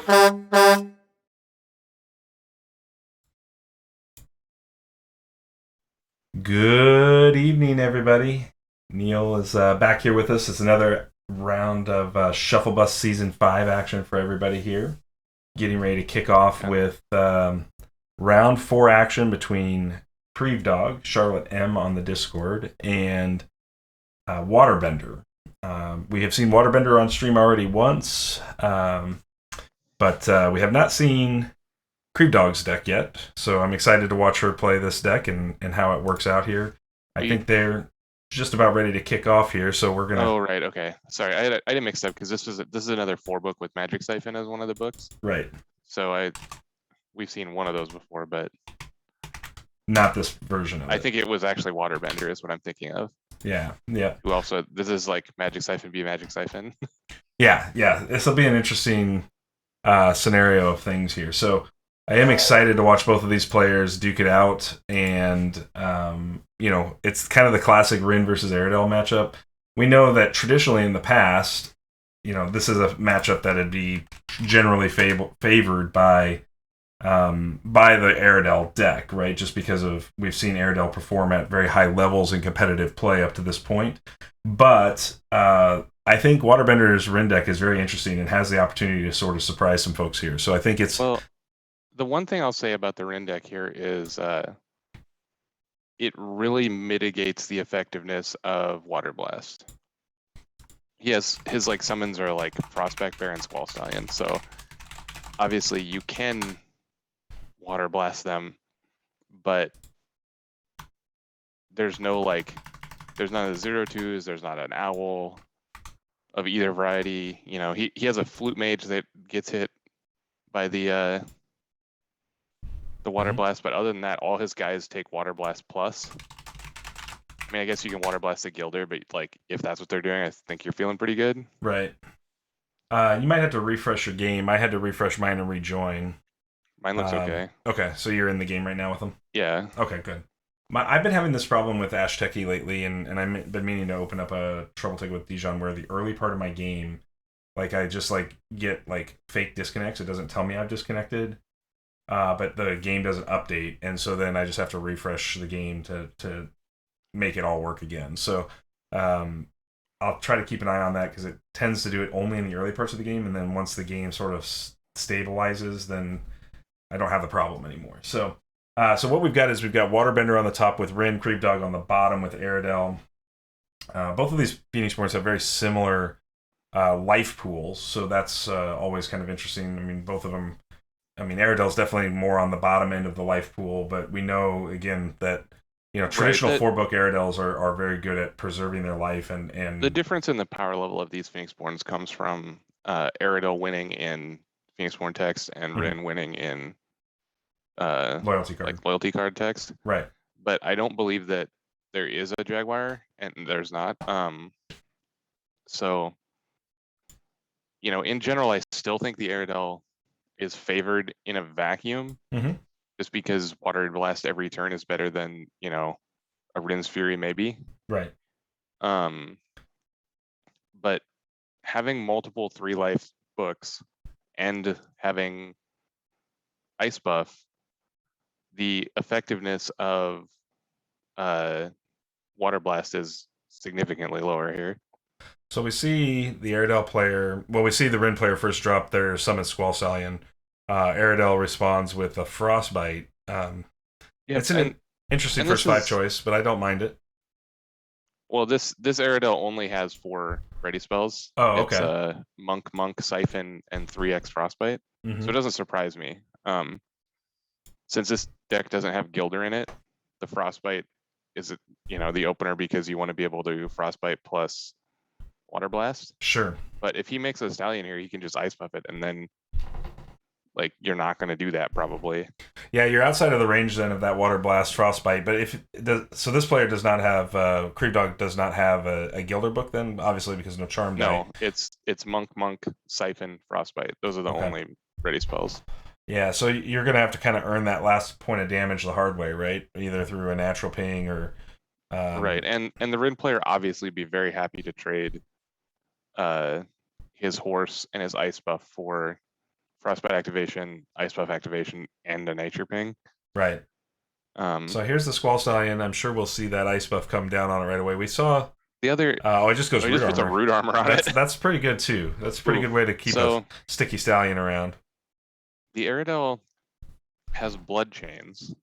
Good evening, everybody. Neil is back here with us. It's another round of Shufflebus Season 5 action for everybody here. Getting ready to kick off with round 4 action between Creevedog, Charlotte M on the Discord, and Waterbender. We have seen Waterbender on stream already once, but we have not seen Creevedog's deck yet, so I'm excited to watch her play this deck and how it works out here. I think they're just about ready to kick off here, so we're gonna. Oh right, okay. Sorry, I didn't mix up because this is another 4-book with Magic Siphon as one of the books. Right. So we've seen one of those before, but not this version of it. I think it was actually Waterbender is what I'm thinking of. Yeah. Who also this is like Magic Siphon be Magic Siphon. yeah. This will be an interesting scenario of things here. So I am excited to watch both of these players duke it out, and it's kind of the classic Rin versus Aradel matchup. We know that traditionally in the past, this is a matchup that would be generally favored by the Aradel deck, right? Just because we've seen Aradel perform at very high levels in competitive play up to this point. But I think Waterbender's Rin deck is very interesting and has the opportunity to sort of surprise some folks here. So I think it's... Well, the one thing I'll say about the Rin deck here is it really mitigates the effectiveness of Water Blast. His summons are like Frostback Bear and Squall Stallion, so obviously you can Water Blast them, but there's not a 0-2s, there's not an Owl of either variety. He has a Flute Mage that gets hit by the Water Blast, but other than that, all his guys take Water Blast plus. I mean, I guess you can Water Blast the Gilder, but if that's what they're doing, I think you're feeling pretty good. Right. You might have to refresh your game. I had to refresh mine and rejoin. Mine looks okay. Okay, so you're in the game right now with them? Yeah. Okay, good. I've been having this problem with Ashteki lately, and I've been meaning to open up a trouble ticket with Dijon where the early part of my game, I just get fake disconnects. It doesn't tell me I've disconnected. But the game doesn't update, and so then I just have to refresh the game to make it all work again. So I'll try to keep an eye on that because it tends to do it only in the early parts of the game, and then once the game sort of stabilizes, then I don't have the problem anymore. So what we've got is we've got Waterbender on the top with Rin, Creevedog on the bottom with Aradel. Both of these Phoenix Borns have very similar life pools, so that's always kind of interesting. I mean, both of them... Aradel's definitely more on the bottom end of the life pool, but we know, again, that traditional 4-book Aradels are very good at preserving their life. And the difference in the power level of these Phoenix Borns comes from Aradel winning in Phoenix Born text and Rin winning in loyalty card text. Right. But I don't believe that there is a Jaguar, and there's not. So, in general, I still think the Aradel is favored in a vacuum, just because Water Blast every turn is better than a Rin's Fury maybe. Right. But having multiple 3-life books and having Ice Buff, the effectiveness of Water Blast is significantly lower here. So we see the Aradel player... Well, we see the Rin player first drop their Summon Squall Stallion. Aradel responds with a Frostbite. It's an interesting first 5 choice, but I don't mind it. Well, this Aradel only has 4 ready spells. Oh, okay. It's Monk, Siphon, and 3x Frostbite. So it doesn't surprise me. Since this deck doesn't have Gilder in it, the Frostbite is the opener because you want to be able to Frostbite plus Water Blast. Sure. But if he makes a Stallion here, he can just Ice Buff it, and then you're not going to do that probably. Yeah, you're outside of the range then of that Water Blast Frostbite. But so this player does not have Creevedog does not have a Gilder book then, obviously because no Charm. No, it's Monk, Siphon, Frostbite. Those are the only ready spells. Yeah, so you're going to have to kind of earn that last point of damage the hard way, right? Either through a natural ping or... Right, and the Rin player obviously be very happy to trade his horse and his Ice Buff for Frostbite activation, Ice Buff activation, and a Nature Ping. Right. So here's the Squall Stallion. I'm sure we'll see that Ice Buff come down on it right away. We saw the other. it just goes it root just puts armor. a root armor on it. That's pretty good too. That's a pretty good way to keep a sticky stallion around. The Aradel has blood chains.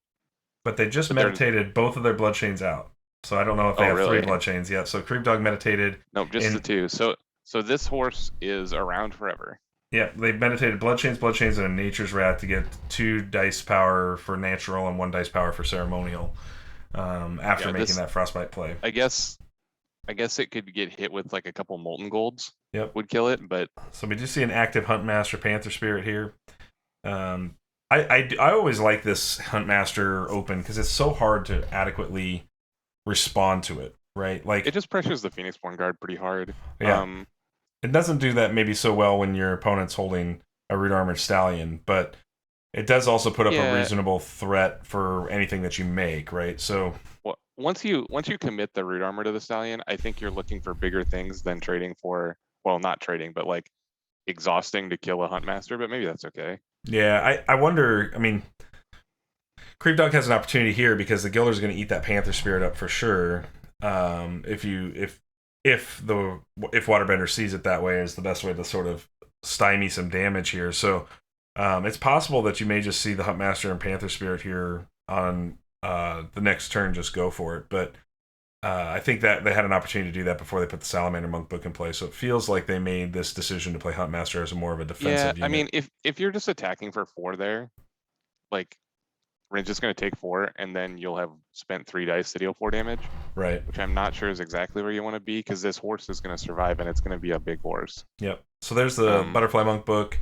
But they just meditated both of their blood chains out. So I don't know if they have really? 3 blood chains yet. So Creevedog meditated. Nope, just the 2. So this horse is around forever. Yeah, they meditated blood chains, and a nature's wrath to get 2 dice power for natural and 1 dice power for ceremonial. After making that frostbite play. I guess it could get hit with like a couple molten golds. Yep. Would kill it, but so we do see an active Huntmaster Panther Spirit here. I always like this Huntmaster open because it's so hard to adequately respond to it, right? Like it just pressures the Phoenixborn Guard pretty hard. Yeah. It doesn't do that maybe so well when your opponent's holding a root armored stallion, but it does also put up a reasonable threat for anything that you make, right? So once you commit the root armor to the stallion, I think you're looking for bigger things than trading for, well, not trading, but like exhausting to kill a Huntmaster, but maybe that's okay. Yeah, I wonder, I mean, Creevedog has an opportunity here because the Gilder's going to eat that Panther Spirit up for sure. If Waterbender sees it that way, is the best way to sort of stymie some damage here. So it's possible that you may just see the Huntmaster and Panther Spirit here on the next turn. Just go for it. But I think that they had an opportunity to do that before they put the Salamander Monk book in play. So it feels like they made this decision to play Huntmaster as more of a defensive unit. I mean, if you're just attacking for 4 there, like Rin's just going to take 4, and then you'll have spent 3 dice to deal 4 damage. Right. Which I'm not sure is exactly where you want to be, because this horse is going to survive, and it's going to be a big horse. Yep. So there's the Butterfly Monk book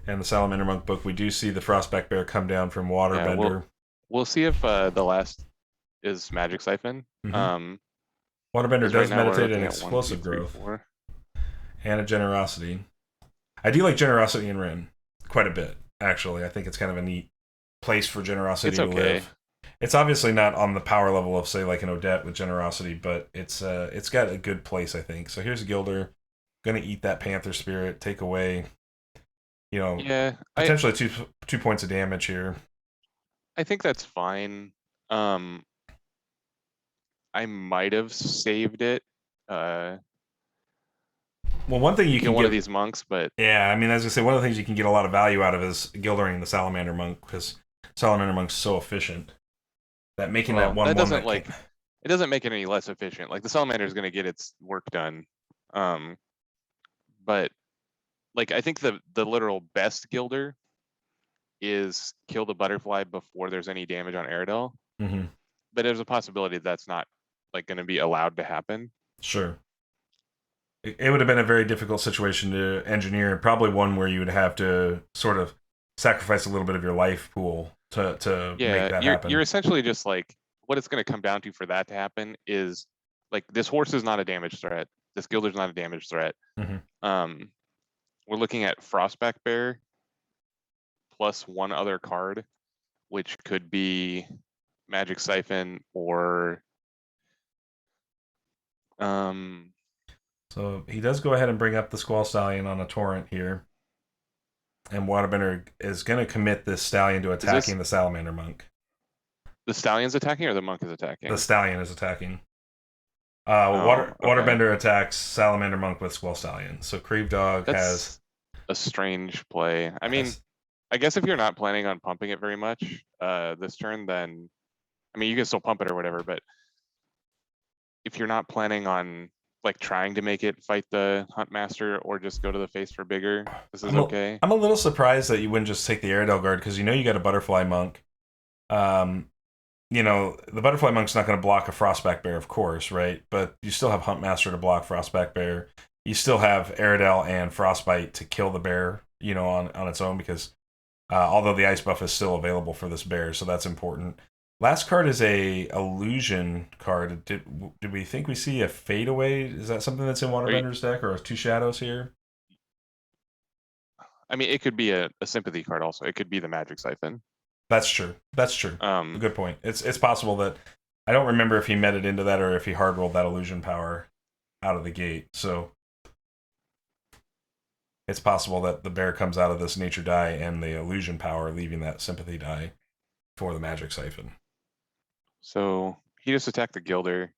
and the Salamander Monk book. We do see the Frostback Bear come down from Waterbender. We'll see if the last is Magic Siphon. Mm-hmm. Waterbender does meditate an explosive 1, 2, 3, growth 4. and a generosity. I do like generosity in Rin quite a bit, actually. I think it's kind of a neat place for generosity to live. It's obviously not on the power level of, say, like an Odette with generosity, but it's got a good place, I think. So here's Gilder, gonna eat that Panther Spirit, take away, potentially two points of damage here. I think that's fine. I might have saved it. Well, one thing you can get one of these monks, but yeah, I mean, as I say, one of the things you can get a lot of value out of is Gildering the Salamander Monk, because Salamander Monk's so efficient that making that one doesn't it doesn't make it any less efficient. Like the Salamander is going to get its work done, but like I think the literal best Gilder is kill the butterfly before there's any damage on Aradel. Mm-hmm. But there's a possibility that's not like going to be allowed to happen. Sure. It would have been a very difficult situation to engineer, probably one where you would have to sort of sacrifice a little bit of your life pool to make that happen. You're essentially just like, what it's going to come down to for that to happen is like this horse is not a damage threat. This Gilder's not a damage threat. Mm-hmm. We're looking at Frostback Bear plus 1 other card, which could be Magic Siphon or So he does go ahead and bring up the Squall Stallion on a torrent here. And Waterbender is going to commit this Stallion to attacking the Salamander Monk. The Stallion's attacking or the Monk is attacking? The Stallion is attacking. Waterbender attacks Salamander Monk with Squall Stallion. So Creevedog has a strange play. I mean, I guess if you're not planning on pumping it very much this turn, then I mean you can still pump it or whatever, but if you're not planning on like trying to make it fight the Huntmaster or just go to the face for bigger, this is okay. I'm a little surprised that you wouldn't just take the Aradel guard, because you got a Butterfly Monk. The Butterfly Monk's not going to block a Frostback Bear, of course, right? But you still have Huntmaster to block Frostback Bear. You still have Aradel and Frostbite to kill the bear, on its own, because although the ice buff is still available for this bear, so that's important. Last card is a illusion card. Did we think we see a fadeaway? Is that something that's in Waterbender's deck, or 2 shadows here? I mean, it could be a sympathy card also. It could be the Magic Siphon. That's true. Good point. It's possible that I don't remember if he met it into that or if he hard rolled that illusion power out of the gate. So it's possible that the bear comes out of this nature die and the illusion power, leaving that sympathy die for the magic siphon. So he just attacked the Gilder.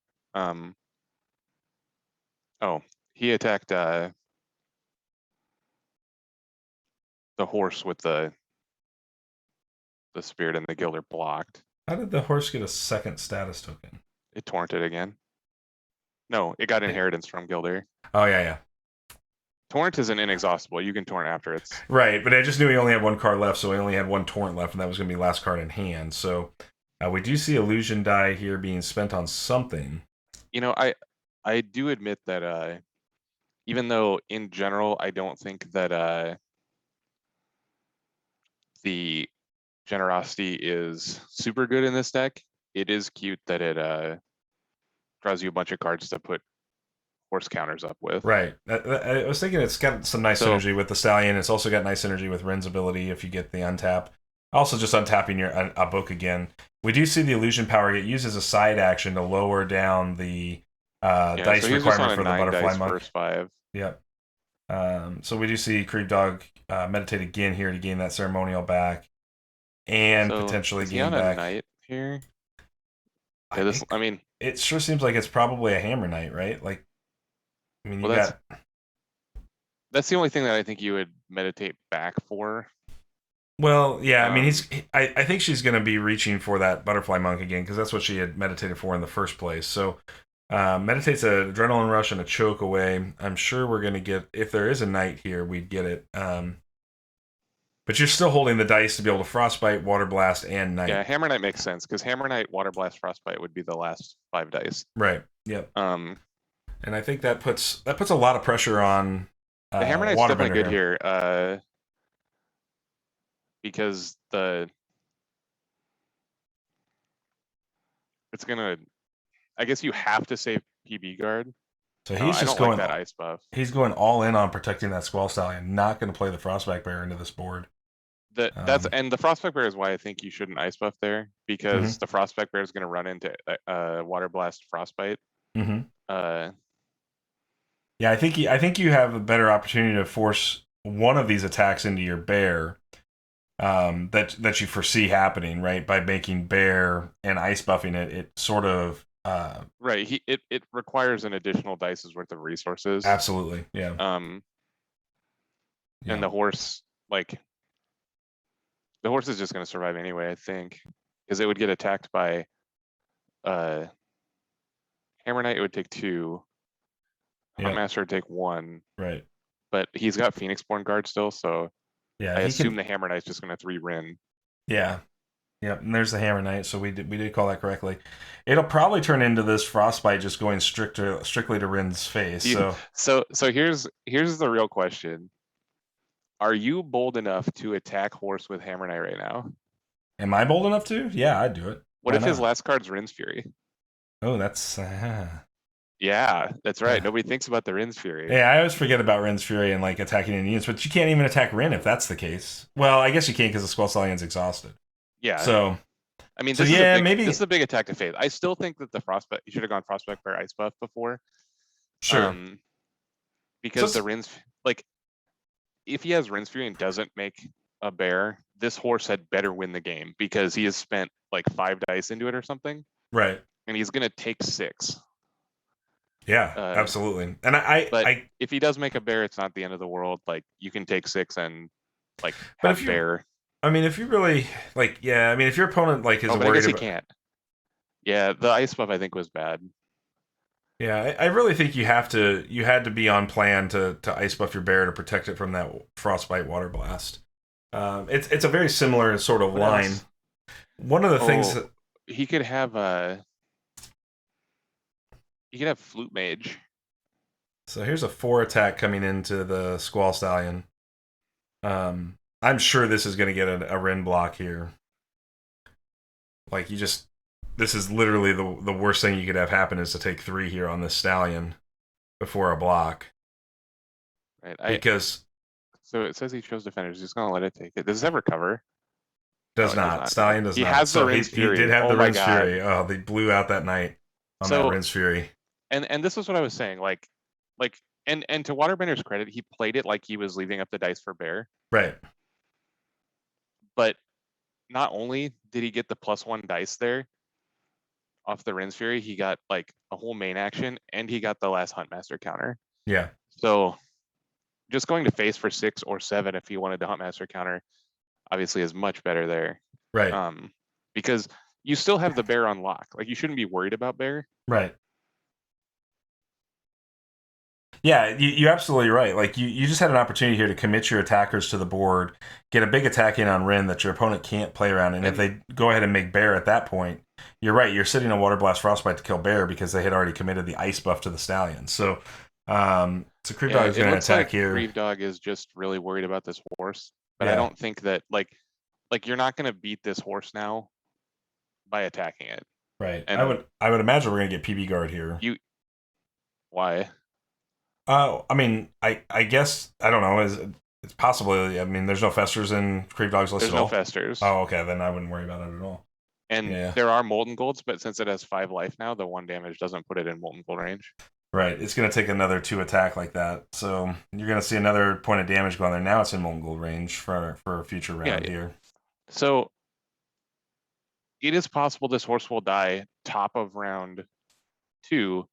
Oh, he attacked the horse with the spirit, and the Gilder blocked. How did the horse get a second status token? It torrented again. No, it got inheritance from Gilder. Oh, yeah. Torrent isn't inexhaustible. You can torrent after it's... Right, but I just knew he only had one card left, so he only had one torrent left, and that was going to be last card in hand. So we do see illusion die here being spent on something. You know, I do admit that even though in general I don't think that the generosity is super good in this deck, it is cute that it draws you a bunch of cards to put horse counters up with. Right. I was thinking it's got some nice synergy with the Stallion. It's also got nice synergy with Rin's ability if you get the untap. Also, just untapping your a book again. We do see the illusion power get used as a side action to lower down the dice so requirement for the butterfly monk. First 5. Yep. So we do see Creevedog meditate again here to gain that ceremonial back, and potentially gain back. A knight here. I mean, it sure seems like it's probably a hammer knight, right? Like, I mean, that's the only thing that I think you would meditate back for. Well, yeah, I mean, I think she's going to be reaching for that butterfly monk again, because that's what she had meditated for in the first place. So, meditates an adrenaline rush and a choke away. I'm sure we're going to get, if there is a knight here, we'd get it. But you're still holding the dice to be able to frostbite, water blast, and knight. Yeah, hammer knight makes sense, because hammer knight, water blast, frostbite would be the last 5 dice. Right. Yep. And I think that puts a lot of pressure on the hammer knight's definitely good here. Because it's gonna, I guess you have to save PB guard. So he's just going like that ice buff. He's going all in on protecting that Squall Stallion, not going to play the Frostback Bear into this board. And the Frostback Bear is why I think you shouldn't ice buff there, because the Frostback Bear is going to run into Water Blast Frostbite. Yeah, I think you have a better opportunity to force one of these attacks into your bear that you foresee happening, right? By making bear and ice buffing it, it sort of right. It requires an additional dice's worth of resources. Absolutely, yeah. And the horse, like, the horse is just going to survive anyway, I think, because it would get attacked by Hammer Knight. It would take 2. Huntmaster would take 1. Right. But he's got Phoenixborn Guard still, so yeah, I assume the Hammer Knight's just going to 3 Rin. Yeah. Yep, and there's the Hammer Knight, so we did call that correctly. It'll probably turn into this Frostbite just going strictly to Rin's face. So here's the real question. Are you bold enough to attack horse with Hammer Knight right now? Am I bold enough to? Yeah, I'd do it. What if his last card's Rin's Fury? Oh, that's... Yeah, that's right. Nobody thinks about the Rin's Fury. Yeah, I always forget about Rin's Fury and like attacking in units, but you can't even attack Rin if that's the case. Well, I guess you can't because the Squall Stallion's exhausted. Yeah. So, I mean, this is a big attack to faith. I still think that the Frostbite, you should have gone Frostbite Bear Ice Buff before. Sure. Because the Rin's, like, if he has Rin's Fury and doesn't make a bear, this horse had better win the game because he has spent like 5 dice into it or something. Right. And he's going to take 6. Yeah, absolutely. And if he does make a bear, it's not the end of the world. Like, you can take 6 and like have bear. I mean, if you really like, yeah. I mean, if your opponent like is worried, I guess he can't. Yeah, the ice buff I think was bad. Yeah, I really think you had to be on plan to ice buff your bear to protect it from that frostbite water blast. It's a very similar sort of line. One of the things that he could have Flute Mage. So here's a 4 attack coming into the Squall Stallion. I'm sure this is going to get a Rin block here. Like, this is literally the worst thing you could have happen is to take 3 here on this Stallion before a block. Right. So it says he chose Defenders. He's going to let it take it. Does it ever cover? Does not. Stallion does not. He has the Rin's Fury. He did have the Rin's Fury. Oh, they blew out that night on that Rin's Fury. And this is what I was saying. Like And to Waterbender's credit, he played it like he was leaving up the dice for bear. Right. But not only did he get the +1 dice there off the Rin's Fury, he got like a whole main action, and he got the last Huntmaster counter. Yeah. So just going to face for 6 or 7 if he wanted to Huntmaster counter, obviously is much better there. Right. Because you still have the bear on lock. Like, you shouldn't be worried about bear. Right. Yeah, you're absolutely right. Like you just had an opportunity here to commit your attackers to the board, get a big attack in on Rin that your opponent can't play around, and if they go ahead and make bear at that point, you're right. You're sitting on Water Blast Frostbite to kill bear because they had already committed the ice buff to the stallion. So, Creevedog is going to attack here. Creevedog is just really worried about this horse, but Yeah. I don't think that like you're not going to beat this horse now by attacking it. Right. And I would imagine we're going to get PB guard here. Why? I mean, I guess I don't know. It's possible. I mean, there's no festers in Creevedog's list There's at all. no festers. Oh, okay. Then I wouldn't worry about it at all. And there are Molten Golds, but since it has 5 life now, the 1 damage doesn't put it in Molten Gold range. Right. It's going to take another 2 attack like that. So you're going to see another point of damage go on there. Now it's in Molten Gold range for a future round here. So it is possible this horse will die top of round 2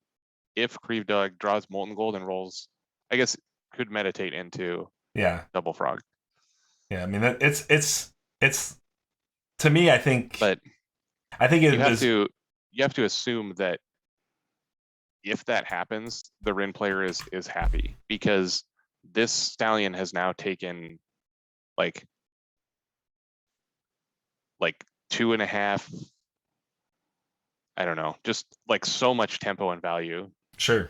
if Creevedog draws Molten Gold and rolls, I guess, could meditate into Double Frog. Yeah, I mean, it's to me, I think. But I think you have to assume that if that happens, the Rin player is happy, because this stallion has now taken like 2.5. I don't know, just like so much tempo and value. Sure.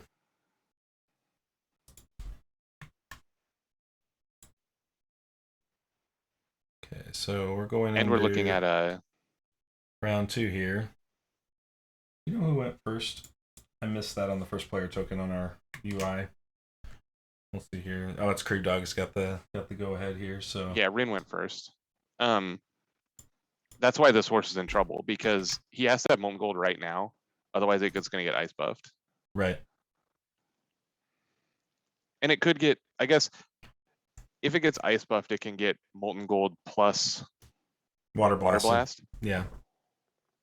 Okay, so we're going and we're looking at round 2 here. You know who went first? I missed that on the first player token on our UI. Let's see here. Oh, it's Creevedog's got the go ahead here. So yeah, Rin went first. That's why this horse is in trouble, because he has to have Molten Gold right now, otherwise it's going to get ice buffed. Right. And it could get, I guess, if it gets ice buffed, it can get Molten Gold plus Water Blast. Yeah.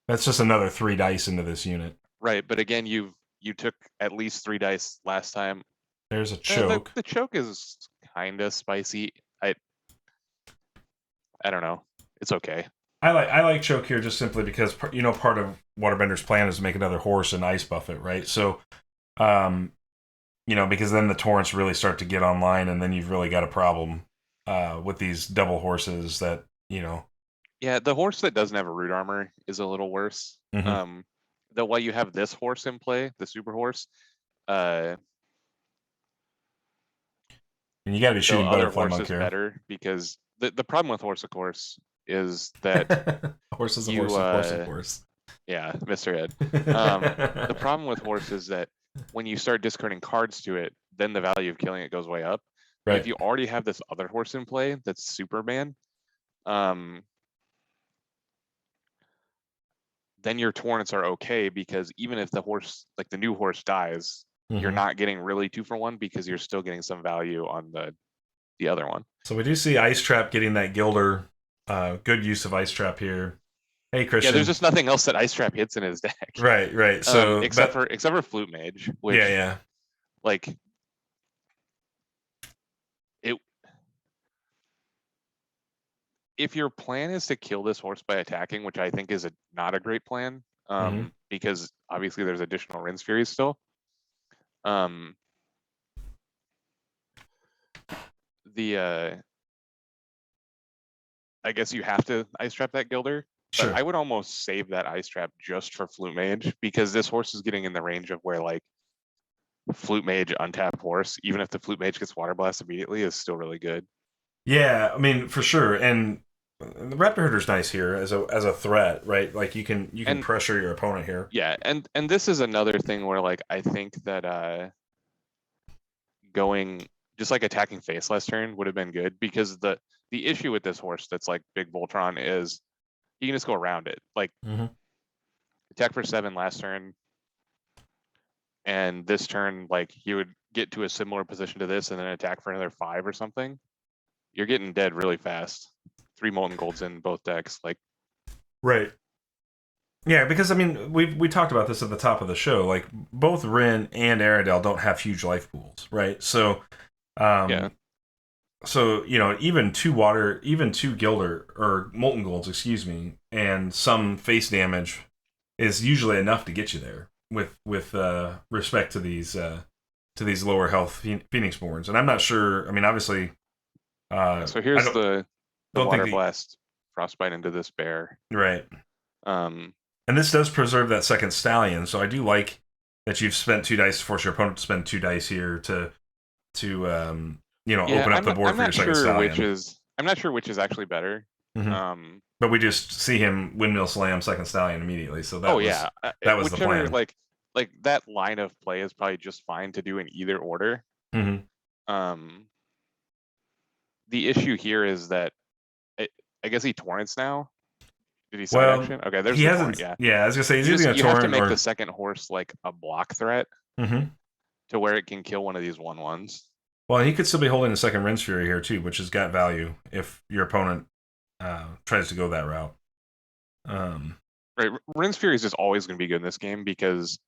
That's just another 3 dice into this unit. Right, but again, you took at least 3 dice last time. There's a choke. The choke is kind of spicy. I don't know. It's okay. I like choke here just simply because part of Waterbender's plan is to make another horse and ice buff it, right? So, because then the torrents really start to get online, and then you've really got a problem with these double horses that. Yeah, the horse that doesn't have a root armor is a little worse. Mm-hmm. Though while you have this horse in play, the super horse, and you got to be shooting Butterfly Monk here. Better, because the problem with horse, of course, is that horse is a horse, of course, of course. Yeah, Mr. Ed. The problem with horse is that when you start discarding cards to it, then the value of killing it goes way up. Right. If you already have this other horse in play that's Superman, then your torrents are okay, because even if the horse, like the new horse, dies, you're not getting really 2-for-1, because you're still getting some value on the other one. So we do see Ice Trap getting that Gilder. Good use of Ice Trap here. Hey, Christian. Yeah, there's just nothing else that Ice Trap hits in his deck. Right. So except for Flute Mage, which like it. If your plan is to kill this horse by attacking, which I think is not a great plan, because obviously there's additional Rin's Furies still. I guess you have to Ice Trap that Gilder. Sure. But I would almost save that Ice Trap just for Flute Mage, because this horse is getting in the range of where like Flute Mage untap horse, even if the Flute Mage gets Water Blast immediately, is still really good. Yeah, I mean, for sure. And the Raptor Herder's nice here as a threat, right? Like you can pressure your opponent here. Yeah, and this is another thing where like I think that going just like attacking face last turn would have been good, because the issue with this horse that's like Big Voltron is you can just go around it. Like attack for 7 last turn, and this turn like he would get to a similar position to this and then attack for another 5 or something, you're getting dead really fast. 3 Molten Golds in both decks. Like, right. Yeah, because I mean, we talked about this at the top of the show. Like, both Rin and Aradel don't have huge life pools, right? So, yeah. So, you know, even 2 Gilder or Molten Golds, excuse me, and some face damage is usually enough to get you there with respect to these lower health Phoenix Borns. And I'm not sure. I mean, obviously, So here's the Water the, Blast Frostbite into this bear. right. Um, And this does preserve that second Stallion, so I do like that you've spent 2 dice to force your opponent to spend 2 dice here to you know, open up the board for your second Stallion. I'm not sure which is actually better. Mm-hmm. But we just see him windmill slam second Stallion immediately, so that was the plan. Like that line of play is probably just fine to do in either order. Mm-hmm. The issue here is that I guess he torrents now. Did he side action? Okay, there's he the hasn't. torrent, Yeah, I was gonna say he's using a torrent. You have to make the second horse like a block threat to where it can kill one of these 1/1s. Well, he could still be holding a second Rinse Fury here too, which has got value if your opponent tries to go that route. Right, Rinse Fury is just always going to be good in this game because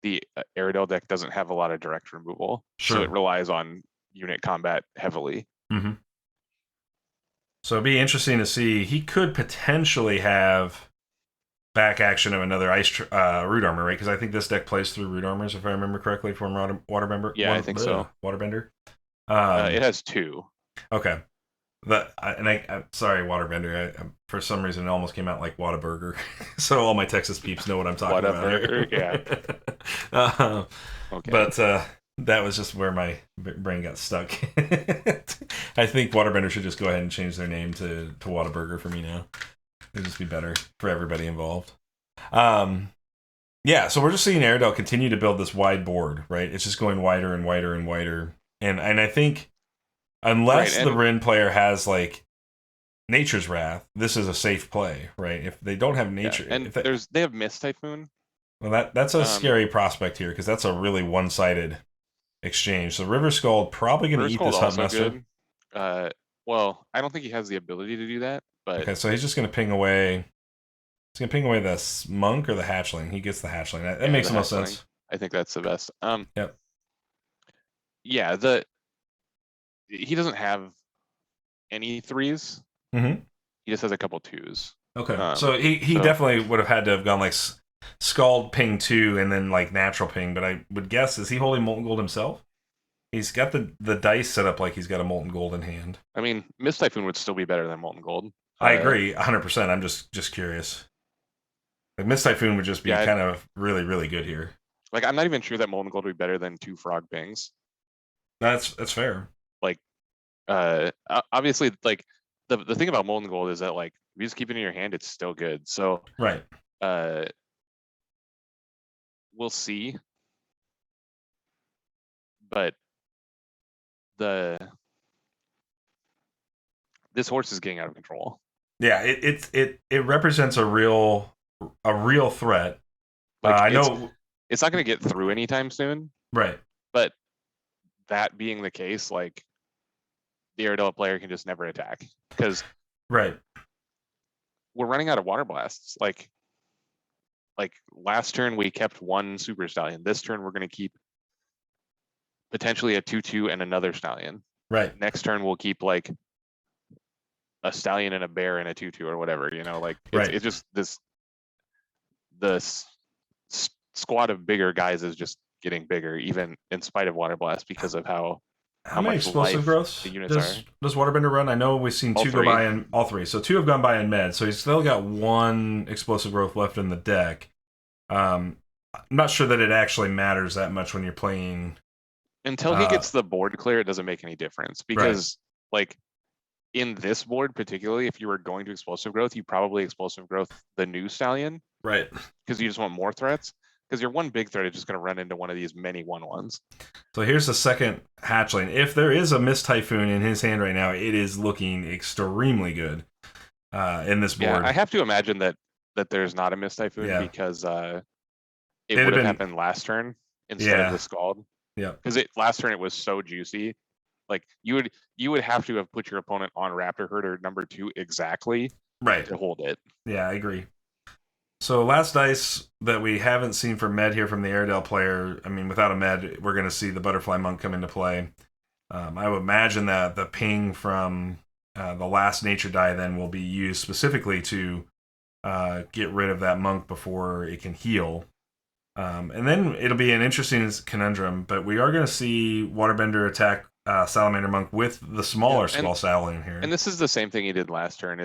the Aradel deck doesn't have a lot of direct removal, so it relies on unit combat heavily. Mm-hmm. So it'd be interesting to see. He could potentially have back action of another Root Armor, right? Because I think this deck plays through Root Armors, if I remember correctly, from Waterbender. Yeah, I think so. Waterbender. It has 2. Okay. I'm sorry, Waterbender. For some reason, it almost came out like Whataburger. So all my Texas peeps know what I'm talking about. Yeah. Okay. But that was just where my brain got stuck. I think Waterbender should just go ahead and change their name to Whataburger for me now. It'd just be better for everybody involved. Yeah, so we're just seeing Aradel continue to build this wide board, right? It's just going wider and wider and wider. And I think unless the Rin player has like Nature's Wrath, this is a safe play, right? If they don't have Nature, and they have Mist Typhoon. Well, that's a scary prospect here because that's a really one-sided exchange. So River Scald probably going to eat this Huntmaster. Well, I don't think he has the ability to do that. But okay, so he's just going to ping away. He's going to ping away the Monk or the Hatchling. He gets the Hatchling. That makes the most sense. I think that's the best. Yep. Yeah, he doesn't have any 3s. Mm-hmm. He just has a couple 2s. Okay, so he definitely would have had to have gone like Scald ping 2 and then like natural ping. But I would guess, is he holding Molten Gold himself? He's got the dice set up like he's got a Molten Gold in hand. I mean, Mist Typhoon would still be better than Molten Gold. I agree 100%. I'm just curious. Like Mist Typhoon would just be kind of really, really good here. Like, I'm not even sure that Molten Gold would be better than 2 Frog Pings. That's fair. Like, obviously, like the thing about Molten Gold is that like if you just keep it in your hand, it's still good. So right. We'll see. But this horse is getting out of control. Yeah, it represents a real threat. Like, I know it's not going to get through anytime soon. Right. But that being the case, like the Aradel player can just never attack because right. We're running out of Water Blasts. Like last turn we kept 1 Super Stallion. This turn we're going to keep potentially a 2/2 and another Stallion. Right. Next turn we'll keep like a Stallion and a Bear and a 2/2 or whatever, you know, like it's just this squad of bigger guys is just getting bigger even in spite of Water Blast because of how many explosive growths the units does Waterbender run? I know we've seen 2 go by in all 3. So 2 have gone by in med, so he's still got 1 explosive growth left in the deck. I'm not sure that it actually matters that much when you're playing. Until he gets the board clear, it doesn't make any difference because like in this board particularly, if you were going to explosive growth, you probably explosive growth the new Stallion. Right. Because you just want more threats. Because your 1 big threat is just going to run into one of these many 1/1s. So here's the second Hatchling. If there is a Mist Typhoon in his hand right now, it is looking extremely good in this board. Yeah, I have to imagine that there's not a Mist Typhoon because it would have happened last turn instead of the Scald. Yeah. Because last turn it was so juicy. Like you would have to have put your opponent on Raptor Herder number 2 exactly Right. to hold it. Yeah, I agree. So last dice that we haven't seen for Med here from the Aradel player. I mean, without a Med, we're going to see the Butterfly Monk come into play. I would imagine that the ping from the last nature die then will be used specifically to get rid of that monk before it can heal. And then it'll be an interesting conundrum, but we are going to see Waterbender attack Salamander Monk with the smaller Skull Stallion here. And this is the same thing he did last turn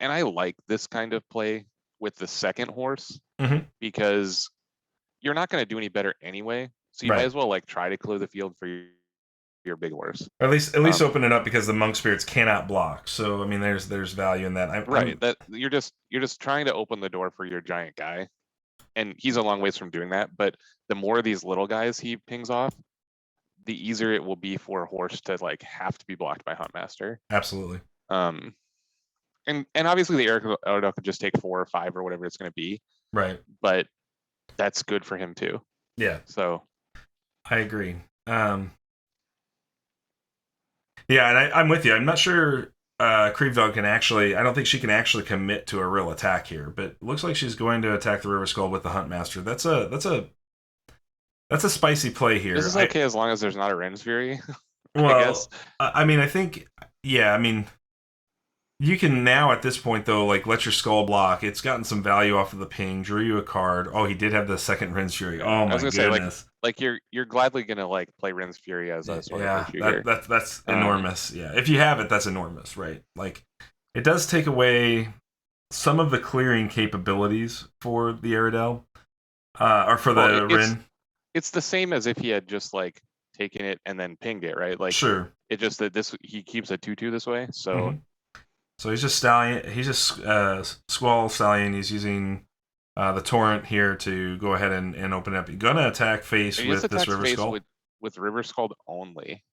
and I like this kind of play with the second horse because you're not going to do any better anyway. So you might as well like try to clear the field for your big horse. Or at least open it up because the monk spirits cannot block. So I mean, there's value in that. That you're just trying to open the door for your giant guy, and he's a long ways from doing that. But the more of these little guys he pings off, the easier it will be for a horse to like have to be blocked by Huntmaster. Absolutely. And obviously the Aradel could just take 4 or 5 or whatever it's going to be. Right. But that's good for him too. Yeah. So I agree. Yeah, and I'm with you. I'm not sure Creevedog can actually. I don't think she can actually commit to a real attack here. But it looks like she's going to attack the River Skull with the Huntmaster. That's a spicy play here. This is okay as long as there's not a Ren's Fury. Well, I guess. I mean, I think. Yeah, I mean. You can now at this point though, like let your skull block. It's gotten some value off of the ping. Drew you a card. Oh, he did have the second Ren's Fury. Oh my goodness! Say, like you're gladly gonna like play Ren's Fury as a sort of issue here. That's enormous. Yeah, if you have it, that's enormous, right? Like it does take away some of the clearing capabilities for the Aradel, or for the Ren. It's the same as if he had just like taken it and then pinged it, right? Like sure. It just that he keeps a 2/2 this way, so. So he's just Stallion. He's just Squall Stallion. He's using the Torrent here to go ahead and open up. You're gonna attack face with this River Skull. With River Skull only.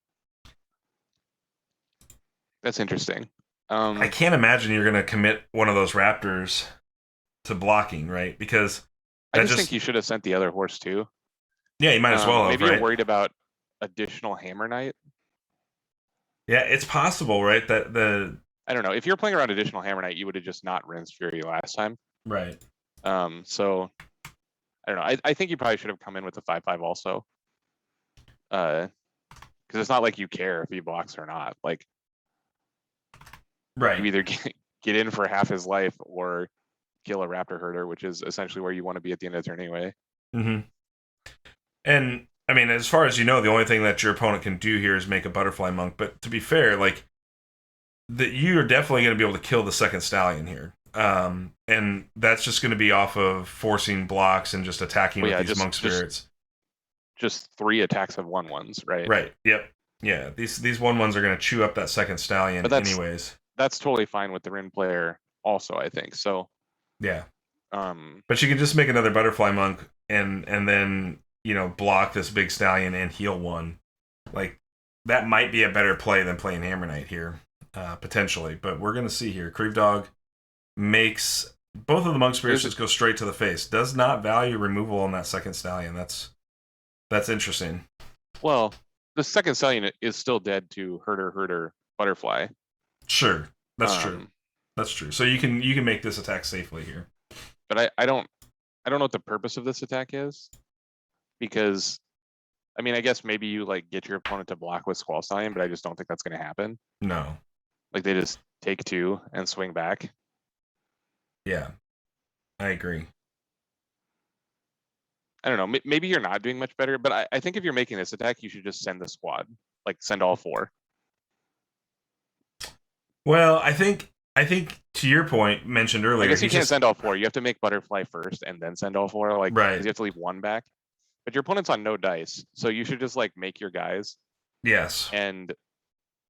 That's interesting. I can't imagine you're gonna commit one of those Raptors to blocking, right? Because I just think you should have sent the other horse too. Yeah, you might as well. Maybe you're worried about additional Hammer Knight. Yeah, it's possible, right? That the I don't know. If you're playing around additional Hammer Knight, you would have just not Ren's Fury last time. Right. So I don't know. I think you probably should have come in with the 5/5 also. Because it's not like you care if he blocks or not. Like, right. You either get in for half his life or kill a Raptor Herder, which is essentially where you want to be at the end of the turn anyway. And I mean, as far as you know, the only thing that your opponent can do here is make a Butterfly Monk. But to be fair, like, you are definitely going to be able to kill the second Stallion here. And that's just going to be off of forcing blocks and just attacking with these Monk Spirits. Just 3 attacks of 1/1s, right? Right, yep. Yeah, these 1/1s are going to chew up that second Stallion anyways. That's totally fine with the Ren player also, I think. So yeah. But you can just make another Butterfly Monk and then, you know, block this big Stallion and heal 1. Like, that might be a better play than playing Hammer Knight here. Potentially, but we're going to see here. Creevedog makes both of the Monk Spirits just go straight to the face. Does not value removal on that second Stallion. That's interesting. Well, the second Stallion is still dead to Herder Butterfly. Sure, that's true. That's true. So you can make this attack safely here. But I don't know what the purpose of this attack is, because I mean, I guess maybe you like get your opponent to block with Squall Stallion, but I just don't think that's going to happen. No. Like they just take 2 and swing back. Yeah, I agree. I don't know. Maybe you're not doing much better, but I think if you're making this attack, you should just send the squad. Like send all 4. Well, I think to your point mentioned earlier, I guess you can't send all 4. You have to make Butterfly first and then send all 4. Like, right. You have to leave 1 back. But your opponent's on no dice, so you should just like make your guys. Yes. And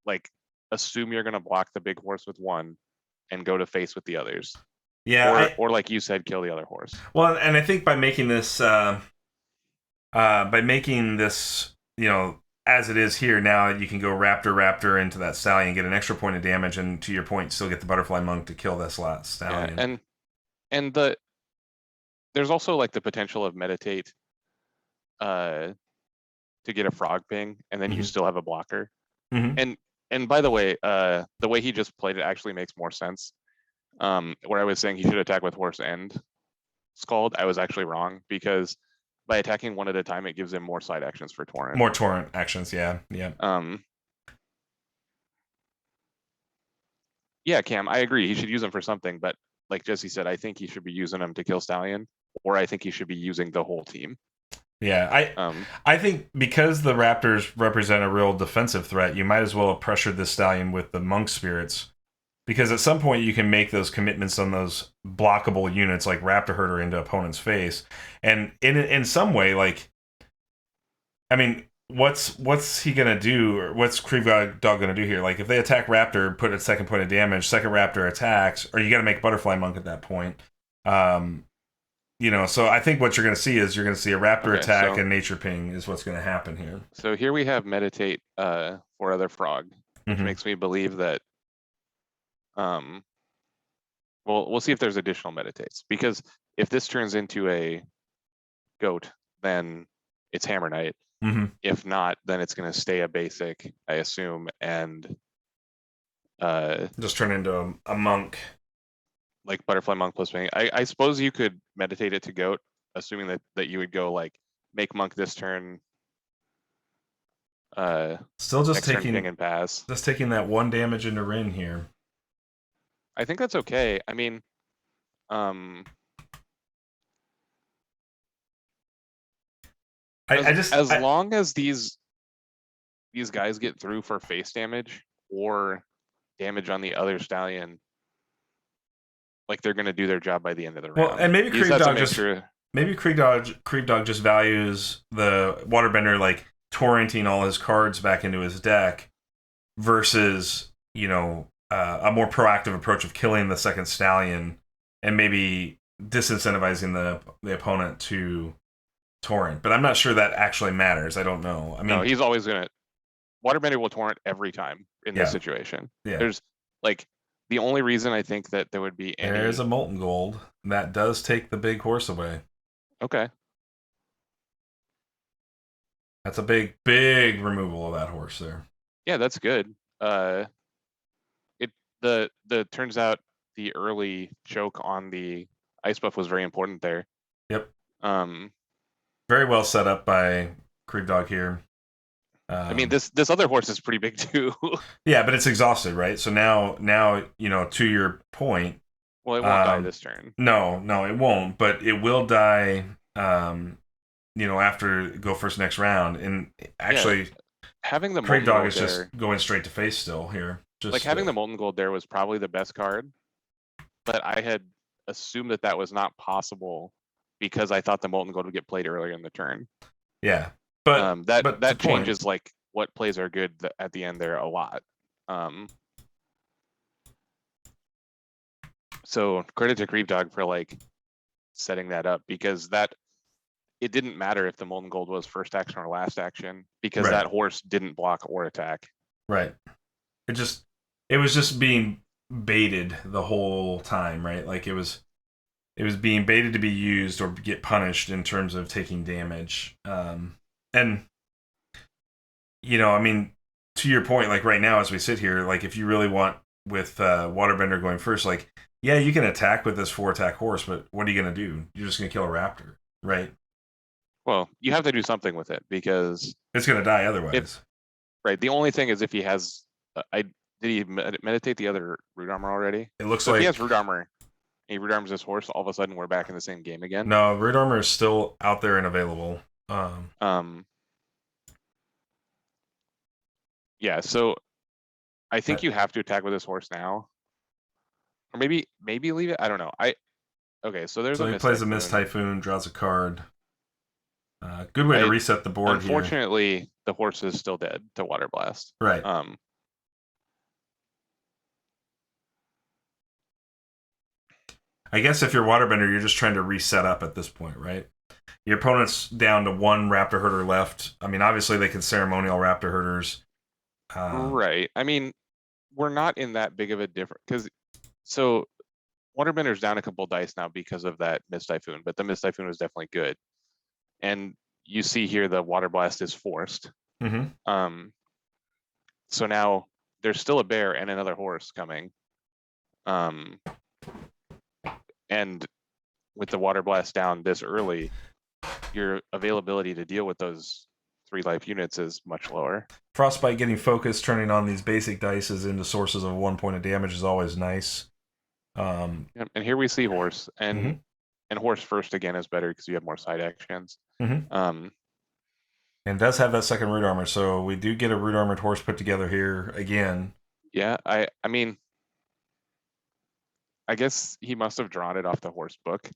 like assume you're gonna block the big horse with 1 and go to face with the others. Yeah. Or like you said, kill the other horse. Well, and I think by making this you know, as it is here now, you can go Raptor into that Stallion, get an extra point of damage, and to your point, still get the Butterfly Monk to kill this last Stallion. Yeah, and there's also like the potential of Meditate to get a frog ping, and then you Mhm. still have a blocker. Mhm. And by the way, the way he just played it actually makes more sense. Where I was saying he should attack with horse and Scald, I was actually wrong, because by attacking one at a time, it gives him more side actions for Torrent. More torrent actions, yeah. Yeah, Cam, I agree. He should use them for something, but like Jesse said, I think he should be using them to kill Stallion, or I think he should be using the whole team. Yeah, I think because the Raptors represent a real defensive threat, you might as well have pressured the Stallion with the Monk Spirits. Because at some point you can make those commitments on those blockable units like Raptor Herder into opponent's face. And in some way, like, I mean, what's he gonna do, or what's Creevedog gonna do here? Like, if they attack Raptor, put a second point of damage, second Raptor attacks, or you gotta make Butterfly Monk at that point. So I think what you're gonna see is you're gonna see a Raptor attack and Nature Ping is what's gonna happen here. So here we have Meditate for other frog, which makes me believe that we'll see if there's additional meditates, because if this turns into a goat, then it's Hammer Knight. If not, then it's going to stay a basic, I assume, and just turn into a monk, like Butterfly Monk plus Ping. I suppose you could meditate it to goat, assuming that you would go like make monk this turn. Still just taking Ping and pass. Just taking that 1 damage into Rin here. I think that's okay. I mean, as long as these guys get through for face damage or damage on the other Stallion, like they're going to do their job by the end of the round. Well, and maybe Creevedog just values the Waterbender like torrenting all his cards back into his deck versus a more proactive approach of killing the second Stallion and maybe disincentivizing the opponent to torrent. But I'm not sure that actually matters. I don't know. I mean, no, he's always gonna Waterbender will torrent every time in this situation. Yeah. There's like the only reason I think that there would be any. There's a Molten Gold that does take the big horse away. Okay. That's a big removal of that horse there. Yeah, that's good. The turns out the early choke on the ice buff was very important there. Yep. Very well set up by Creevedog here. I mean, this other horse is pretty big too. Yeah, but it's exhausted, right? So now, to your point. Well, it won't die this turn. No, it won't. But it will die. After go first next round, and actually, having the Creevedog is just going straight to face still here. Just like having the Molten Gold there was probably the best card, but I had assumed that was not possible because I thought the Molten Gold would get played earlier in the turn. Yeah, but that changes like what plays are good at the end there a lot. So credit to Creevedog for like setting that up, because it didn't matter if the Molten Gold was first action or last action, because that horse didn't block or attack. Right. It was just being baited the whole time, right? Like it was being baited to be used or get punished in terms of taking damage. And I mean, to your point, like right now as we sit here, like if you really want with Waterbender going first, like yeah, you can attack with this 4-attack horse, but what are you going to do? You're just going to kill a Raptor, right? Well, you have to do something with it because it's going to die otherwise. Right. The only thing is if he has, did he meditate the other root armor already? It looks like if he has root armor, and he root armors this horse, all of a sudden we're back in the same game again. No, root armor is still out there and available. Yeah, so I think you have to attack with this horse now, or maybe leave it. I don't know. Okay, so there's he plays a Mist Typhoon, draws a card. Good way to reset the board. Unfortunately, the horse is still dead to Water Blast. Right. I guess if you're Waterbender, you're just trying to reset up at this point, right? Your opponent's down to 1 Raptor Herder left. I mean, obviously they can ceremonial Raptor Herders. Right. I mean, we're not in that big of a difference so Waterbender's down a couple dice now because of that Mist Typhoon, but the Mist Typhoon was definitely good. And you see here the Water Blast is forced. Mm-hmm. So now there's still a bear and another horse coming. And with the Water Blast down this early, your availability to deal with those 3 life units is much lower. Frostbite getting focused, turning on these basic dices into sources of 1 point of damage is always nice. And here we see horse, and Mm-hmm. and horse first again is better because you have more side actions. Mm-hmm. And does have that second root armor, so we do get a root armored horse put together here again. Yeah, I mean, I guess he must have drawn it off the horse book.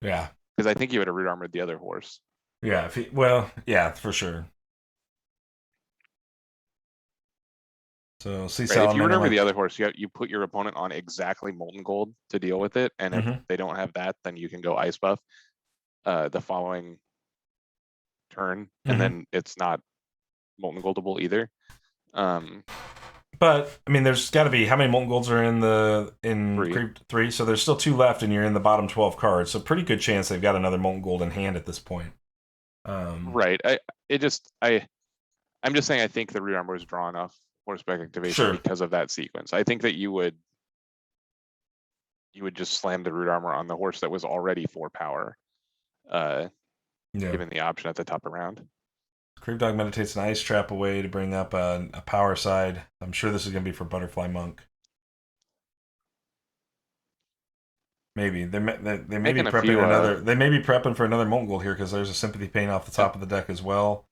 Yeah. Because I think he would have root armored the other horse. Yeah. Well, yeah, for sure. So see, right, if you remember the other horse, you put your opponent on exactly Molten Gold to deal with it, and if they don't have that, then you can go Ice Buff the following turn, and then it's not Molten Goldable either. But I mean, there's got to be how many Molten Golds are in 3? So there's still 2 left, and you're in the bottom 12 cards. So pretty good chance they've got another Molten Gold in hand at this point. Right. I'm just saying I think the root armor was drawn off horseback activation because of that sequence. I think that you would just slam the root armor on the horse that was already 4 power, given the option at the top of round. Creevedog meditates an ice trap away to bring up a power side. I'm sure this is going to be for Butterfly Monk. Maybe they may be prepping another. They may be prepping for another Molten Gold here because there's a Sympathy Pain off the top of the deck as well.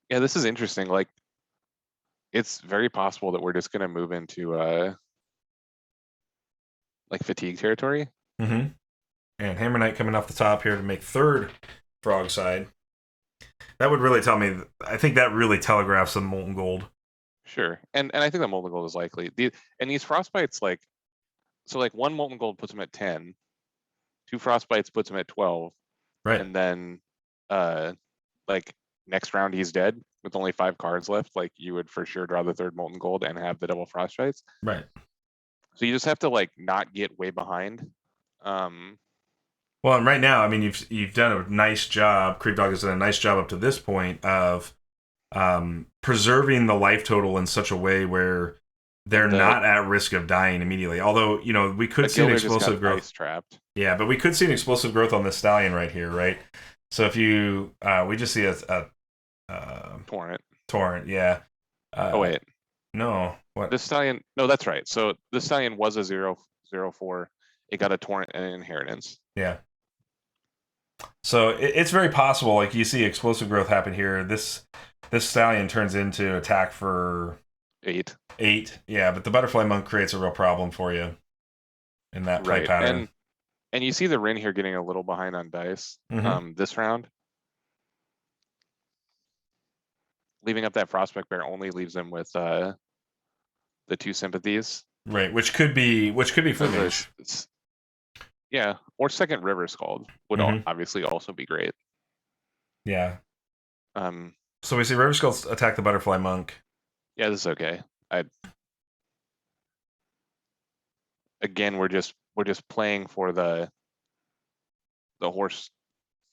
Yeah, this is interesting. Like, it's very possible that we're just going to move into like fatigue territory. And Hammer Knight coming off the top here to make 3rd Frog side. That would really tell me. I think that really telegraphs some Molten Gold. Sure, and I think that Molten Gold is likely. And these Frostbites, like, so like 1 Molten Gold puts them at 10, 2 Frostbites puts him at 12, right? And then, like, next round he's dead with only 5 cards left. Like, you would for sure draw the 3rd Molten Gold and have the double Frostbites. Right. So you just have to like not get way behind. Well, and right now, I mean, you've done a nice job. Creevedog has done a nice job up to this point of preserving the life total in such a way where they're not at risk of dying immediately. Although, you know, we could see an explosive growth. Trapped. Yeah, but we could see an explosive growth on this stallion right here, right? So if you, we just see a torrent, yeah. Oh wait, no, what? This stallion? No, that's right. So the stallion was a 0/4. It got a torrent and an inheritance. Yeah. So it's very possible, like you see explosive growth happen here. This stallion turns into attack for 8. Yeah, but the Butterfly Monk creates a real problem for you in that play pattern. And you see the Rin here getting a little behind on dice this round. Leaving up that Frostback Bear only leaves him with the 2 sympathies. Right, which could be foolish. Yeah, or second River Scald would obviously also be great. Yeah. So we see River Scald attack the Butterfly Monk. Yeah, this is okay. Again, we're just playing for the horse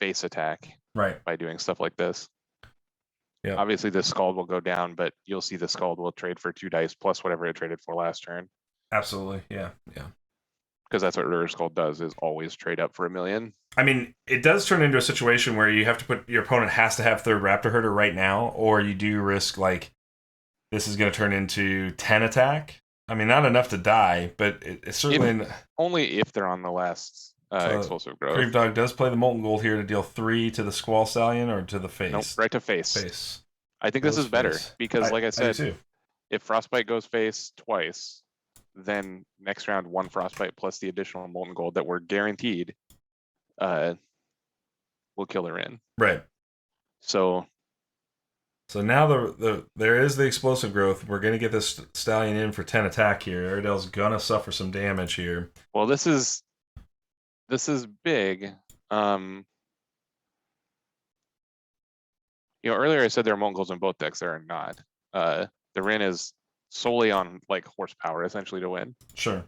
face attack, right? By doing stuff like this. Yeah. Obviously, this Scald will go down, but you'll see the Scald will trade for 2 dice plus whatever it traded for last turn. Absolutely, yeah. Because that's what River Scald does, is always trade up for 1 million. I mean, it does turn into a situation where you have to put your opponent has to have 3rd Raptor Herder right now, or you do risk like this is going to turn into 10 attack. I mean, not enough to die, but it's certainly only if they're on the last explosive growth. Creevedog does play the Molten Gold here to deal 3 to the Squall Stallion or to the face. Nope, right to face. I think this is better because, like I said, if Frostbite goes face twice, then next round 1 Frostbite plus the additional Molten Gold that we're guaranteed will kill the Rin. Right. So now there is the explosive growth. We're gonna get this stallion in for 10 attack here. Aradel's gonna suffer some damage here. Well, this is big. You know, earlier I said there are Molten Golds in both decks. There are not. The Rin is solely on like horsepower essentially to win. Sure.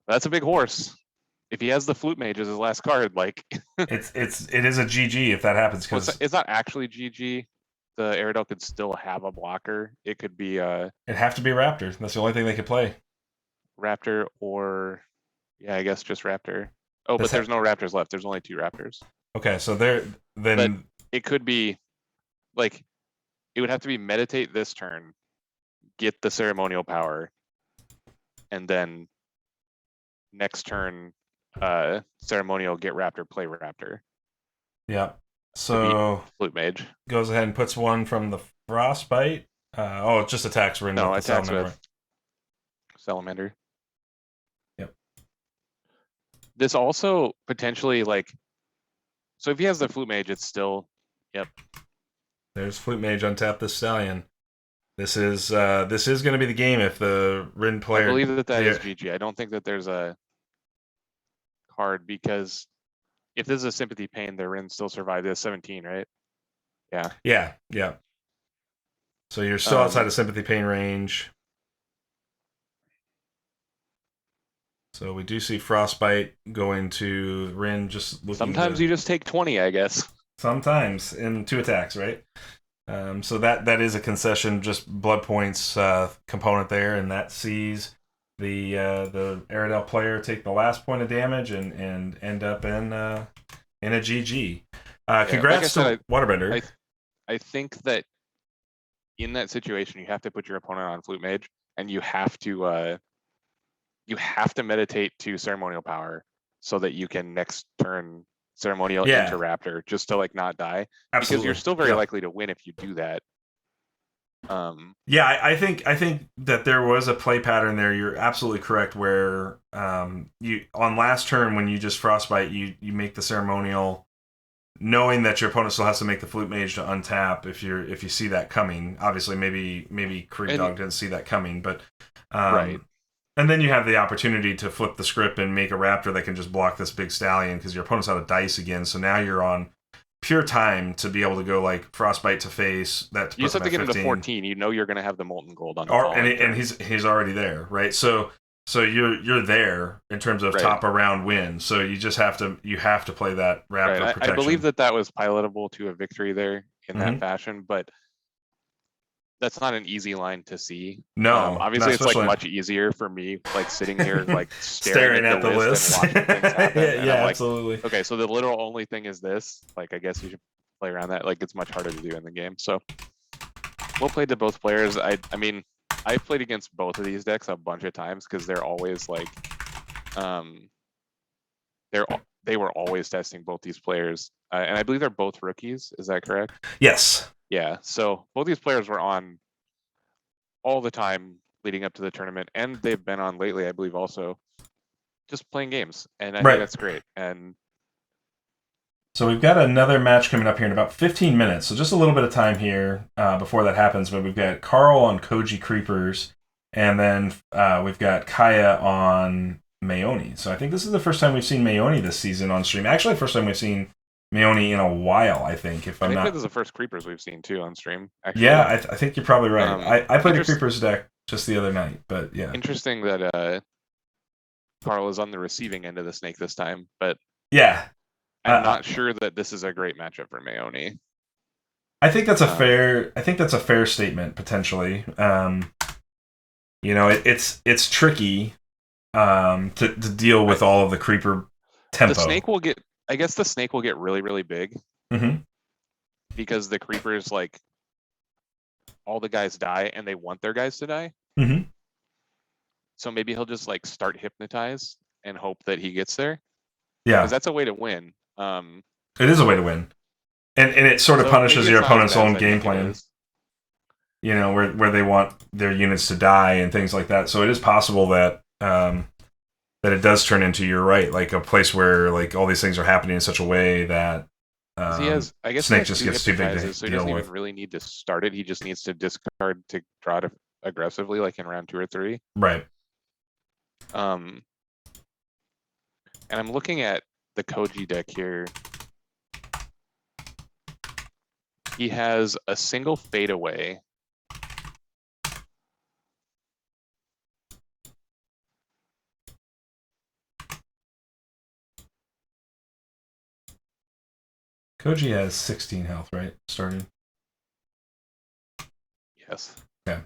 That's a big horse. if he has the Flute Mage as his last card, like it is a GG if that happens, well, because it's not actually GG. The Aradel could still have a blocker. It could be a it'd have to be Raptor. That's the only thing they could play. Raptor or yeah, I guess just Raptor. Oh, but This there's no Raptors left. There's only 2 Raptors. Okay, so there But then it could be like it would have to be meditate this turn, get the ceremonial power, and then next turn ceremonial, get Raptor, play Raptor. yeah. So Flute Mage goes ahead and puts one from the Frostbite. It just attacks Rin no with the attacks Salamander. with Salamander. Yep. This also potentially like so if he has the Flute Mage, it's still yep. There's Flute Mage untap this Stallion. This is going to be the game if the Rin player. I believe that is GG. I don't think that there's a card because if this is a Sympathy Pain, the Rin still survived this 17, right? Yeah. Yeah. So you're still outside of Sympathy Pain range. So we do see Frostbite going to Rin, just looking. Sometimes you just take 20, I guess. Sometimes in 2 attacks, right? So that is a concession, just blood points component there, and that sees the Aradel player take the last point of damage and end up in a GG. Congrats like I said, to Waterbender. I think that in that situation, you have to put your opponent on Flute Mage, and you have to meditate to ceremonial power so that you can next turn ceremonial into Raptor just to like not die. Absolutely. Because you're still very likely to win if you do that. I think that there was a play pattern there. You're absolutely correct. Where you on last turn when you just Frostbite, you make the ceremonial, knowing that your opponent still has to make the Flute Mage to untap. If you see that coming, obviously maybe Creevedog didn't see that coming, but right. And then you have the opportunity to flip the script and make a Raptor that can just block this big Stallion because your opponent's out of dice again. So now you're on pure time to be able to go like Frostbite to face. That you just have to get him to 14. You know you're going to have the Molten Gold on the and he's already there, right? So you're there in terms of top of round win. So you just have to play that Raptor protection. I believe that was pilotable to a victory there in that fashion, but that's not an easy line to see. No, obviously it's like much easier for me, like sitting here, like staring at the list and watching things happen. Yeah, absolutely. Okay, so the literal only thing is this. Like, I guess you should play around that. Like, it's much harder to do in the game. So, well played to both players. I mean, I've played against both of these decks a bunch of times because they're always like, they were always testing both these players, and I believe they're both rookies. Is that correct? Yes. Yeah, so both these players were on all the time leading up to the tournament, and they've been on lately, I believe, also just playing games, and I think that's great. And so we've got another match coming up here in about 15 minutes, so just a little bit of time here before that happens, but we've got Carl on Koji Creepers, and then we've got Kaya on Maeoni. So I think this is the first time we've seen Maeoni this season on stream. Actually, the first time we've seen Maeoni in a while, I think. I think this is the first Creepers we've seen too on stream. Actually. Yeah, I think you're probably right. I played a Creepers deck just the other night, but yeah. Interesting that Carl is on the receiving end of the snake this time, but yeah, I'm not sure that this is a great matchup for Maeoni. I think that's a fair. I think that's a fair statement potentially. It's tricky to deal with all of the creeper tempo. The snake will get. I guess the snake will get really, really big because the creepers, like, all the guys die and they want their guys to die. So maybe he'll just like start hypnotize and hope that he gets there. Yeah, because that's a way to win. It is a way to win, and it sort of punishes your opponent's own game plan. You know, where they want their units to die and things like that. So it is possible that that it does turn into, you're right, like a place where like all these things are happening in such a way that Snake just gets too big to deal with. So he doesn't even really need to start it. He just needs to discard to draw it aggressively, like in round 2 or 3. Right. And I'm looking at the Koji deck here. He has a single fadeaway. Koji has 16 health, right? Starting. Yes. Yeah.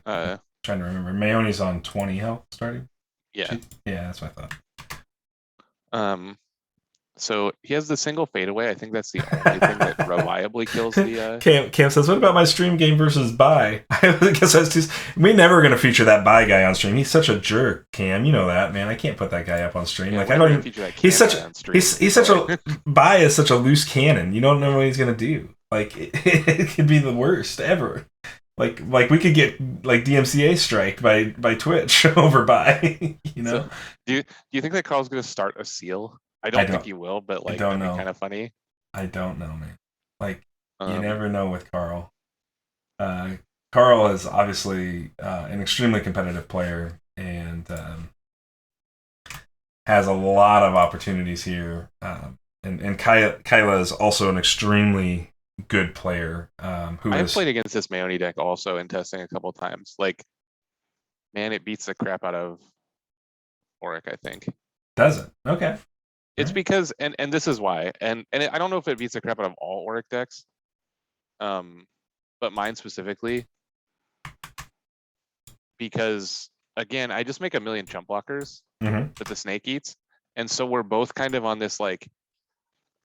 Trying to remember. Maeoni's on 20 health starting. Yeah. Yeah, that's what I thought. So he has the single fadeaway. I think that's the only thing that reliably kills the. Cam says, "What about my stream game versus Bye?" I guess that's just we never going to feature that Bye guy on stream. He's such a jerk, Cam. You know that, man. I can't put that guy up on stream. Yeah, like I don't even. Feature that he's such on stream. he's such a Bye is such a loose cannon. You don't know what he's going to do. Like it could be the worst ever. Like we could get like DMCA striked by Twitch over Bye. You know? So, do you think that Carl's going to start a seal? I don't think he will, but like that'd be kind of funny. I don't know, man. Like you never know with Carl. Carl is obviously an extremely competitive player and has a lot of opportunities here. And Kaile is also an extremely good player. I've played against this Maeoni deck also in testing a couple of times. Like, man, it beats the crap out of Auric, I think. Does it? Okay. It's because, and this is why, and I don't know if it beats the crap out of all Auric decks, but mine specifically, because again, I just make a million chump blockers that the snake eats, and so we're both kind of on this like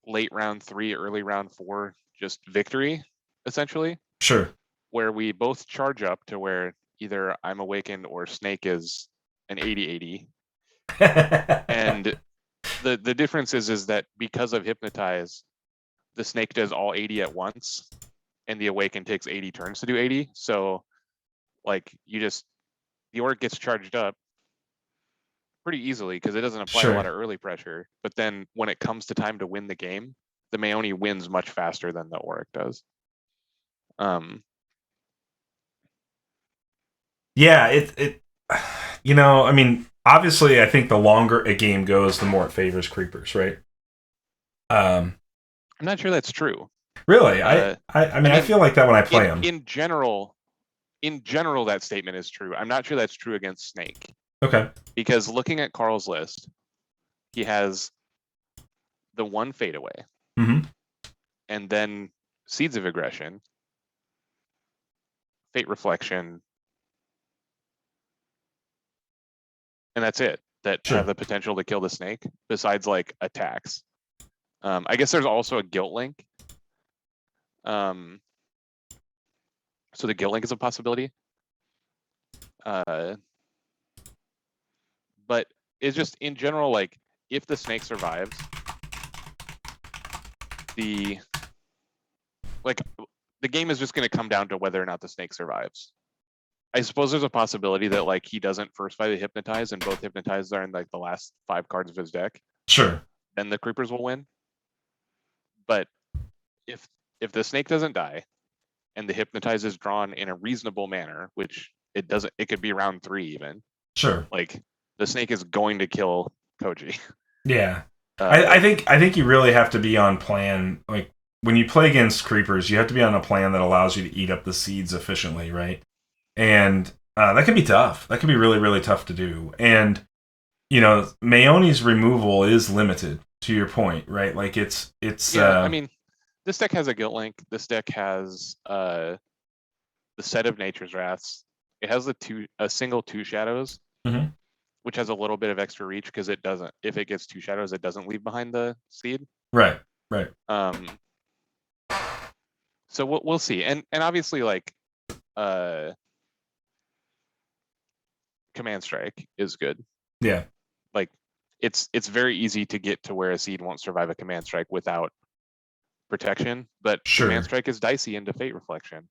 late round 3, early round 4, just victory, essentially. Sure. Where we both charge up to where either I'm awakened or snake is an 80-80, and the difference is that because of hypnotize, the snake does all 80 at once, and the awaken takes 80 turns to do 80. So, like the Auric gets charged up pretty easily because it doesn't apply a lot of early pressure. But then when it comes to time to win the game, the Maeoni wins much faster than the Auric does. Yeah, it you know, I mean, obviously I think the longer a game goes, the more it favors creepers, right? I'm not sure that's true. Really? I mean, I feel like that when I play them. In general, that statement is true. I'm not sure that's true against Snake. Okay. Because looking at Carl's list, he has the 1 fadeaway, and then Seeds of Aggression, Fate Reflection, and that's it. That have the potential to kill the snake. Besides like attacks, I guess there's also a Guilt Link. So the Guilt Link is a possibility. But it's just in general, like if the snake survives, the game is just going to come down to whether or not the snake survives. I suppose there's a possibility that like he doesn't first fight a hypnotize, and both hypnotizes are in like the last 5 cards of his deck. Sure. Then the creepers will win. But if the snake doesn't die, and the hypnotize is drawn in a reasonable manner, which it doesn't, it could be round 3 even. Sure. Like the snake is going to kill Koji. Yeah. I think you really have to be on plan. Like when you play against creepers, you have to be on a plan that allows you to eat up the seeds efficiently, right? And that can be tough. That can be really, really tough to do. And you know, Maeoni's removal is limited. To your point, right? Like it's. Yeah, I mean, this deck has a Guilt Link. This deck has the set of Nature's Wraths. It has a single 2 shadows, which has a little bit of extra reach because it doesn't. If it gets 2 shadows, it doesn't leave behind the seed. Right. So we'll see, and obviously like Command Strike is good. Yeah. Like it's very easy to get to where a seed won't survive a Command Strike without protection, but Command Strike is dicey into Fate Reflection.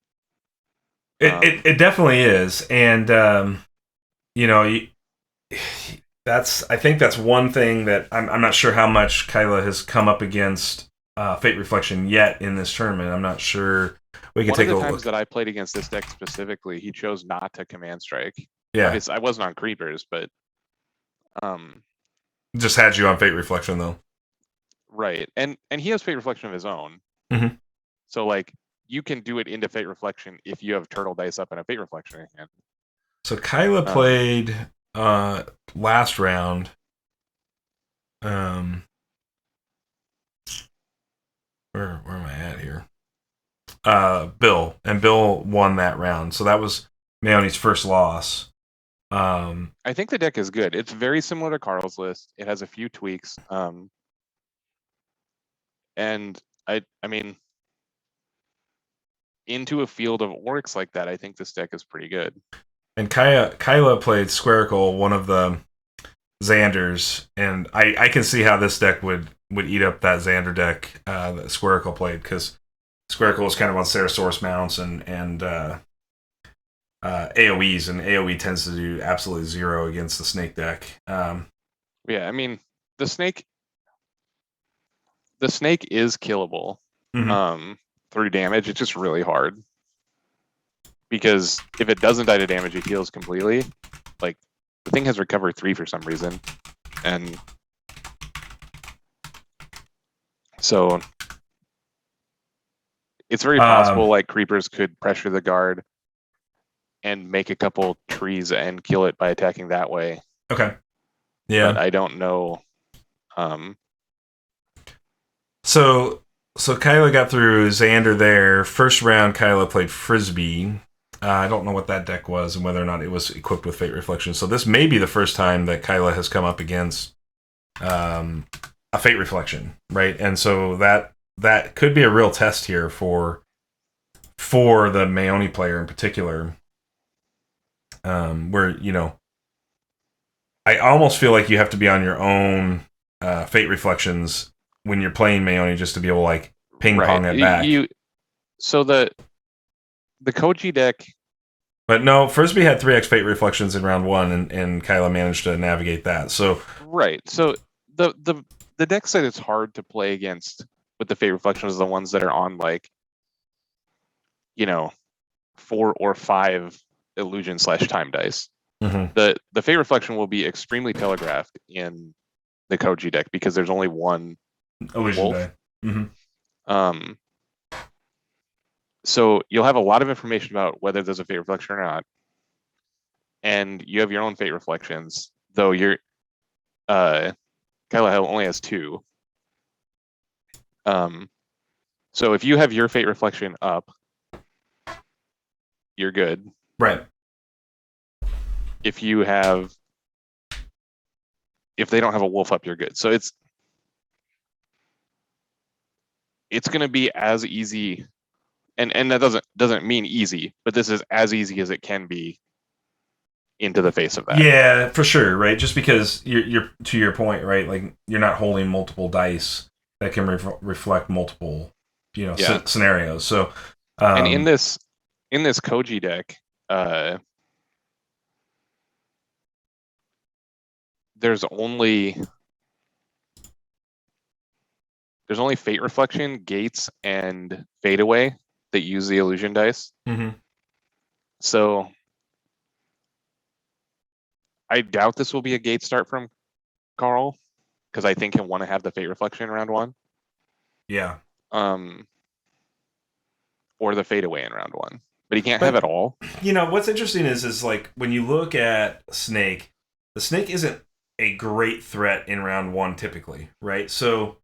It definitely is, and you know, I think that's one thing that I'm not sure how much Kaile has come up against Fate Reflection yet in this tournament. I'm not sure. We can take a look. One of the times that I played against this deck specifically, he chose not to Command Strike. Yeah, I wasn't on creepers, but just had you on Fate Reflection though. Right, and he has Fate Reflection of his own. So like you can do it into Fate Reflection if you have Turtle Dice up and a Fate Reflection in hand. So Kaile played last round. Where am I at Bill, and Bill won that round. So that was Maeoni's first loss. I think the deck is good. It's very similar to Carl's list. It has a few tweaks. And I mean, into a field of orcs like that, I think this deck is pretty good. And Kaile played Squircle, one of the Xanders, and I can see how this deck would eat up that Xander deck that Squircle played, because Squircle was kind of on Ceresaurus mounts and AoEs, and AoE tends to do absolutely zero against the snake deck. Yeah, I mean, the snake is killable through damage. It's just really hard, because if it doesn't die to damage, it heals completely. Like, the thing has recovered 3 for some reason, and so it's very possible like creepers could pressure the guard and make a couple trees and kill it by attacking that way. Okay. Yeah. But I don't know. So Kaile got through Xander there. First round, Kaile played Frisbee. I don't know what that deck was and whether or not it was equipped with Fate Reflection. So this may be the first time that Kaile has come up against a Fate Reflection, right? And so that could be a real test here for the Maeoni player in particular. Where, I almost feel like you have to be on your own Fate Reflections when you're playing Maeoni just to be able to, like, ping-pong it back. So the Koji deck... But no, Frisbee had 3x Fate Reflections in round 1, and Kaile managed to navigate that. So right. So the decks that it's hard to play against with the Fate Reflections are the ones that are on, like, 4 or 5 illusion/time dice. Mm-hmm. The Fate Reflection will be extremely telegraphed in the Koji deck because there's only one illusion wolf. die. Mm-hmm. So you'll have a lot of information about whether there's a Fate Reflection or not, and you have your own Fate Reflections. Though your Kaile only has 2. So if you have your Fate Reflection up, you're good. Right. If they don't have a wolf up, you're good. So it's going to be as easy, and that doesn't mean easy, but this is as easy as it can be into the face of that. Yeah, for sure, right? Just because you're to your point, right? Like, you're not holding multiple dice that can reflect multiple, scenarios. So, and in this Koji deck, there's only Fate Reflection, Gates, and Fade Away that use the illusion dice. Mm-hmm. So I doubt this will be a gate start from Carl, because I think he'll want to have the Fate Reflection in round 1. Yeah. Or the Fade Away in round 1. But he can't have it all. What's interesting is like, when you look at Snake, the Snake isn't a great threat in round 1 typically, right? So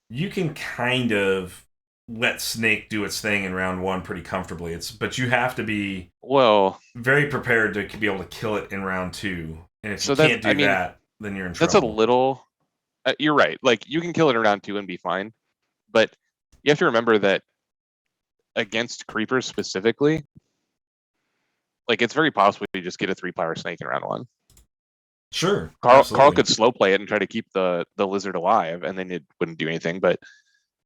you can kind of let Snake do its thing in round 1 pretty comfortably. But you have to be very prepared to be able to kill it in round 2. And if you can't do that, then you're in trouble. That's a little... you're right. Like, you can kill it in round 2 and be fine. But you have to remember that against creepers specifically, like, it's very possible you just get a 3-power snake in round 1. Sure. Carl could slow play it and try to keep the lizard alive, and then it wouldn't do anything. But,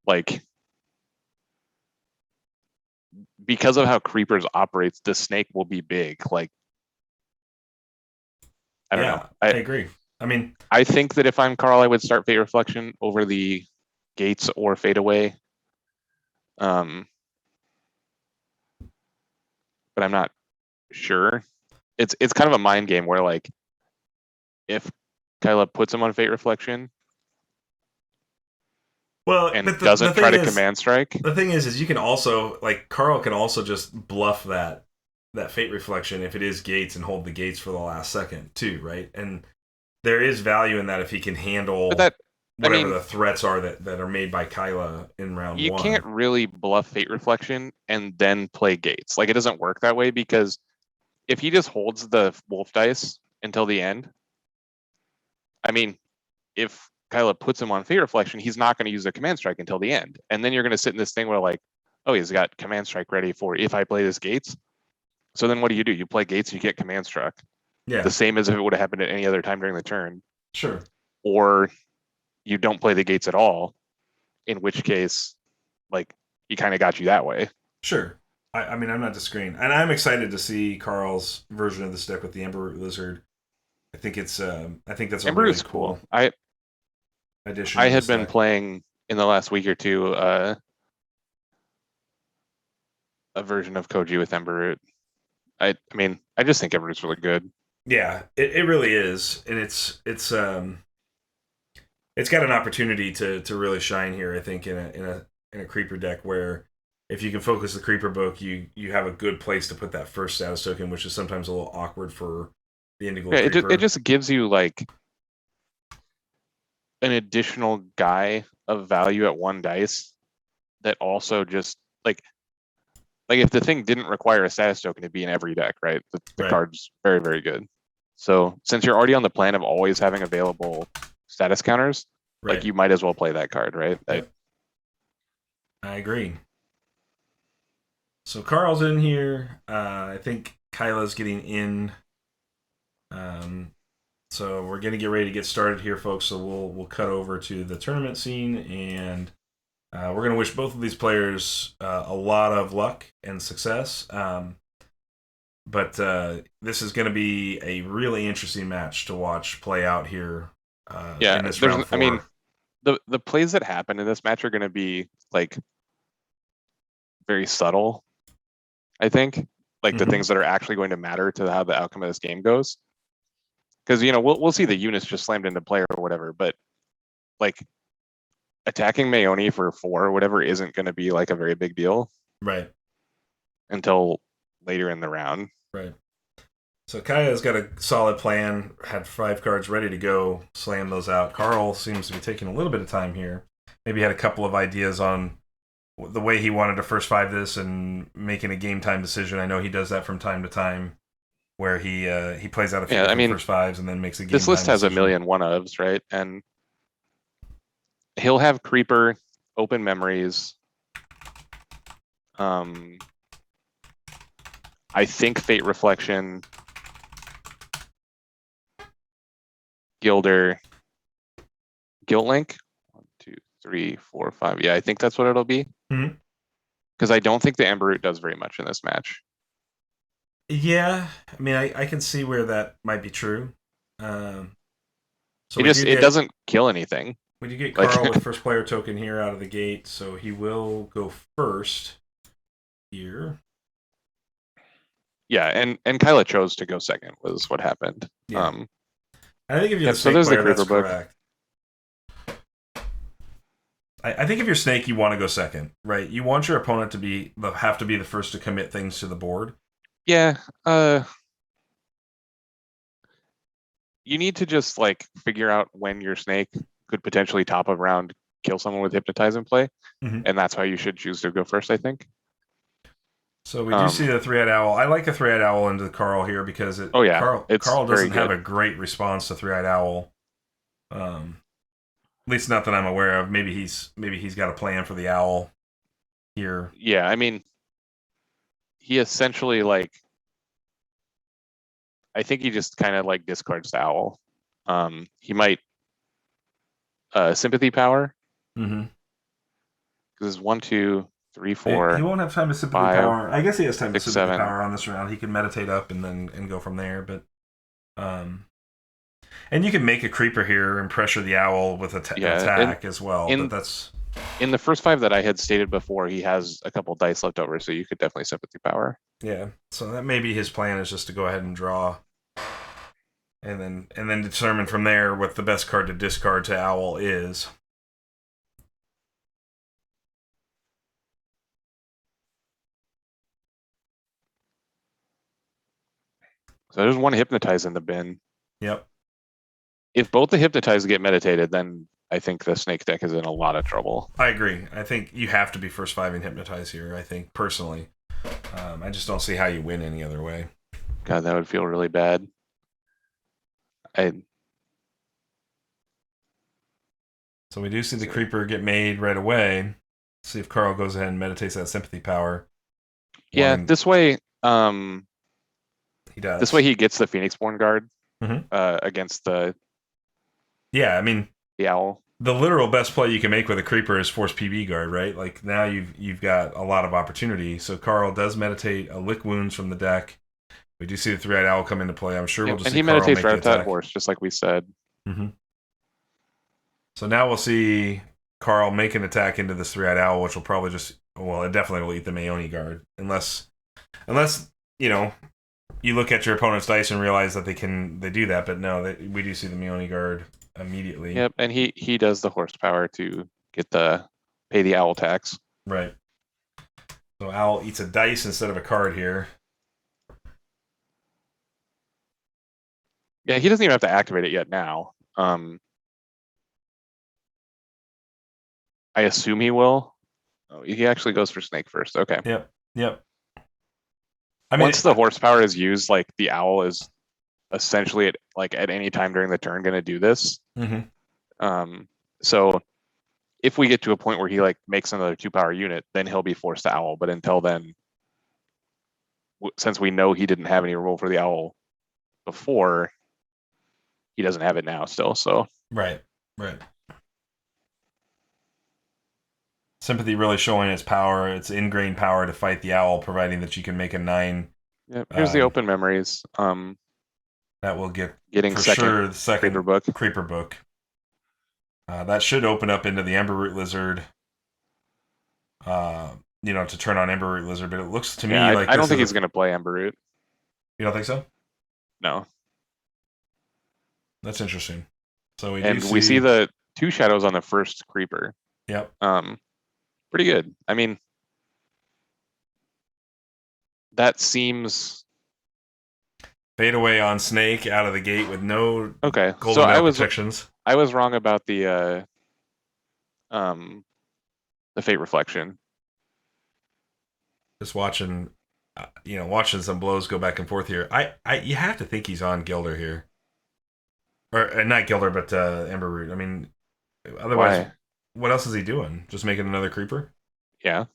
like, because of how creepers operates, the snake will be big. Like, I don't know. I agree. I mean, I think that if I'm Carl, I would start Fate Reflection over the Gates or Fade Away. But I'm not sure. It's kind of a mind game where, like, if Kaile puts him on Fate Reflection, and doesn't try to command strike. The thing is you can also, like, Carl can also just bluff that Fate Reflection if it is Gates and hold the Gates for the last second too, right? And there is value in that if he can handle whatever the threats are that are made by Kaile in round you one. can't really bluff Fate Reflection and then play Gates. Like, it doesn't work that way, because if he just holds the wolf dice until the end, I mean, if Kaile puts him on Fate Reflection, he's not going to use a Command Strike until the end. And then you're going to sit in this thing where, like, oh, he's got Command Strike ready for if I play this Gates. So then what do? You play Gates, you get Command Struck. Yeah. The same as if it would have happened at any other time during the turn. Sure. Or you don't play the Gates at all, in which case, like, he kind of got you that way. Sure. I mean, I'm not disagreeing. And I'm excited to see Carl's version of this deck with the Emberroot Lizard. I think that's a really cool addition. I had been playing in the last week or two a version of Koji with Emberroot. I mean, I just think Emberroot's really good. Yeah, it really is. And it's got an opportunity to really shine here, I think, in a creeper deck where if you can focus the creeper book, you have a good place to put that first status token, which is sometimes a little awkward for the Indigo creeper. It just gives you like an additional guy of value at one dice that also just like if the thing didn't require a status token to be in every deck, right? The card's very, very good. So since you're already on the plan of always having available status counters, like, you might as well play that card, right? I agree. So Carl's in here. I think Kaila's getting in. So we're gonna get ready to get started here, folks. So we'll cut over to the tournament scene, and we're gonna wish both of these players a lot of luck and success. But this is gonna be a really interesting match to watch play out here. In this round 4. I mean, the plays that happen in this match are gonna be like very subtle. I think, like, the things that are actually going to matter to how the outcome of this game goes. Because, you know, we'll see the units just slammed into play or whatever, but like attacking Maeoni for 4 or whatever isn't going to be like a very big deal, right? Until later in the round, right? So Kaya's got a solid plan. Had 5 cards ready to go. Slam those out. Carl seems to be taking a little bit of time here. Maybe had a couple of ideas on the way he wanted to first 5 this and making a game time decision. I know he does that from time to time, where he plays out a few first 5s and then makes a game. This list has decision. a million one-ofs, right? And he'll have Creeper, Open Memories. I think Fate Reflection, Gilder, Guilt Link. 1, 2, 3, 4, 5. Yeah, I think that's what it'll be. Because I don't think the Emberroot does very much in this match. Yeah, I mean, I can see where that might be true. So it doesn't kill anything. We do get Carl with first player token here out of the gate, so he will go first here. Yeah, and Kaile chose to go second was what happened. Yeah. I think if you're the snake player, that's correct. I think if you're snake, you want to go second, right? You want your opponent to have to be the first to commit things to the board. Yeah. You need to just like figure out when your snake could potentially top of round kill someone with Hypnotize in play, and that's how you should choose to go first, I think. So we do see the 3-eyed owl. I like the 3-eyed owl into Carl here because Carl doesn't have a great response to 3-eyed owl. At least not that I'm aware of. Maybe he's got a plan for the owl here. Yeah, I mean, he essentially like, I think he just kind of like discards the owl. He might sympathy power. Because it's 1, 2, 3, 4. He won't have time to sympathy 5, power. I guess he has time 6, to sympathy 7. Power on this round. He can meditate up and go from there. But and you can make a creeper here and pressure the owl with attack as well. But that's in the first 5 that I had stated before. He has a couple dice left over, so you could definitely sympathy power. Yeah, so that maybe his plan is just to go ahead and draw, and then determine from there what the best card to discard to owl is. So there's one Hypnotize in the bin. Yep. If both the Hypnotize get meditated, then I think the snake deck is in a lot of trouble. I agree. I think you have to be first 5 and Hypnotize here, I think, personally. I just don't see how you win any other way. God, that would feel really bad. So we do see the Creeper get made right away. Let's see if Carl goes ahead and meditates that Sympathy power. Yeah, this way, he does. This way he gets the Phoenixborn guard against the the owl. The literal best play you can make with a Creeper is force PB guard, right? Like now you've got a lot of opportunity. So Carl does meditate a Lick Wounds from the deck. We do see the 3-eyed owl come into play. I'm sure we'll just see Carl meditates make right the at that attack. horse, just like we said. So now we'll see Carl make an attack into this 3-eyed owl, which will probably just it definitely will eat the Maeoni guard, unless you look at your opponent's dice and realize that they do that. But no, we do see the Maeoni guard immediately. Yep, and he does the horsepower to pay the owl tax. Right. So owl eats a dice instead of a card here. Yeah, he doesn't even have to activate it yet now. I assume he will. Oh, he actually goes for snake first. Okay. Yep. Once the horsepower is used, like the owl is essentially at any time during the turn going to do this. So if we get to a point where he makes another 2-power unit, then he'll be forced to owl. But until then, since we know he didn't have any rule for the owl before, he doesn't have it now still. So right. Sympathy really showing its power, its ingrained power to fight the owl, providing that you can make a 9. Yep. Here's the open memories. That will getting for sure the second Creeper book. That should open up into the Emberroot Lizard. To turn on Emberroot Lizard, but it looks to me like I don't think he's going to play Emberroot. You don't think so? No. That's interesting. So we see the 2 shadows on the first Creeper. Yep. Pretty good. I mean, that seems fade away on snake out of the gate with no golden protections. I was wrong about the fate reflection. Just watching some blows go back and forth here. You have to think he's on Gilder here, or not Gilder, but Emberroot. I mean, otherwise. Why? What else is he doing? Just making another Creeper? Yeah.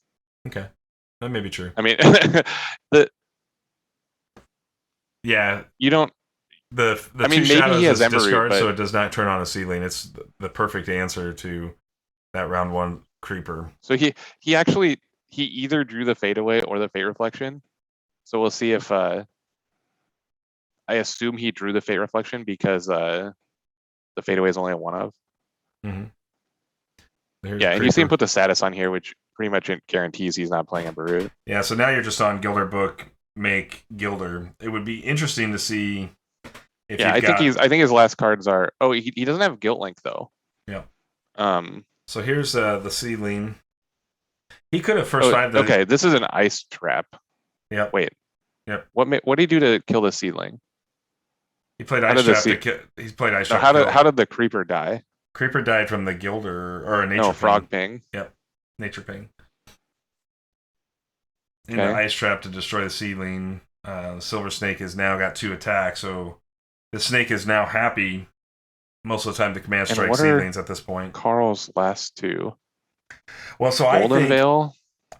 Okay. That may be true. I mean, you don't. The maybe he has discard, but... so it does not turn on a seedling. It's the perfect answer to that round 1 Creeper. So he either drew the fade away or the fate reflection. So we'll see if I assume he drew the fate reflection because the fade away is only a 1 of. And you see him put the status on here, which pretty much guarantees he's not playing Emberroot. Yeah, so now you're just on Gilder book, make Gilder. It would be interesting to see if I think his last cards are. Oh, he doesn't have Guilt Link though. Yeah. So here's the seedling. He could have first 5. Okay, this is an ice trap. Yeah. Wait. Yep. What did he do to kill the seedling? He played ice trap. He's played ice trap. How did the Creeper die? Creeper died from the Gilder or a nature ping. Frog ping. Yep. Nature ping. In the ice trap to destroy the seedling. Silver Snake has now got 2 attacks, so the snake is now happy most of the time to command strike seedlings at this point. Carl's last 2. Well, so Golden Veil?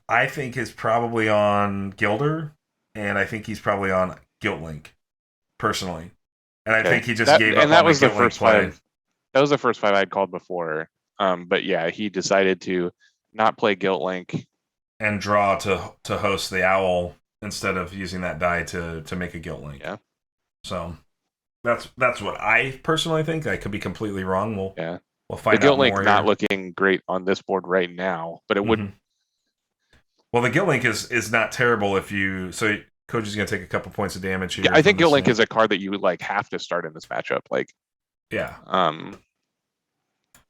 I think is probably on Gilder, and I think he's probably on Guilt Link, personally. And I think he just gave up on the Guilt Link play. That was the first 5 I'd called before. But yeah, he decided to not play Guilt Link. And draw to host the owl instead of using that die to make a Guilt Link. Yeah. So that's what I personally think. I could be completely wrong. We'll find out more. The Guilt Link not looking great on this board right now, but it wouldn't. Well, the Guilt Link is not terrible if you... So Koji's going to take a couple points of damage here. Yeah, I think Guilt Link is a card that you would have to start in this matchup. Yeah.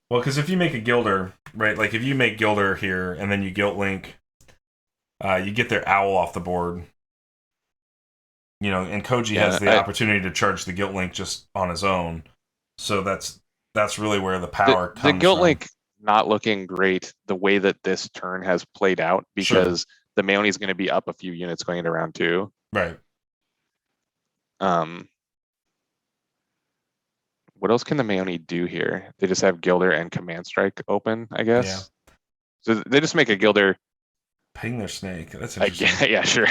Well, because if you make a Gilder, right? Like if you make Gilder here and then you Guilt Link, you get their owl off the board. And Koji has the opportunity to charge the Guilt Link just on his own. So that's that's really where the power The comes Guilt from. Link not looking great the way that this turn has played out because the Maeoni is going to be up a few units going into round 2. Right. What else can the Maeoni do here? They just have Gilder and Command Strike open, I guess. Yeah. So they just make a Gilder. Ping their snake. That's interesting. Yeah, sure.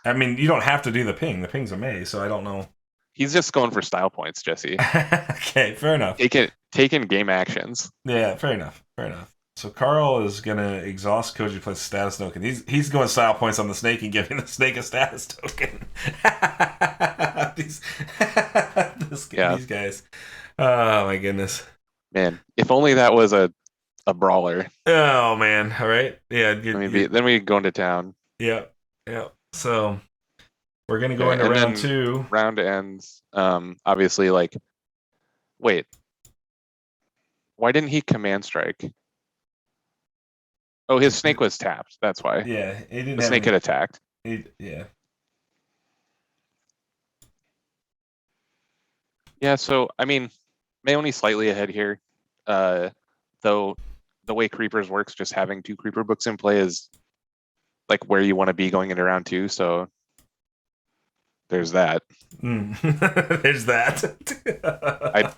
I mean, you don't have to do the ping. The ping's a May, so I don't know. He's just going for style points, Jesse. Okay, fair enough. Taking game actions. Yeah, fair enough. Fair enough. So Carl is gonna exhaust Koji plays a status token. He's going style points on the snake and giving the snake a status token. these guys. Oh my goodness. Man, if only that was a brawler. Oh man. All right. Yeah. Then we go into town. Yeah. Yeah. So we're gonna go into round 2. Round ends. Obviously, like, wait. Why didn't he command strike? Oh, his snake was tapped. That's why. Yeah, he didn't. The snake had attacked. Yeah. Yeah. So I mean, Maeoni slightly ahead here. Though the way Creepers works, just having 2 Creeper books in play is like where you want to be going into round 2. So there's that. There's that.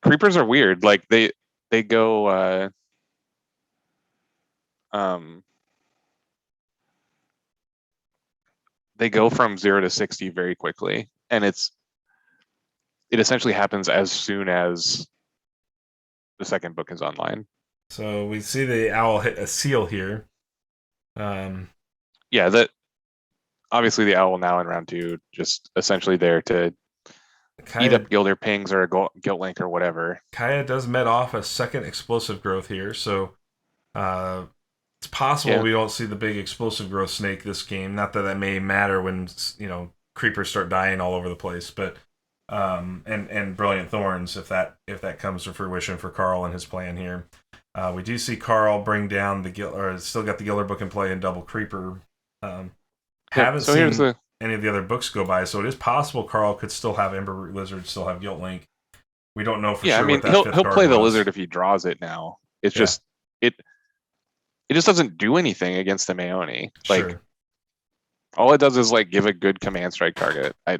Creepers are weird. Like they go they go from 0 to 60 very quickly, and it essentially happens as soon as the second book is online. So we see the owl hit a seal here. Yeah, that obviously the owl now in round 2, just essentially there to eat up Gilder pings or a Guilt Link or whatever. Kaya does met off a second explosive growth here, so it's possible we don't see the big explosive growth snake this game. Not that may matter when creepers start dying all over the place, but and brilliant thorns if that comes to fruition for Carl and his plan here. We do see Carl bring down still got the Gilder book in play and double creeper. Haven't seen any of the other books go by, so it is possible Carl could still have Ember Root Lizard, still have Guilt Link. We don't know for sure. Yeah, I mean, he'll play the lizard if he draws it now. It's just it just doesn't do anything against the Maeoni. Like all it does is like give a good command strike target. I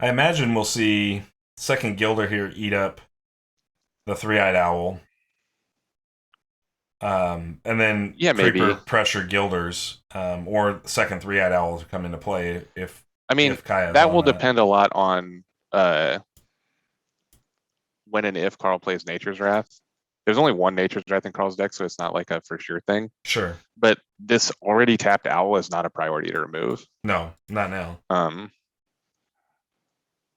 imagine we'll see second Gilder here eat up the 3-eyed owl. And then Creeper pressure Gilders, or second 3-eyed owl to come into play if that will depend a lot on when and if Carl plays Nature's Wrath. There's only one Nature's Wrath in Carl's deck, so it's not like a for sure thing. Sure. But this already tapped owl is not a priority to remove. No, not now.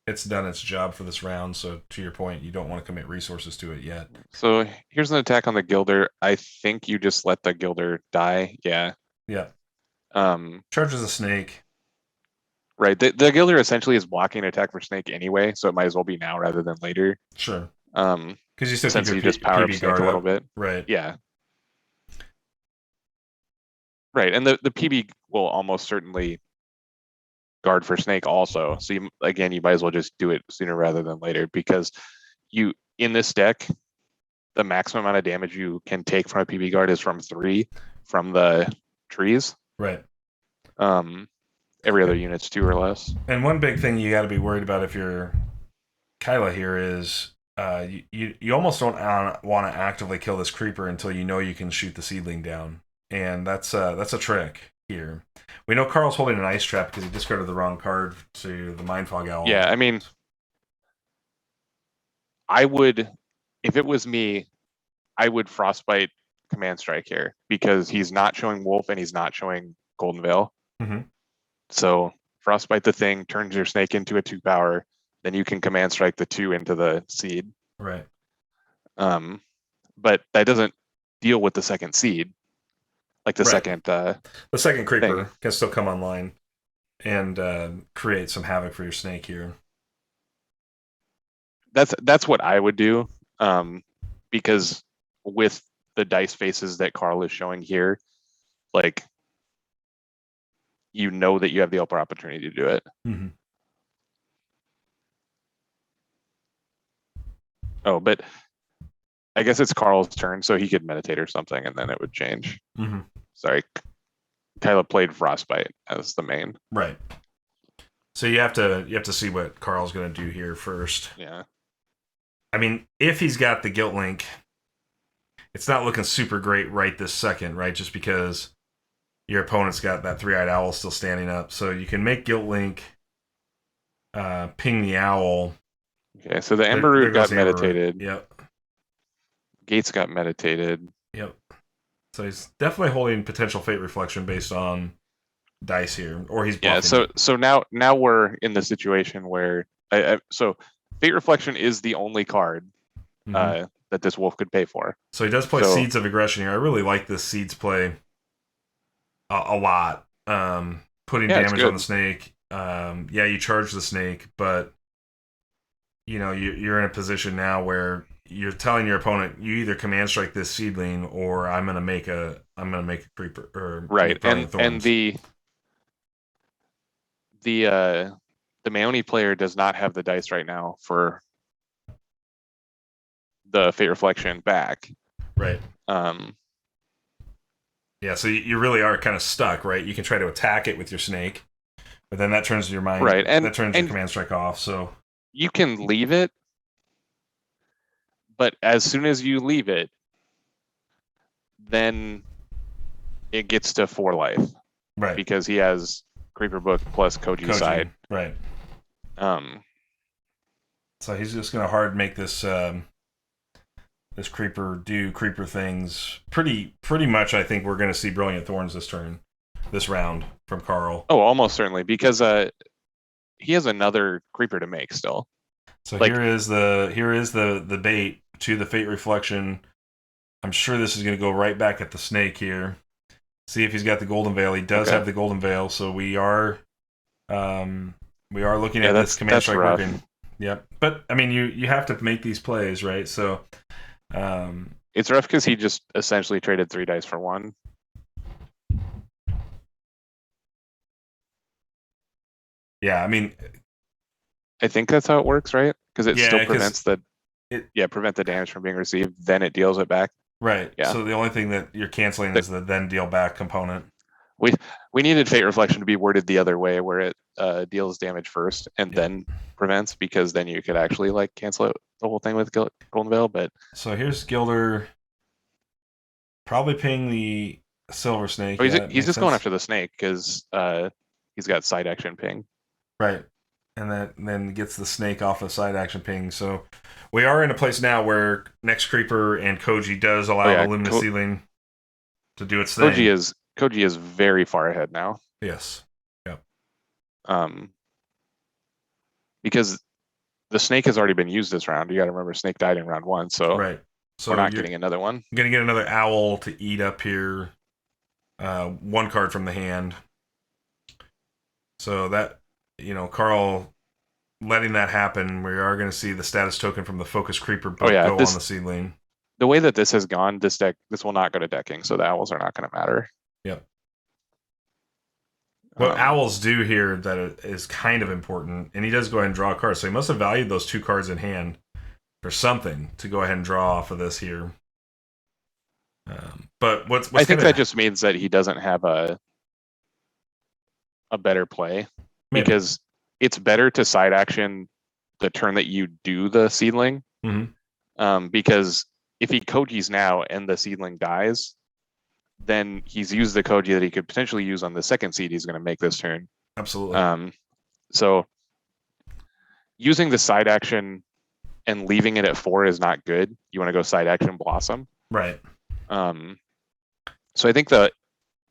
It's done its job for this round, so to your point, you don't want to commit resources to it yet. So here's an attack on the Gilder. I think you just let the Gilder die. Yeah. Yeah. Charges a snake. Right. The Gilder essentially is blocking an attack for snake anyway, so it might as well be now rather than later. Sure. Because you said since you just power up snake a little bit. Right. Yeah. Right. And the PB will almost certainly guard for snake also. So you might as well just do it sooner rather than later, because in this deck, the maximum amount of damage you can take from a PB guard is from 3 from the trees. Right. Every other unit's 2 or less. And one big thing you got to be worried about if you're Kaile here is you almost don't want to actively kill this creeper until you know you can shoot the seedling down, and that's a trick here. We know Carl's holding an ice trap because he discarded the wrong card to the Mindfog Owl. Yeah, I mean, I would, if it was me, I would Frostbite Command Strike here because he's not showing Wolf and he's not showing Golden Veil. Mm-hmm. So Frostbite the thing, turns your snake into a 2-power, then you can Command Strike the 2 into the seed. Right. But that doesn't deal with the second seed. Like the second creeper can still come online and create some havoc for your snake here. That's what I would do, because with the dice faces that Carl is showing here, like you know that you have the upper opportunity to do it. Mm-hmm. Oh, but I guess it's Carl's turn, so he could meditate or something, and then it would change. Mm-hmm. Sorry, Kaile played Frostbite as the main. Right. So you have to see what Carl's going to do here first. Yeah. I mean, if he's got the Guilt Link, it's not looking super great right this second, right? Just because your opponent's got that three-eyed owl still standing up. So you can make Guilt Link, ping the owl. Okay, so the Ember Root got meditated. Yep. Gates got meditated. Yep. So he's definitely holding potential Fate Reflection based on dice here, or he's bluffing. Yeah. So now we're in the situation where so Fate Reflection is the only card that this wolf could pay for. So he does play Seeds of Aggression here. I really like this Seeds play a lot. Putting damage on the snake. Yeah, you charge the snake, but you know you're in a position now where you're telling your opponent you either command strike this seedling or I'm gonna make a creeper or right. And the Maeoni player does not have the dice right now for the Fate Reflection back. Right. Yeah, so you really are kind of stuck, right? You can try to attack it with your snake, but then that turns your mind, right? And that turns your command strike off. So you can leave it, but as soon as you leave it, then it gets to 4 life, right? Because he has Creeper Book plus Koji side, right? So he's just gonna hard make this this creeper do creeper things pretty much. I think we're gonna see Brilliant Thorns this round from Carl. Oh, almost certainly, because he has another creeper to make still. So here is the bait to the Fate Reflection. I'm sure this is gonna go right back at the snake here. See if he's got the Golden Veil. He does have the Golden Veil, so we are looking at this command strike working. Yep. But I mean you have to make these plays, right? So it's rough because he just essentially traded 3 dice for 1. Yeah, I mean, I think that's how it works, right? Because it still prevents prevent the damage from being received. Then it deals it back. Right. Yeah. So the only thing that you're canceling is the then deal back component. We needed Fate Reflection to be worded the other way, where it deals damage first and then prevents, because then you could actually like cancel it, the whole thing with Golden Veil. But so here's Gilder probably ping the Silver Snake. Oh, he's just going after the snake because he's got side action ping. Right. And then gets the snake off of side action ping. So we are in a place now where Next Creeper and Koji does allow the Luminous Seedling to do its thing. Koji is very far ahead now. Yes. Yep. Because the snake has already been used this round. You got to remember, snake died in round 1, so right. So we're not getting another one. I'm gonna get another owl to eat up here. 1 card from the hand. So that, Carl letting that happen, we are going to see the status token from the Focus Creeper book go on the seedling. The way that this has gone, this will not go to decking, so the owls are not going to matter. Yep. What owls do here that is kind of important, and he does go ahead and draw a card, so he must have valued those 2 cards in hand for something to go ahead and draw off of this here. But I think that just means that he doesn't have a better play. Maybe. Because it's better to side action the turn that you do the seedling. Mm-hmm. Because if he Koji's now and the seedling dies, then he's used the Koji that he could potentially use on the second seed he's going to make this turn. Absolutely. So using the side action and leaving it at 4 is not good. You want to go side action Blossom. Right. So I think that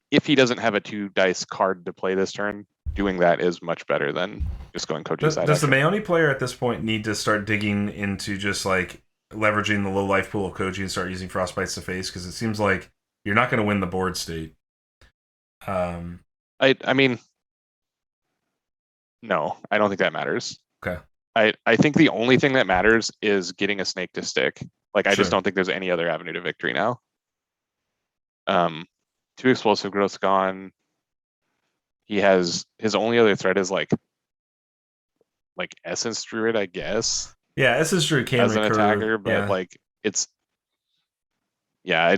if he doesn't have a 2 dice card to play this turn, doing that is much better than just going Koji side. Does the Maeoni player at this point need to start digging into just like leveraging the low life pool of Koji and start using Frostbites to face? Because it seems like you're not going to win the board state. I mean, no, I don't think that matters. Okay. I think the only thing that matters is getting a snake to stick. Like, I just don't think there's any other avenue to victory now. 2 explosive growth's gone. He has his only other threat is like Essence Druid, I guess. Yeah, this is true. Can as an recur. attacker, but Yeah. like it's yeah,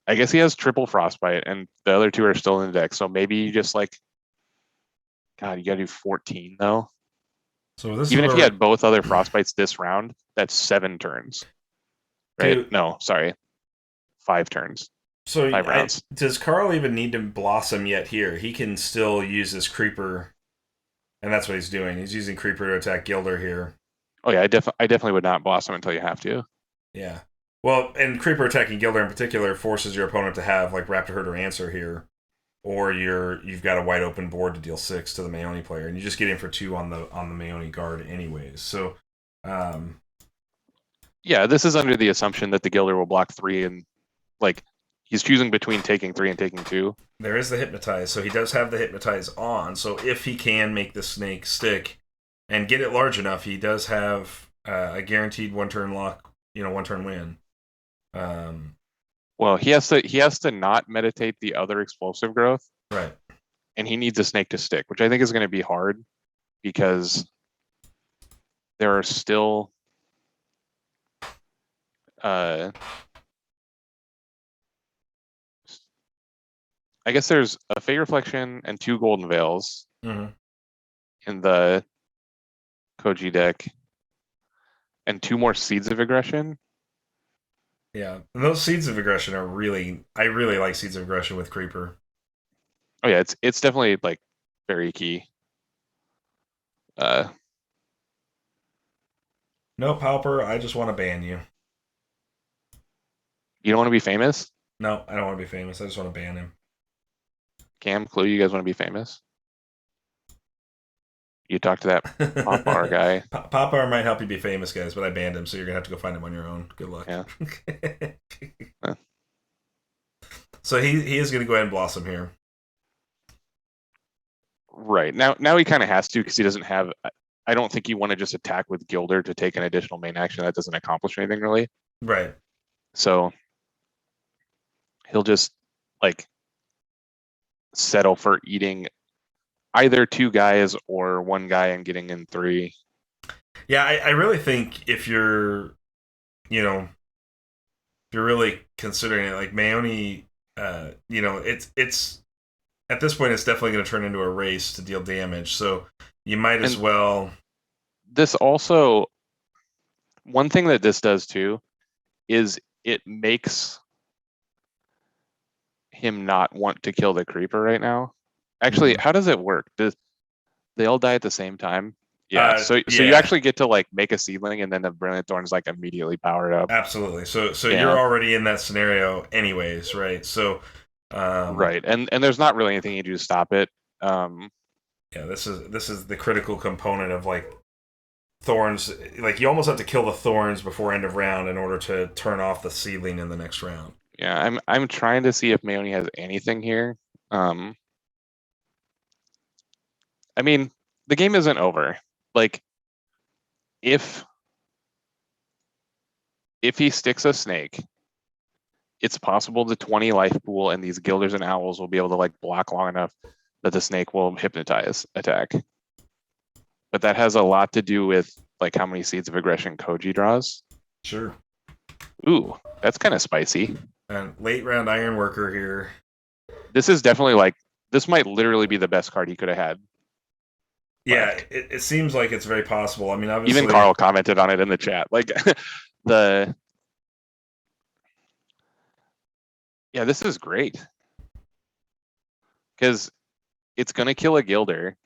I guess he has triple frostbite, and the other two are still in the deck. So maybe you just like, God, you gotta do 14 though. So this is Even if where you had both other frostbites this round, that's 7 turns, right? dude. No, sorry, 5 turns, So 5 rounds. does Carl even need to blossom yet? Here, he can still use this creeper, and that's what he's doing. He's using creeper to attack Gilder here. Oh yeah, I definitely would not blossom until you have to. Yeah. Well, and creeper attacking Gilder in particular forces your opponent to have like Raptor Herder answer here, or you've got a wide open board to deal 6 to the Maeoni player, and you just get in for 2 on the Maeoni guard anyways. So, Yeah, this is under the assumption that the Gilder will block 3, and like he's choosing between taking 3 and taking 2. there is the Hypnotize, so he does have the Hypnotize on. So if he can make the snake stick and get it large enough, he does have a guaranteed 1-turn lock, 1-turn win. Well, he has to not meditate the other explosive growth, Right. and he needs a snake to stick, which I think is going to be hard because there are still I guess there's a Fate Reflection and 2 Golden Veils Mm-hmm. in the Koji deck, and 2 more Seeds of Aggression. Yeah, and those Seeds of Aggression are I really like Seeds of Aggression with Creeper. Oh yeah, it's definitely like very key. No, Pauper, I just want to ban you. You don't want to be famous? No, I don't want to be famous. I just want to ban him. Cam, Clue, you guys want to be famous? You talk to that Pop Bar guy. Popar might help you be famous, guys, but I banned him, so you're gonna have to go find him on your own. Good luck. Yeah. So he is gonna go ahead and blossom here. Right. Now he kind of has to because he doesn't have. I don't think you want to just attack with Gilder to take an additional main action that doesn't accomplish anything really. Right. So he'll just like settle for eating either 2 guys or 1 guy and getting in 3. Yeah, I really think if you're, if you're really considering it, like Maeoni, it's at this point it's definitely going to turn into a race to deal damage. So you might as well. This also, one thing that this does too, is it makes him not want to kill the creeper right now. Actually, how does it work? Does they all die at the same time? Yeah. So you actually get to like make a seedling, and then the Brilliant Thorn is like immediately powered up. Absolutely. So you're already in that scenario, anyways, right? So. Right, and there's not really anything you do to stop it. Yeah, this is the critical component of like thorns. Like you almost have to kill the thorns before end of round in order to turn off the seedling in the next round. Yeah, I'm trying to see if Maeoni has anything here. I mean, the game isn't over. Like, if he sticks a snake, it's possible the 20 life pool and these Gilders and Owls will be able to like block long enough that the snake will hypnotize attack. But that has a lot to do with like how many Seeds of Aggression Koji draws. Sure. Ooh, that's kind of spicy. And late round Ironworker here. This is definitely like, this might literally be the best card he could have had. Yeah, it seems like it's very possible. I mean, obviously, even Carl commented on it in the chat. Like this is great because it's gonna kill a Gilder.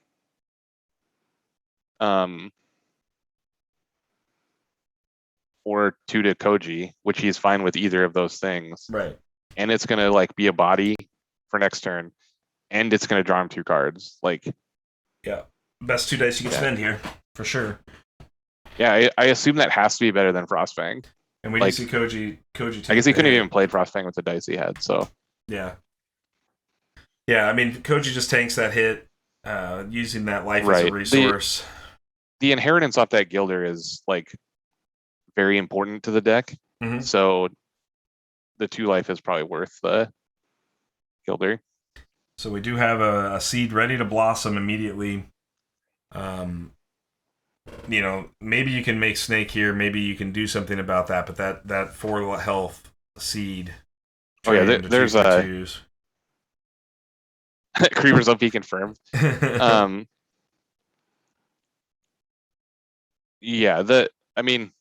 Or 2 to Koji, which he's fine with either of those things. Right. And it's gonna like be a body for next turn, and it's gonna draw him 2 cards. Like, yeah, best 2 dice you can spend here for sure. Yeah, I assume that has to be better than Frostfang. And we did see Koji. I guess he couldn't even played Frostfang with the dice he had. So yeah. I mean, Koji just tanks that hit, using that life as a resource. The inheritance off that Gilder is like very important to the deck. Mm-hmm. So the 2 life is probably worth the Gilder. So we do have a seed ready to blossom immediately. maybe you can make snake here. Maybe you can do something about that. But that 4 health seed Oh yeah, turning into there's 2/2s. Creeper's OP confirmed. Yeah, I mean,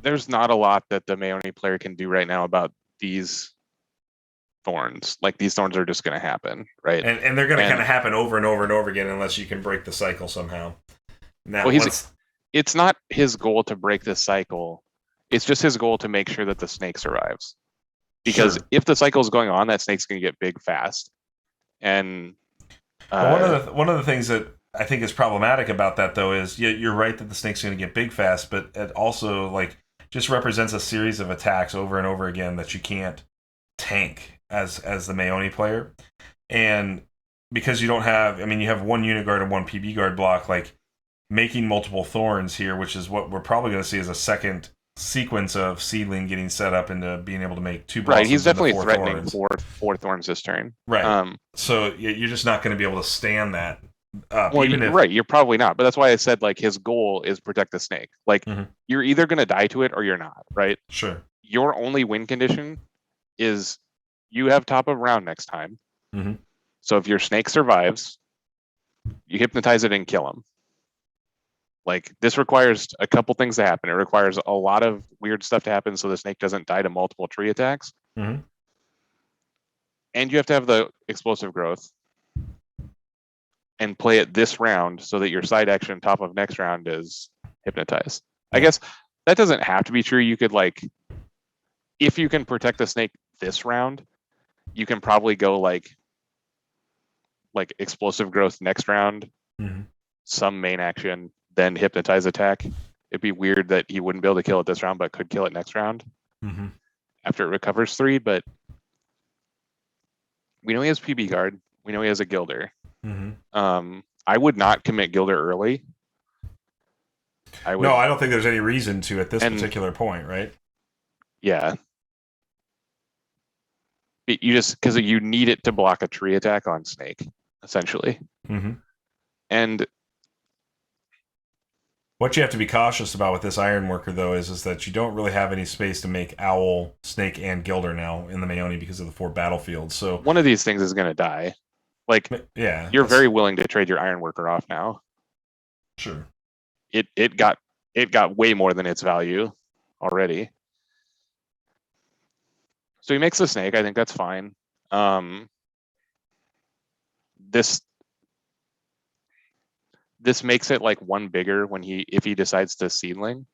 there's not a lot that the Maeoni player can do right now about these thorns. Like these thorns are just going to happen, right? and they're going to kind of happen over and over and over again unless you can break the cycle somehow. Now, well, it's not his goal to break this cycle. It's just his goal to make sure that the snake survives. Because sure. if the cycle is going on, that snake's going to get big fast. And one of the things that I think is problematic about that, though, is you're right that the snake's going to get big fast, but it also just represents a series of attacks over and over again that you can't tank as the Maeoni player, and because you don't have, you have one unit guard and one PB guard block, making multiple thorns here, which is what we're probably going to see as a second sequence of seedling getting set up into being able to make 2 blossoms. Right, he's definitely into 4 threatening thorns. four thorns this turn. Right. So you're just not going to be able to stand that. Right, you're probably not, but that's why I said his goal is protect the snake. You're either going to die to it or you're not, right? Sure. Your only win condition is you have top of round next time. Mm-hmm. So if your snake survives, you hypnotize it and kill him. This requires a couple things to happen. It requires a lot of weird stuff to happen so the snake doesn't die to multiple tree attacks. Mm-hmm. And you have to have the explosive growth and play it this round so that your side action top of next round is hypnotize. Yeah. I guess that doesn't have to be true. You could if you can protect the snake this round, you can probably go like explosive growth next round, some main action, then hypnotize attack. It'd be weird that he wouldn't be able to kill it this round, but could kill it next round after it recovers 3. But we know he has PB guard. We know he has a Gilder. I would not commit Gilder early. No, I don't think there's any reason to at this particular point, right? Yeah. You just, because you need it to block a tree attack on snake, essentially. And what you have to be cautious about with this Ironworker, though, is that you don't really have any space to make Owl, Snake, and Gilder now in the Maeoni because of the 4 battlefields. So one of these things is going to die. Yeah, you're very willing to trade your Ironworker off now. Sure. It got way more than its value already. So he makes the snake. I think that's fine. This makes it 1 bigger if he decides to seedling.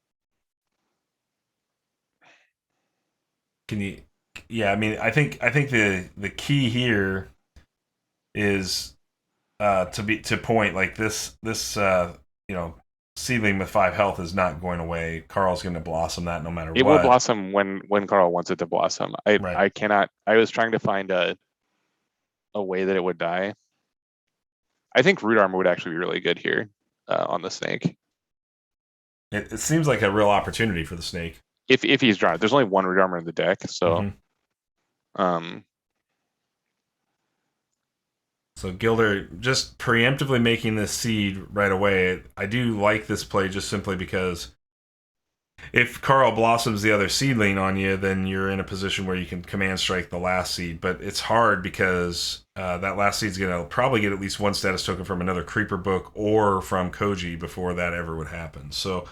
Can you? Yeah, I think the key here is to point this seedling with 5 health is not going away. Carl's going to blossom that no matter what. It will blossom when Carl wants it to blossom. Right. I cannot. I was trying to find a way that it would die. I think root armor would actually be really good here on the snake. It seems like a real opportunity for the snake. If he's drawn, there's only 1 root armor in the deck, so. So Gilder just preemptively making this seed right away. I do like this play just simply because if Carl blossoms the other seedling on you, then you're in a position where you can command strike the last seed. But it's hard because that last seed's going to probably get at least 1 status token from another Creeper book or from Koji before that ever would happen. So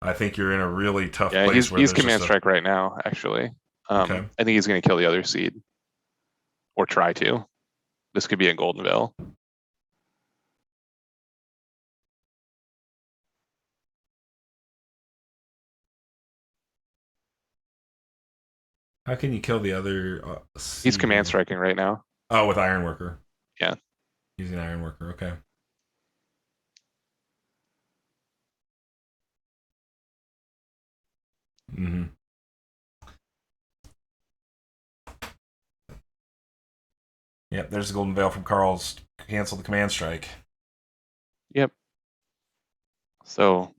I think you're in a really tough place. He's command strike right now, actually. Okay. I think he's going to kill the other seed. Or try to. This could be a Golden Veil. How can you kill the other? He's command striking right now. Oh, with Ironworker. Yeah. Using Ironworker, okay. Yep, there's the Golden Veil from Carl's cancel the command strike. Yep. So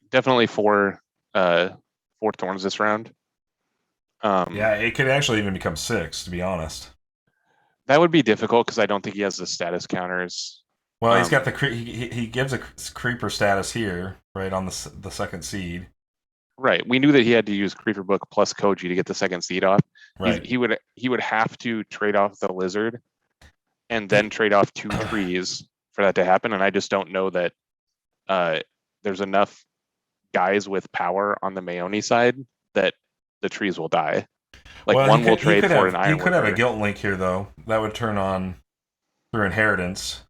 definitely 4 thorns this round. Yeah, it could actually even become 6, to be honest. That would be difficult because I don't think he has the status counters. Well, he's got the he gives a creeper status here, right on the second seed. Right. We knew that he had to use Creeper Book plus Koji to get the second seed off. Right. He would have to trade off the lizard and then trade off 2 trees for that to happen. And I just don't know that there's enough guys with power on the Maeoni side that the trees will die. Like well, one will trade for an iron. He could have a guilt link here though. That would turn on through inheritance.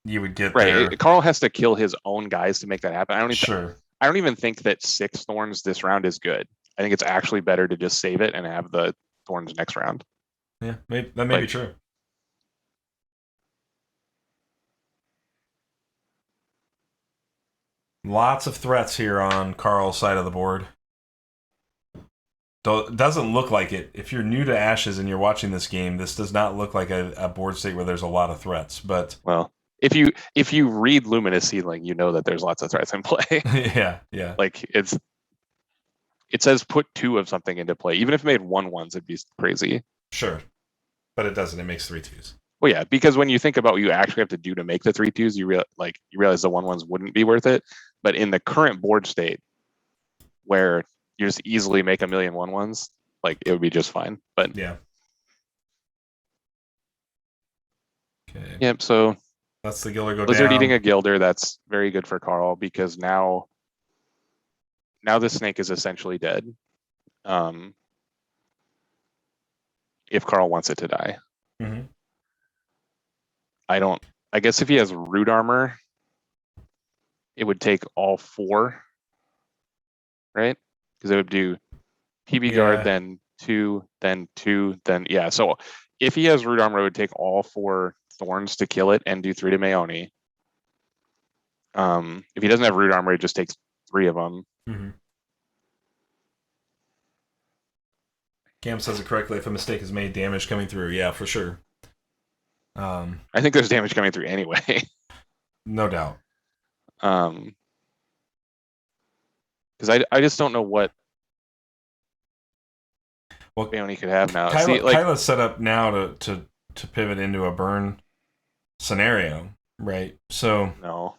You would get right. there. Carl has to kill his own guys to make that happen. I don't even think that 6 thorns this round is good. I think it's actually better to just save it and have the thorns next round. Yeah, that may be true. Lots of threats here on Carl's side of the board. Though it doesn't look like it. If you're new to Ashes and you're watching this game, this does not look like a board state where there's a lot of threats. But well, if you read Luminous Seedling, you know that there's lots of threats in play. yeah. Like it says put 2 of something into play. Even if it made 1/1s, it'd be crazy. Sure, but it doesn't. It makes 3 2s. Well, yeah, because when you think about what you actually have to do to make the 3 2s, you realize the 1/1s wouldn't be worth it. But in the current board state, where you just easily make a million 1/1s, like it would be just fine. But yeah. Okay. Yep. So that's the Gilder go Lizard down. eating a Gilder. That's very good for Carl because now the snake is essentially dead. If Carl wants it to die. Mm-hmm. I guess if he has root armor, it would take all 4, right? Because it would do PB guard, then 2, then 2, then yeah. So if he has root armor, it would take all 4 thorns to kill it and do 3 to Maeoni. If he doesn't have root armor, it just takes 3 of them. Mm-hmm. Cam says it correctly. If a mistake is made, damage coming through. Yeah, for sure. I think there's damage coming through anyway. No doubt. Because I just don't know what Maeoni could have now. Kaile's set up now to pivot into a burn scenario, right? So no.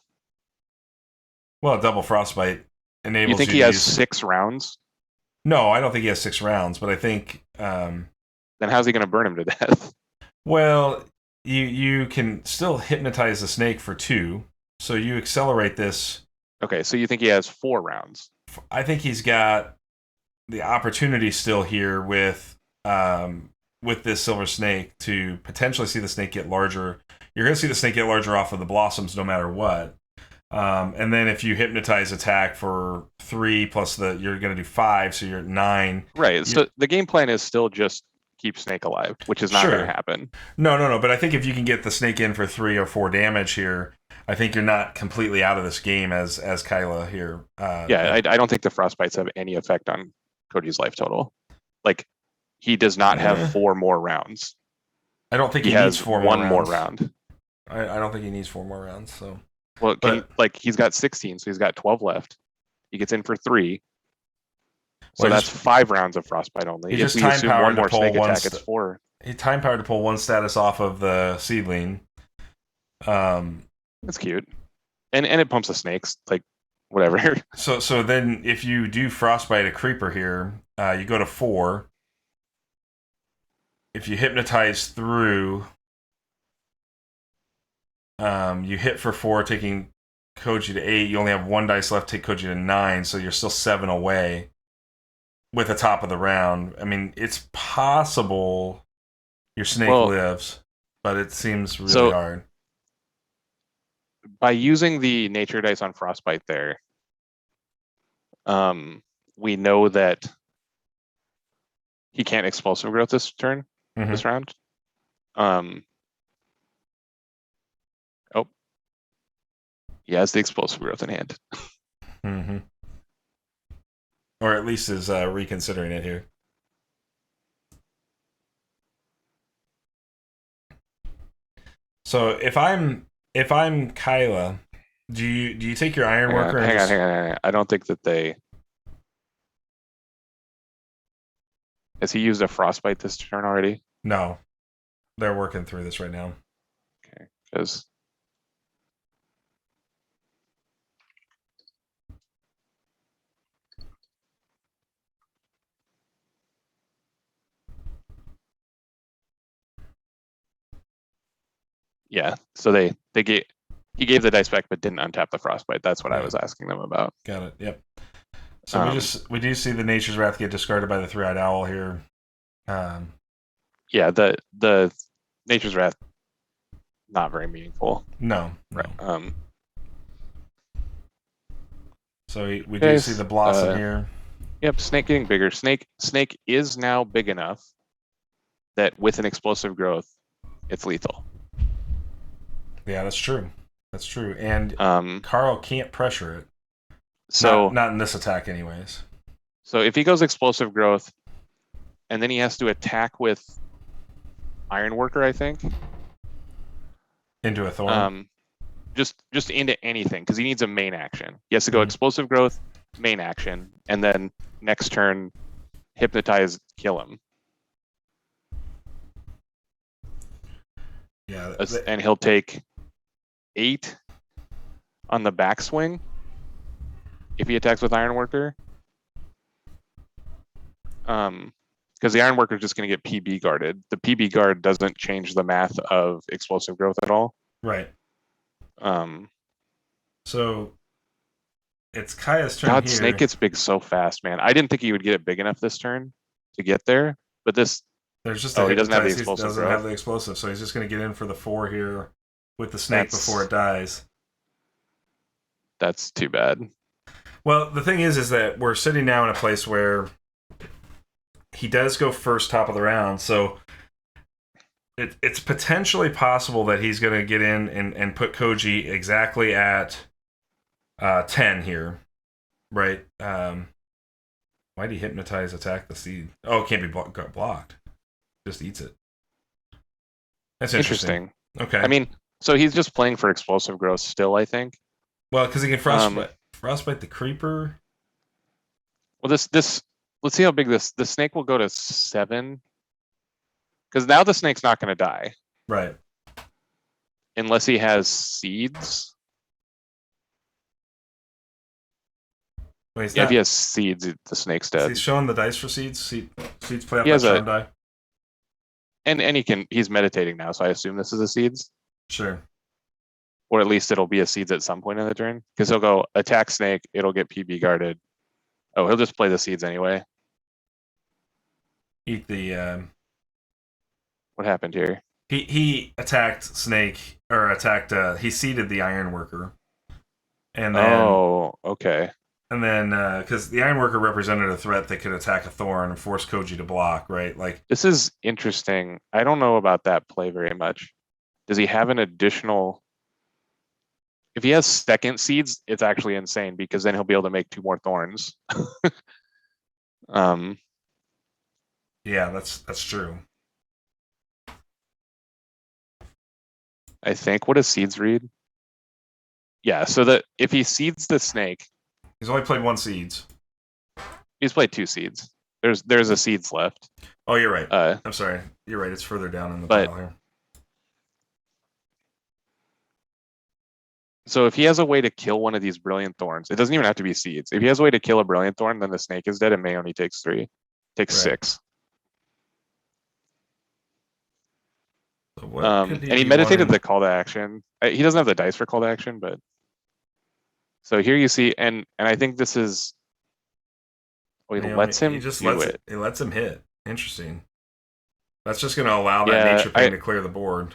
Well, double frostbite enables. You think he has 6 rounds? No, I don't think he has 6 rounds, but I think. Then how's he going to burn him to death? Well, you can still hypnotize the snake for 2, so you accelerate this. Okay, so you think he has 4 rounds? I think he's got the opportunity still here with this silver snake to potentially see the snake get larger. You're going to see the snake get larger off of the blossoms no matter what. And then if you hypnotize attack for 3 plus you're going to do 5, so you're at 9. Right. So the game plan is still just keep snake alive, which is not going to happen. No. But I think if you can get the snake in for 3 or 4 damage here, I think you're not completely out of this game as Kaile here. I don't think the frostbites have any effect on Koji's life total. Like he does not have 4 more rounds. I don't think he needs 4 more rounds. One more round. I don't think he needs 4 more rounds. So. Well, he's got 16, so he's got 12 left. He gets in for 3. So that's 5 rounds of frostbite only. If we assume one more snake attack, it's 4. He time powered to pull 1 status off of the seedling. That's cute. And it pumps the snakes, like whatever. So then if you do frostbite a creeper here, you go to 4. If you hypnotize through, you hit for 4, taking Koji to 8. You only have 1 dice left, take Koji to 9, so you're still 7 away with the top of the round. I mean, it's possible your snake lives, but it seems really hard. By using the nature dice on frostbite there, we know that he can't explosive growth this turn, this round. He has the explosive growth in hand. Mm-hmm. Or at least is reconsidering it here. So if I'm Kaile, do you take your iron worker? Hang on. I don't think that they. Has he used a frostbite this turn already? No, they're working through this right now. because yeah, so he gave the dice back but didn't untap the Frostbite. That's what I was asking them about. Got it. Yep. So we do see the Nature's Wrath get discarded by the Three-Eyed Owl here. Yeah, the Nature's Wrath, not very meaningful. No. Right. So we do see the Blossom here. Yep, Snake getting bigger. Snake is now big enough that with an explosive growth, it's lethal. Yeah, that's true. That's true. And Carl can't pressure it. So not in this attack, anyways. So if he goes explosive growth, and then he has to attack with Ironworker, I think. Into a Thorn. Just into anything, because he needs a main action. He has to go explosive growth, main action, and then next turn, hypnotize, kill him. Yeah, and he'll take 8 on the backswing if he attacks with Ironworker. Because the Ironworker is just going to get PB guarded. The PB guard doesn't change the math of explosive growth at all. Right. So it's Kaya's turn God, here. Snake gets big so fast, man. I didn't think he would get it big enough this turn to get there, but this. There's just he doesn't have the explosive. He doesn't have the explosive, so he's just going to get in for the 4 here with the Snake before it dies. That's too bad. Well, the thing is that we're sitting now in a place where he does go first top of the round, so it's potentially possible that he's going to get in and put Koji exactly at 10 here, right? Why'd he hypnotize attack the seed? Oh, it can't be blocked. Just eats it. That's interesting. Okay. I mean, so he's just playing for explosive growth still, I think. Well, because he can frostbite the creeper. Well, this let's see how big the snake will go to 7. Because now the snake's not going to die. Right. Unless he has seeds. Well, if he has seeds, the snake's dead. He's showing the dice for seeds. Seeds play up that turn die. And he's meditating now, so I assume this is a seeds. Sure. Or at least it'll be a seeds at some point in the turn. Because he'll go attack snake, it'll get PB guarded. Oh, he'll just play the seeds anyway. Eat the What happened here? He attacked snake, or attacked he seeded the Ironworker. And then okay. And then, because the Ironworker represented a threat that could attack a Thorn and force Koji to block, right? Like, this is interesting. I don't know about that play very much. Does he have an additional? If he has second seeds, it's actually insane because then he'll be able to make 2 more Thorns. Yeah, that's true. I think. What does seeds read? Yeah, so that if he seeds the snake. He's only played 1 seeds. He's played 2 seeds. There's a seeds left. Oh, you're right. I'm sorry. You're right. It's further down in the pile here. So if he has a way to kill one of these Brilliant Thorns, it doesn't even have to be seeds. If he has a way to kill a Brilliant Thorn, then the snake is dead and Maeoni takes 3. Takes 6. So and he meditated the call to action. He doesn't have the dice for call to action, but so here you see, and I think this is. Oh, he lets him. He lets him hit. Interesting. That's just going to allow that nature pain to clear the board.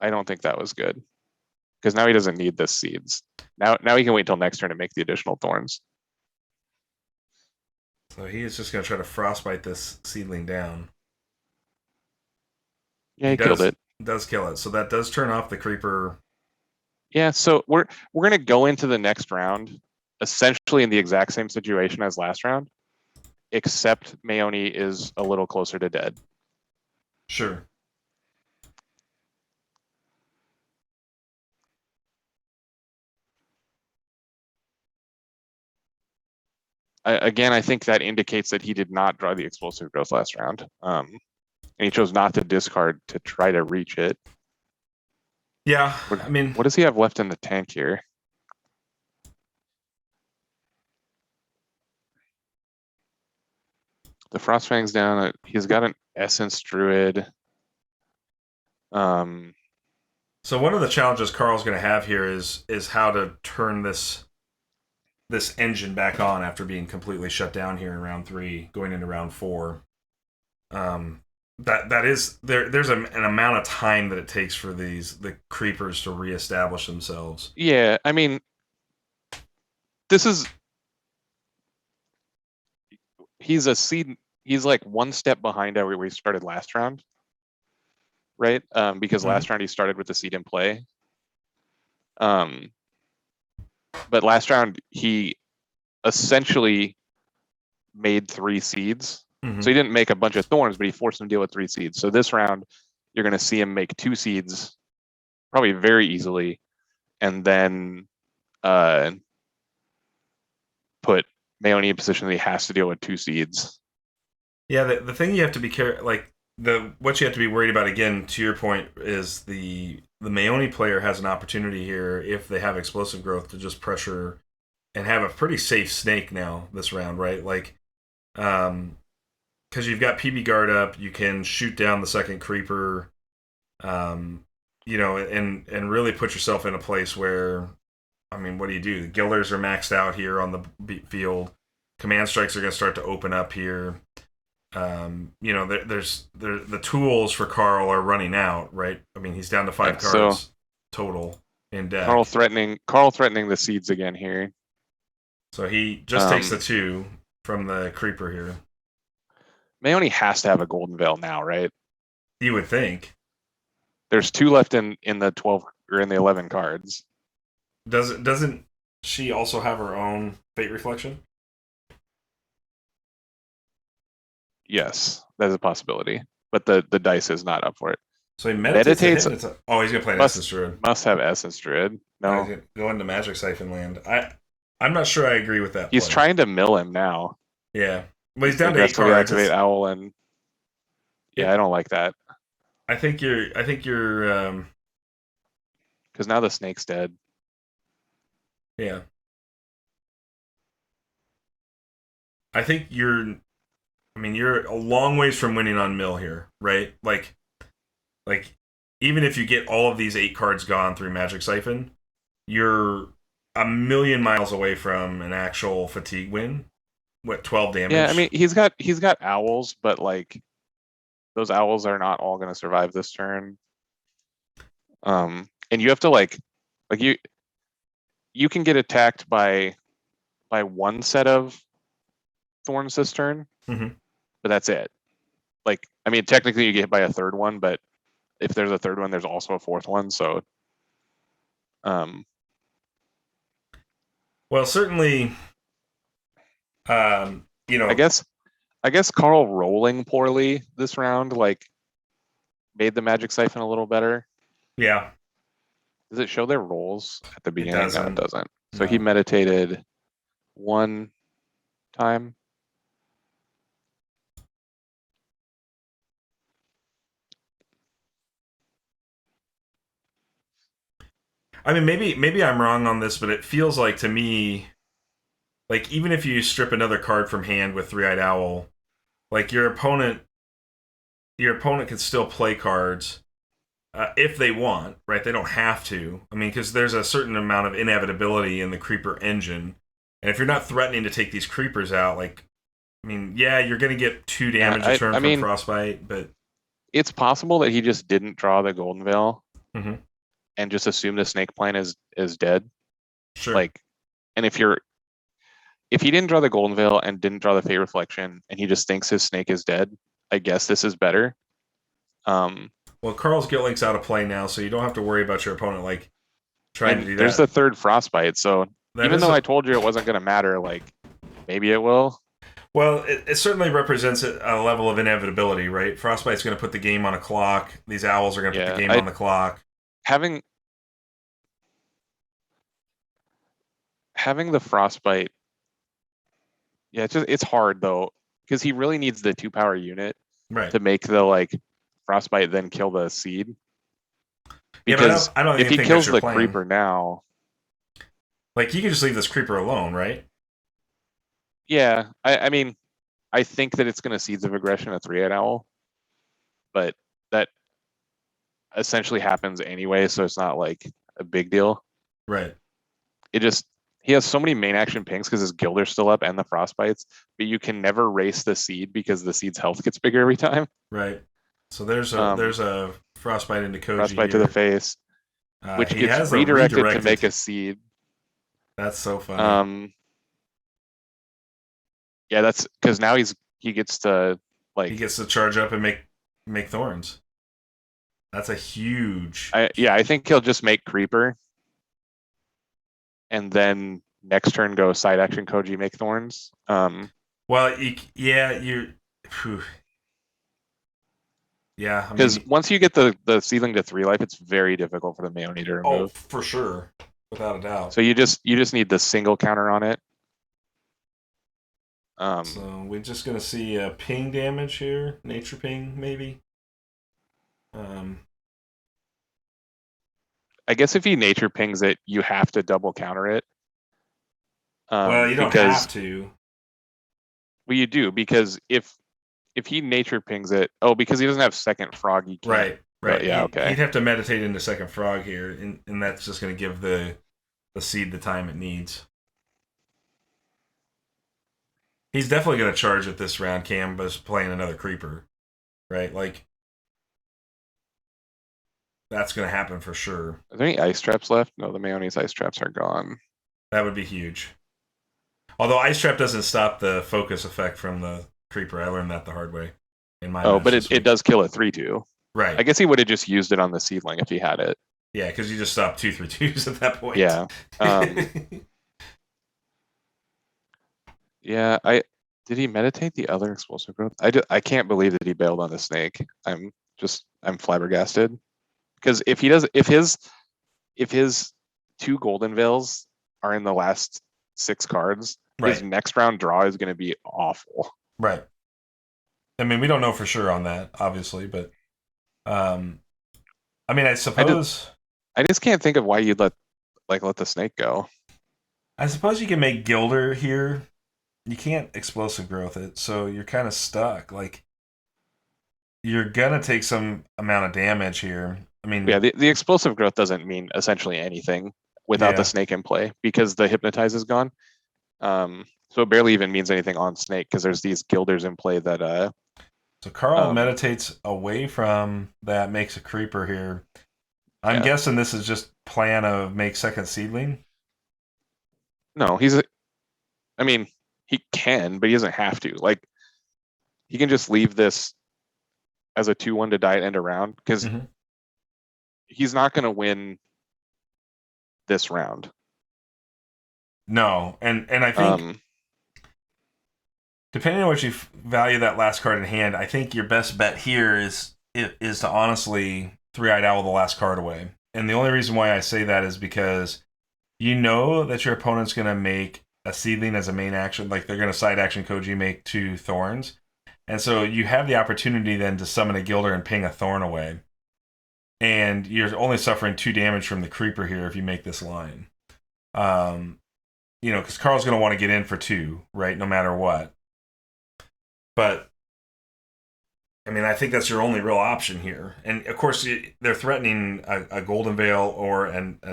I don't think that was good, because now he doesn't need the seeds. Now he can wait till next turn to make the additional Thorns. So he is just going to try to frostbite this seedling down. Yeah, he killed it. Does kill it. So that does turn off the creeper. Yeah, so we're going to go into the next round essentially in the exact same situation as last round, except Maeoni is a little closer to dead. Sure. Again, I think that indicates that he did not draw the explosive growth last round. And he chose not to discard to try to reach it. Yeah, What, I mean, what does he have left in the tank here? The Frostfang's down. He's got an Essence Druid. Um, so one of the challenges Carl's going to have here is how to turn this engine back on after being completely shut down here in round 3, going into round 4. That is there's an amount of time that it takes for the creepers to reestablish themselves. yeah, I mean, this is he's a seed. He's like one step behind where we started last round, right? Because last round he started with the seed in play. But last round he essentially made 3 seeds. So he didn't make a bunch of thorns, but he forced him to deal with 3 seeds. So this round, you're going to see him make 2 seeds, probably very easily, and then put Maeoni in position that he has to deal with 2 seeds. Yeah, the thing you have to be careful, like what you have to be worried about again. To your point, is the Maeoni player has an opportunity here if they have explosive growth to just pressure and have a pretty safe snake now this round, right? Like, because you've got PB guard up, you can shoot down the second creeper, and really put yourself in a place where, I mean, what do you do? The Gilders are maxed out here on the field. Command strikes are going to start to open up here. The tools for Carl are running out, right? I mean, he's down to 5 cards total in deck. Carl threatening the seeds again here. So he just takes the 2 from the creeper here. Maeoni has to have a Golden Veil now, right? You would think. There's 2 left in the 12 or in the 11 cards. Doesn't she also have her own Fate Reflection? Yes, that's a possibility, but the dice is not up for it. So he meditates. He's gonna play an must, Essence Druid. Must have Essence Druid. No, he's gonna go into Magic Siphon land. I'm not sure I agree with that. He's trying to mill him now. Yeah, well, he's down to 8 cards. Activate Owl and yeah, I don't like that. I think you're because now the snake's dead. Yeah. I think you're a long ways from winning on mill here, right? Like even if you get all of these 8 cards gone through Magic Siphon, you're a million miles away from an actual fatigue win. What, 12 damage? Yeah, I mean he's got owls, but like those owls are not all gonna survive this turn. And you have to you can get attacked by one set of thorns this turn, but that's it. Like, I mean, technically you get hit by a 3rd one, but if there's a 3rd one, there's also a 4th one. So, well, certainly, I guess Carl rolling poorly this round made the Magic Siphon a little better. Yeah. Does it show their rolls at the beginning? No, it doesn't. So no. He meditated 1 time. I mean, maybe I'm wrong on this, but it feels like to me, like even if you strip another card from hand with Three-Eyed Owl, like your opponent can still play cards if they want, right? They don't have to. I mean, because there's a certain amount of inevitability in the creeper engine, and if you're not threatening to take these creepers out, yeah, you're going to get 2 damage a turn from Frostbite, but it's possible that he just didn't draw the Golden Veil. Mm-hmm. And just assume the snake plant is dead. Sure. And if he didn't draw the Golden Veil and didn't draw the Fate Reflection, and he just thinks his snake is dead, I guess this is better. Well, Carl's Guilt Link's out of play now, so you don't have to worry about your opponent trying to do that. There's the 3rd Frostbite, so even though I told you it wasn't going to matter, maybe it will. Well, it certainly represents a level of inevitability, right? Frostbite's going to put the game on a clock. These owls are going to put the game on the clock. Having the Frostbite, yeah, it's hard though, because he really needs the 2-power unit to make the Frostbite then kill the seed. Yeah, but Because I don't if even he think that's kills your the plan. creeper now, Like you can just leave this creeper alone, right? yeah, I mean, I think that it's going to Seeds of Aggression a 3/8 owl, but that essentially happens anyway, so it's not like a big deal. Right. It just he has so many main action pings because his Gilder's still up and the Frostbites, but you can never race the seed because the seed's health gets bigger every time. Right. So there's a frostbite into Koji Frostbite here. to the face, which He gets has a redirected to redirected. make a seed. That's so funny. Yeah, that's because now he gets to like He gets to charge up and make thorns. That's a huge. I think he'll just make creeper, and then next turn go side action Koji make thorns. Well, you. Yeah, I Because mean, once you get the seedling to 3 life, it's very difficult for the Maeoni to oh, remove. for sure, without a doubt. So you just need the single counter on it. So we're just gonna see a ping damage here, nature ping maybe. I guess if he nature pings it, you have to double counter it. Well, you don't have to. Well, you do, because if he nature pings it, because he doesn't have second frog, he can't. Right. Yeah, okay. He'd have to meditate into second frog here, and that's just going to give the seed the time it needs. He's definitely going to charge it this round, Canvas playing another creeper, right? Like, that's going to happen for sure. Are there any ice traps left? No, the Maeoni's ice traps are gone. That would be huge. Although Ice Trap doesn't stop the focus effect from the creeper. I learned that the hard way in my match but this week. it does kill a 3/2. Right. I guess he would have just used it on the seedling if he had it. Yeah, because you just stop 2/3/2s at that point. Yeah. Yeah, did he meditate the other explosive growth? I can't believe that he bailed on the snake. I'm flabbergasted. Because if his 2 golden veils are in the last 6 cards, his next round draw is going to be awful. Right. I mean, we don't know for sure on that, obviously, but I mean, I suppose I just can't think of why you'd let the snake go. I suppose you can make Gilder here. You can't explosive growth it, so you're kind of stuck. Like, you're gonna take some amount of damage here. I mean, yeah, the explosive growth doesn't mean essentially anything without the snake in play because the hypnotize is gone. So it barely even means anything on snake because there's these Gilders in play that. So Carl meditates away from that, makes a creeper here. I'm guessing this is just plan of make second seedling. No, I mean, he can, but he doesn't have to. Like, he can just leave this as a 2/1 to die at end of round because he's not going to win this round. No, and I think depending on what you value that last card in hand, I think your best bet here is to honestly 3-eyed owl the last card away. And the only reason why I say that is because you know that your opponent's going to make a seedling as a main action, like they're going to side action Koji make 2 thorns. And so you have the opportunity then to summon a Gilder and ping a thorn away. And you're only suffering 2 damage from the creeper here if you make this line. Because Carl's going to want to get in for 2, right, no matter what. But, I mean, I think that's your only real option here. And, of course, they're threatening a Golden Veil or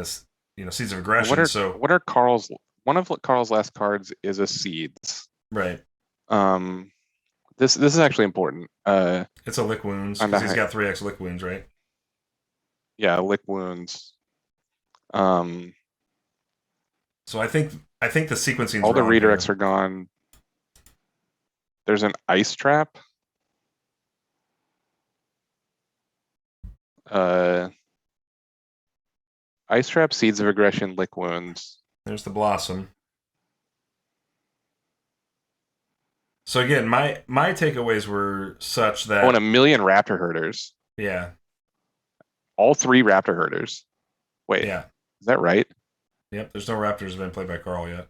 Seeds of Aggression. What are Carl's... One of Carl's last cards is a Seeds. Right. This is actually important. It's a Lick Wounds, because he's got 3x Lick Wounds, right? Yeah, Lick Wounds. So I think the sequencing. All the redirects are gone. There's an ice trap. Ice trap, Seeds of Aggression, Lick Wounds. There's the Blossom. So again, my takeaways were such that and a million Raptor Herders. Yeah. All 3 Raptor Herders. Wait. Yeah. Is that right? Yep. There's no Raptors been played by Carl yet.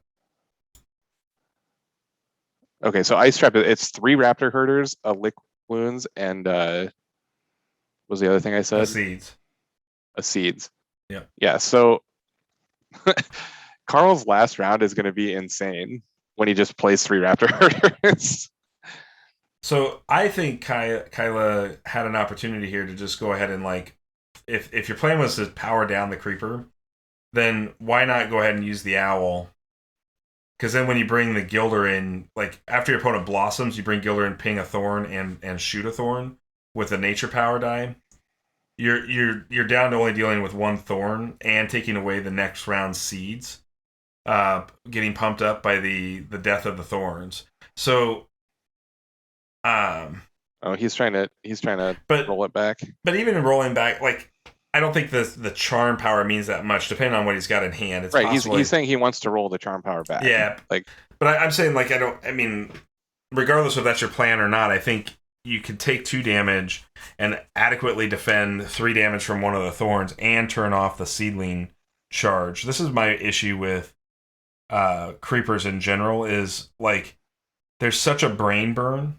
Okay, so Ice Trap, it's 3 Raptor Herders, a Lick Wounds, and what was the other thing I said? The Seeds. seeds. Yeah. Yeah. So Carl's last round is going to be insane when he just plays 3 Raptor Herders. So I think Kaile had an opportunity here to just go ahead and like, if your plan was to power down the creeper, then why not go ahead and use the owl? Because then when you bring the Gilder in, like after your opponent blossoms, you bring Gilder in, ping a thorn, and shoot a thorn with a nature power die. You're down to only dealing with 1 thorn and taking away the next round's seeds, getting pumped up by the death of the thorns. So, Oh, he's trying to but roll it back. But even in rolling back, like I don't think the charm power means that much, depending on what he's got in hand. It's right. possible He's saying he wants to roll the charm power back. Yeah, like, but I'm saying like I mean, regardless if that's your plan or not, I think you can take 2 damage and adequately defend 3 damage from one of the thorns and turn off the seedling charge. This is my issue with creepers in general. Is like there's such a brain burn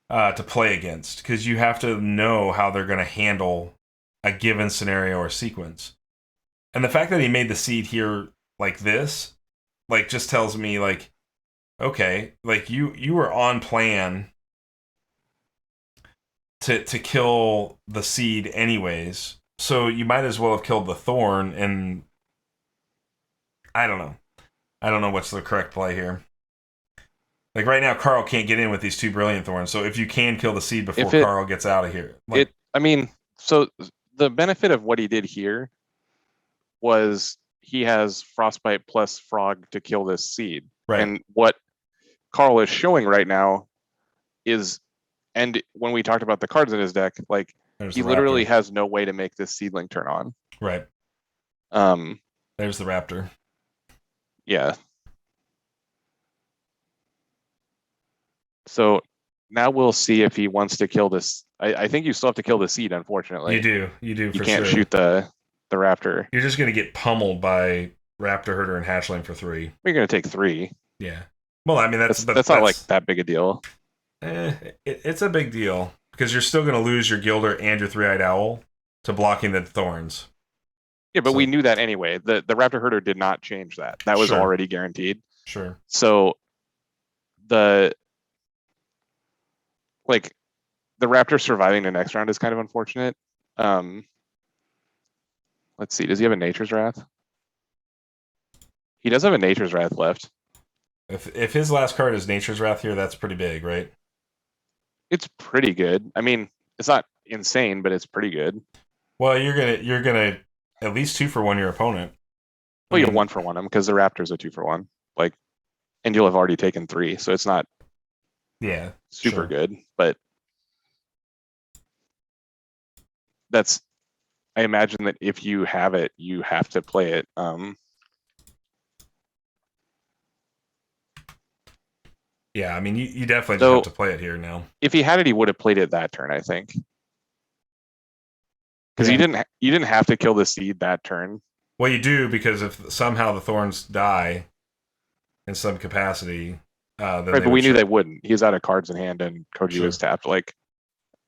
to play against because you have to know how they're going to handle a given scenario or sequence. And the fact that he made the seed here like this, like just tells me like, okay, like you were on plan to kill the seed anyways, so you might as well have killed the thorn. And I don't know what's the correct play here. Like right now, Carl can't get in with these 2 brilliant thorns. So if you can kill the seed before Carl gets out of here, like, I mean, so the benefit of what he did here was he has frostbite plus frog to kill this seed. Right. And what Carl is showing right now is, and when we talked about the cards in his deck, like he literally has no way to make this seedling turn on. Right. There's the raptor. Yeah. So now we'll see if he wants to kill this. I think you still have to kill the seed, unfortunately. You do. You can't shoot the raptor. You're just going to get pummeled by raptor herder and hatchling for 3. You're going to take 3. Yeah. Well, I mean, that's not like that big a deal. It's a big deal because you're still going to lose your Gilder and your 3-eyed owl to blocking the thorns. Yeah, but we knew that anyway. The raptor herder did not change that. That was already guaranteed. Sure. So the raptor surviving the next round is kind of unfortunate. Let's see. Does he have a Nature's Wrath? He does have a Nature's Wrath left. If his last card is Nature's Wrath here, that's pretty big, right? It's pretty good. I mean, it's not insane, but it's pretty good. Well, you're gonna at least 2 for 1 your opponent. Well, you'll 1 for 1 him because the Raptor's a 2 for 1. Like, and you'll have already taken 3, so it's not super good. But that's, I imagine that if you have it, you have to play it. Yeah, I mean, you definitely just have to play it here now. If he had it, he would have played it that turn, I think. Because you didn't have to kill the seed that turn. Well, you do, because if somehow the thorns die in some capacity, then right, but we knew they wouldn't. He's out of cards in hand, and Koji was tapped. Like,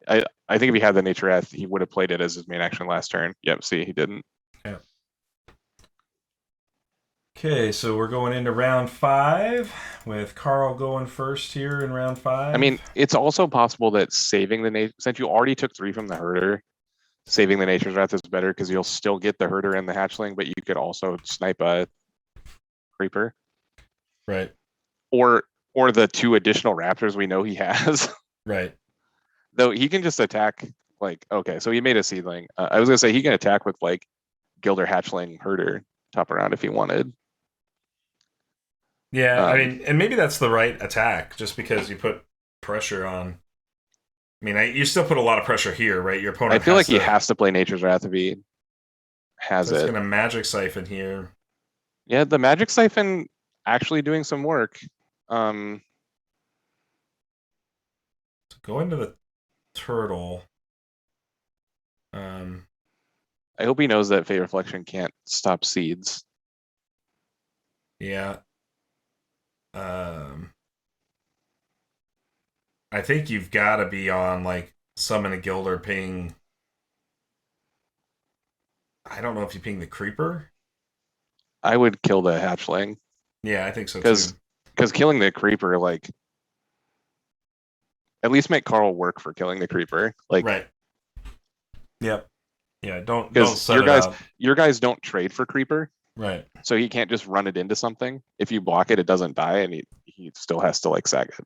I think if he had the Nature Wrath, he would have played it as his main action last turn. Yep, see, he didn't. Yeah. Okay, so we're going into round 5 with Carl going first here in round 5. I mean, it's also possible that saving the since you already took 3 from the herder, saving the Nature's Wrath is better because you'll still get the herder and the hatchling, but you could also snipe a creeper. Right. Or the 2 additional raptors we know he has. Right. Though he can just attack, like, okay, so he made a seedling. I was going to say he can attack with, like, Gilder, hatchling, herder top around if he wanted. Yeah, I mean, and maybe that's the right attack, just because you put pressure on. I mean, you still put a lot of pressure here, right? Your opponent. I feel like he has to play Nature's Wrath if he has it. It's going to Magic Siphon here. Yeah, the Magic Siphon actually doing some work. So go into the turtle. I hope he knows that Fate Reflection can't stop seeds. Yeah. I think you've got to be on, like, summon a Gilder, ping I don't know if you ping the creeper. I would kill the hatchling Yeah, I think so because too. killing the creeper, like, at least make Carl work for killing the creeper. Like, Right. Yep. Yeah. Don't because set it up. your guys don't trade for creeper, Right. so he can't just run it into something. If you block it, it doesn't die, and he still has to like sack it.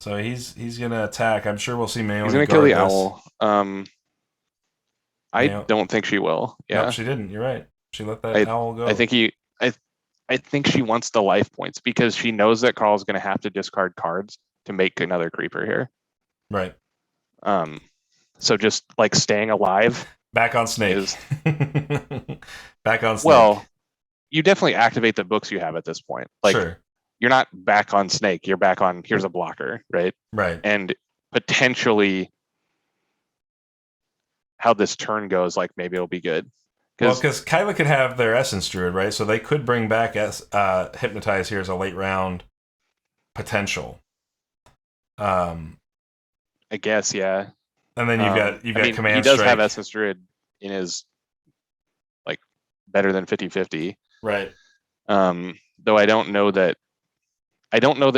So he's gonna attack. I'm sure we'll see He's Maeoni gonna kill guard the this. owl. I Mao- don't think she will. nope, Yeah, she didn't. You're right. She let that I owl I go. think he I think she wants the life points because she knows that Carl's gonna have to discard cards to make another creeper here. Right. Um, so just like staying alive Back on snake. is Back on snake. well, you definitely activate the books you have at this point. Like Sure. you're not back on snake, you're back on here's a blocker, right? Right. And potentially how this turn goes, like maybe it'll be good. Well, because Kaile could have their Essence Druid, right? So they could bring back Hypnotize here as a late round potential. I guess, yeah. And then you've got Command he does Strike. have Essence Druid in his like better than 50-50. Right. Though I don't know that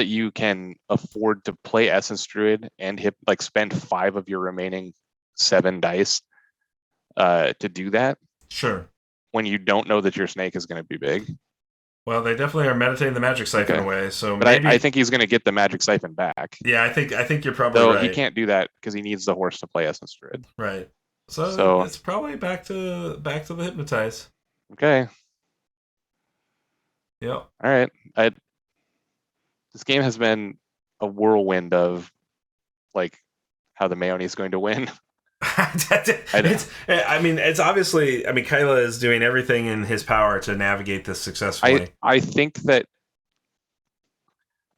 you can afford to play Essence Druid and spend 5 of your remaining 7 dice to do that. Sure. When you don't know that your snake is going to be big. Well, they definitely are meditating the Magic Siphon away, so but maybe I think he's going to get the Magic Siphon back. Yeah, I think you're probably Though right. he can't do that because he needs the horse to play Essence Druid. Right. So it's probably back to the Hypnotize. Okay. Yep. All right. This game has been a whirlwind of like how the Maeoni is going to win. It's obviously. Kaile is doing everything in his power to navigate this successfully. I think that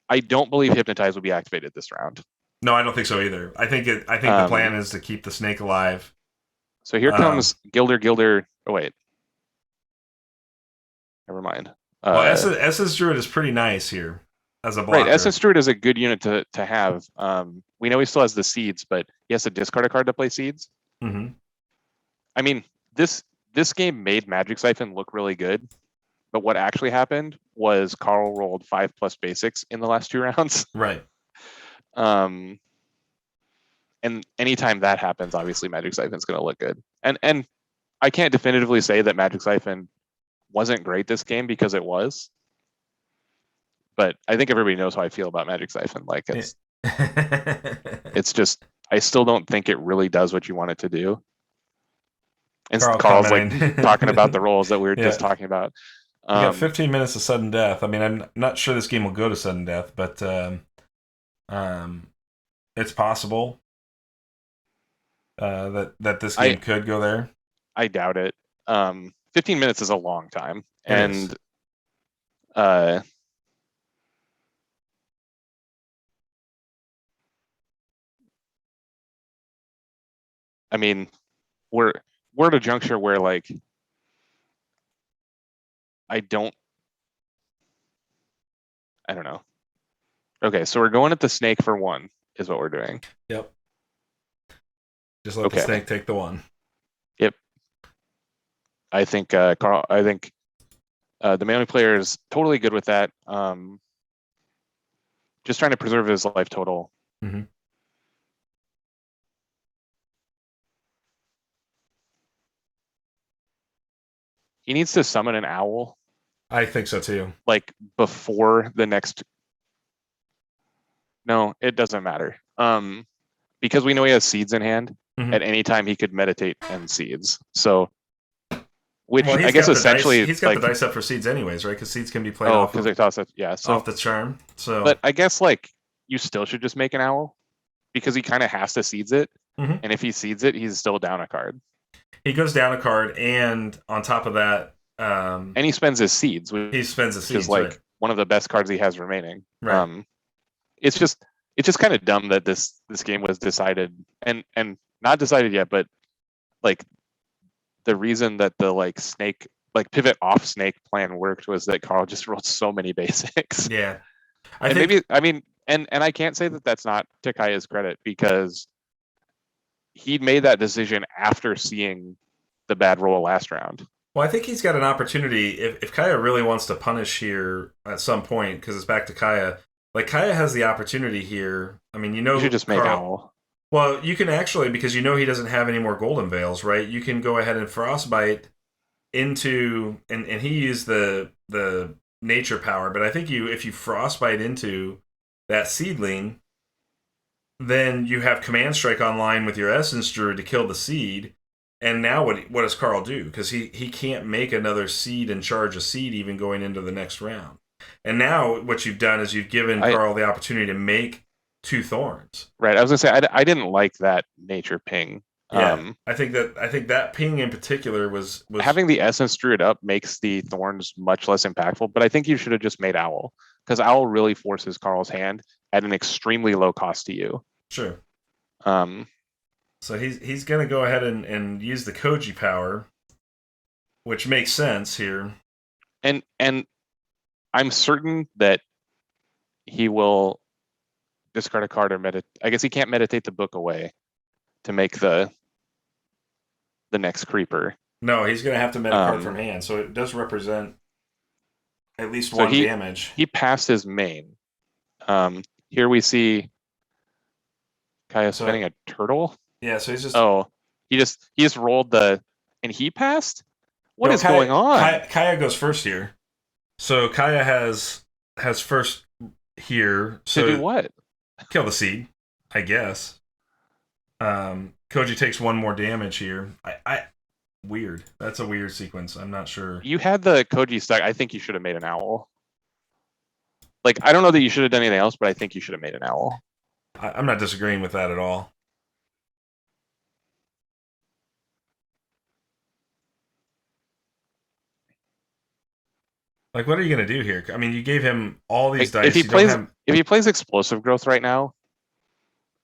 I don't believe Hypnotize will be activated this round. No, I don't think so either. I think the plan is to keep the snake alive. So here comes Gilder. Oh wait, never mind. Well, Essence Druid is pretty nice here as a blocker. Right, Essence Druid is a good unit to have. We know he still has the seeds, but he has to discard a card to play seeds. Mm-hmm. I mean, this game made Magic Siphon look really good, but what actually happened was Carl rolled 5+ basics in the last 2 rounds. Right. And anytime that happens, obviously Magic Siphon's going to look good. And I can't definitively say that Magic Siphon wasn't great this game because it was. But I think everybody knows how I feel about Magic Siphon. Like it's just I still don't think it really does what you want it to do. And Carl's like talking about the roles that we were just talking about. You got 15 minutes of sudden death. I'm not sure this game will go to sudden death, but it's possible that this game could go there. I doubt it. 15 minutes is a long time, and I mean, we're at a juncture where like I don't know. Okay, so we're going at the snake for 1 is what we're doing. Yep. Just let the snake take the 1. Yep. I think Carl. I think the Maeoni player is totally good with that. Just trying to preserve his life total. Mm-hmm. He needs to summon an owl. I think so too. Like before the next. No, it doesn't matter. Because we know he has seeds in hand. Mm-hmm. At any time he could meditate and seeds. So, which I guess essentially he's got the dice up for seeds anyways, right? Because seeds can be played off. Because they toss it, yeah. So off the charm. So, but I guess like you still should just make an owl because he kind of has to seeds it, and if he seeds it, he's still down a card. He goes down a card, and on top of that, and he spends his seeds. Which is like one of the best cards he has remaining. Right. It's just kind of dumb that this game was decided and not decided yet, but like the reason that the like snake like pivot off snake plan worked was that Carl just rolled so many basics. Yeah, I can't say that that's not to Kaya's credit because he made that decision after seeing the bad roll last round. Well, I think he's got an opportunity if Kaya really wants to punish here at some point, because it's back to Kaya. Like Kaya has the opportunity here. I mean, You should just make Carl. Owl. Well, you can actually, because he doesn't have any more golden veils, right? You can go ahead and frostbite into, and he used the nature power, but I think if you frostbite into that seedling, then you have command strike online with your essence druid to kill the seed. And now what does Carl do? Because he can't make another seed and charge a seed even going into the next round. And now what you've done is you've given Carl the opportunity to make 2 thorns. Right. I was gonna say I didn't like that nature ping. Yeah, I think that ping in particular was having the essence druid up makes the thorns much less impactful. But I think you should have just made Owl, because Owl really forces Carl's hand at an extremely low cost to you. Sure. So he's gonna go ahead and use the Koji power, which makes sense here. And I'm certain that he will discard a card or meditate. I guess he can't meditate the book away to make the next creeper. No, he's going to have to med a card from hand, so it does represent at least one damage. He passed his main. Here we see Kaya spinning a turtle. Yeah, so he's just... Oh, he just rolled and he passed? What is going on? Kaya goes first here. So Kaya has first here. So to do what? Kill the seed, I guess. Koji takes 1 more damage here. Weird. That's a weird sequence. I'm not sure. You had the Koji stack. I think you should have made an Owl. Like, I don't know that you should have done anything else, but I think you should have made an Owl. I'm not disagreeing with that at all. Like, what are you going to do here? I mean, you gave him all these dice. If he plays explosive growth right now,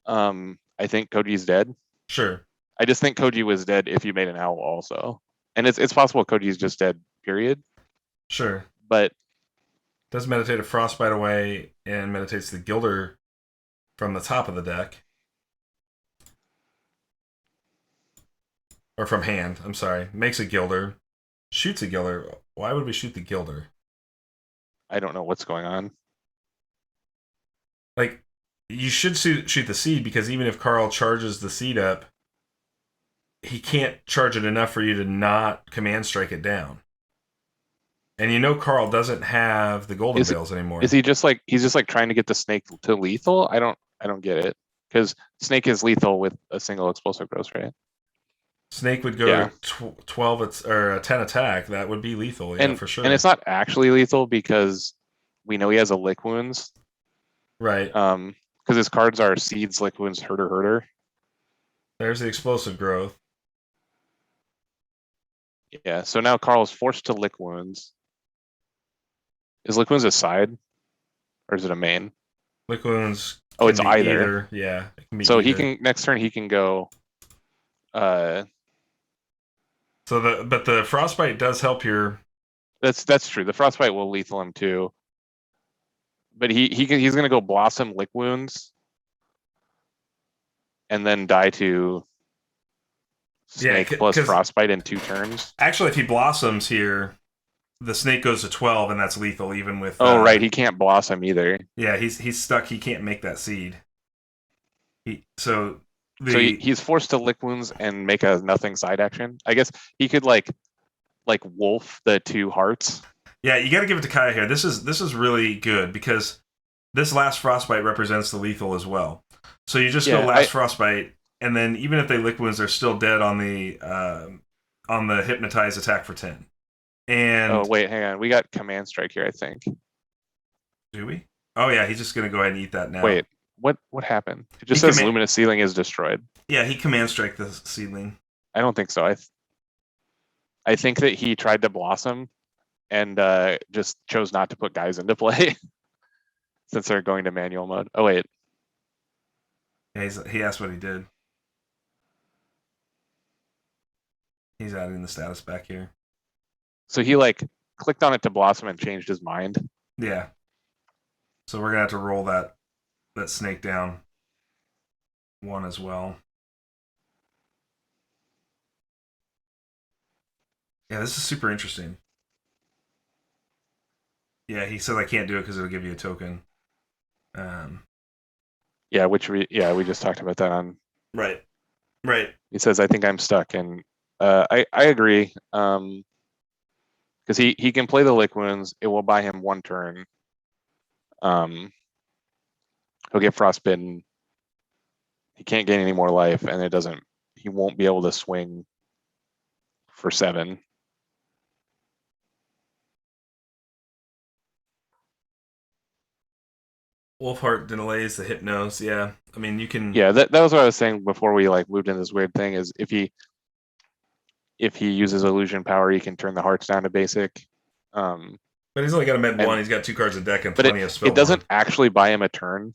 I think Koji's dead. Sure. I just think Koji was dead if you made an Owl also. And it's possible Koji's just dead, period. Sure. But does meditate a frostbite away and meditates the Gilder from the top of the deck. Or from hand, I'm sorry. Makes a Gilder. Shoots a Gilder. Why would we shoot the Gilder? I don't know what's going on. Like, you should shoot the seed, because even if Carl charges the seed up, he can't charge it enough for you to not command strike it down. And you know Carl doesn't have the golden veils anymore. Is he just like trying to get the snake to lethal? I don't get it. Because snake is lethal with a single explosive growth, right? Snake would go to 12 or 10 attack. That would be lethal, yeah, for sure. And it's not actually lethal because we know he has a lick wounds. Right. Because his cards are seeds, lick wounds, herder. There's the explosive growth. Yeah, so now Carl's forced to lick wounds. Is lick wounds a side? Or is it a main? Lick wounds. Oh, it's either. Yeah. So he can next turn he can go but the frostbite does help your... That's true. The frostbite will lethal him too. But he's gonna go blossom lick wounds and then die to snake plus frostbite in 2 turns. Actually, if he blossoms here, the snake goes to 12 and that's lethal even with... Oh, right. He can't blossom either. Yeah, he's stuck. He can't make that seed. He's forced to lick wounds and make a nothing side action. I guess he could like wolf the 2 hearts. Yeah, you got to give it to Kaya here. This is really good because this last frostbite represents the lethal as well. So you just go last frostbite, and then even if they lick wounds, they're still dead on the hypnotize attack for 10. And oh wait, hang on, we got command strike here, I think. Do we? Oh yeah, he's just gonna go ahead and eat that now. Wait. What happened? It just says Luminous Seedling is destroyed. Yeah, he command strike the seedling. I don't think so. I think that he tried to blossom and just chose not to put guys into play since they're going to manual mode. Oh wait. Yeah, he asked what he did. He's adding the status back here. So he clicked on it to blossom and changed his mind. Yeah. So we're gonna have to roll that snake down 1 as well. Yeah, this is super interesting. Yeah, he said I can't do it because it'll give you a token. Yeah, we just talked about that on. Right. Right. He says I think I'm stuck, and I agree. Because he can play the lick wounds, it will buy him 1 turn. He'll get frostbitten. He can't gain any more life, and he won't be able to swing for 7. Wolfheart delays the hypnos. Yeah, I mean you can. Yeah, that was what I was saying before we like moved into this weird thing. Is if he uses illusion power, he can turn the hearts down to basic. But he's only got a med 1. He's got 2 cards in deck and plenty of spell. It doesn't actually buy him a turn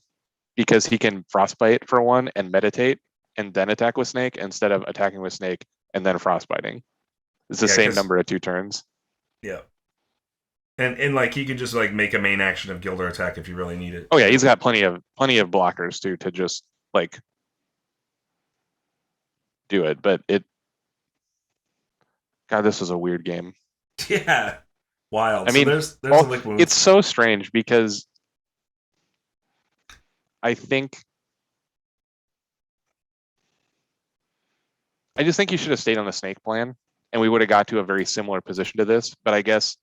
because he can frostbite for 1 and meditate and then attack with snake instead of attacking with snake and then frostbiting. It's the same number of 2 turns. Yeah. And like he could just like make a main action of Gilder attack if you really need it. Oh yeah, he's got plenty of blockers too to just like do it. But God, this was a weird game. Yeah, wild. I mean, there's a lick wounds. It's so strange because I just think you should have stayed on the snake plan, and we would have got to a very similar position to this. But I guess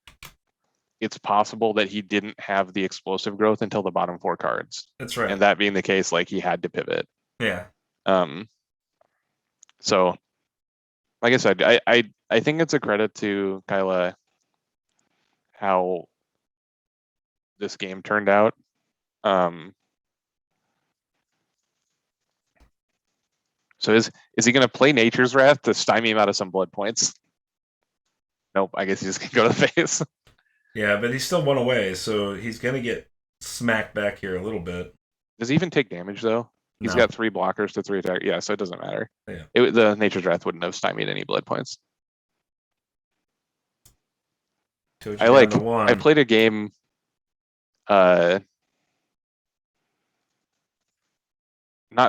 it's possible that he didn't have the explosive growth until the bottom 4 cards. That's right. And that being the case, like he had to pivot. Yeah. So, like I said, I think it's a credit to Kaile how this game turned out. So is he going to play Nature's Wrath to stymie him out of some blood points? Nope. I guess he's going to go to the face. Yeah, but he's still 1 away, so he's going to get smacked back here a little bit. Does he even take damage though? He's got 3 blockers to 3 attack. Yeah, so it doesn't matter. Yeah. The Nature's Wrath wouldn't have stymied any blood points. I played a game. Not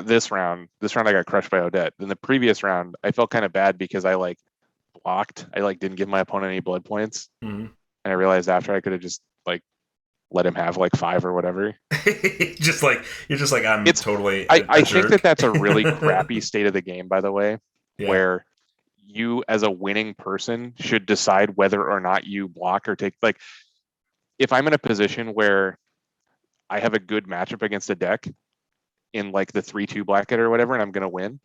this round. This round I got crushed by Odette. In the previous round, I felt kind of bad because I like blocked. I like didn't give my opponent any blood points, and I realized after I could have just like let him have like 5 or whatever. You're just like I'm totally. I think that's a really crappy state of the game, by the way, where you as a winning person should decide whether or not you block or take. Like, if I'm in a position where I have a good matchup against a deck in like the 3-2 bracket or whatever, and I'm gonna win.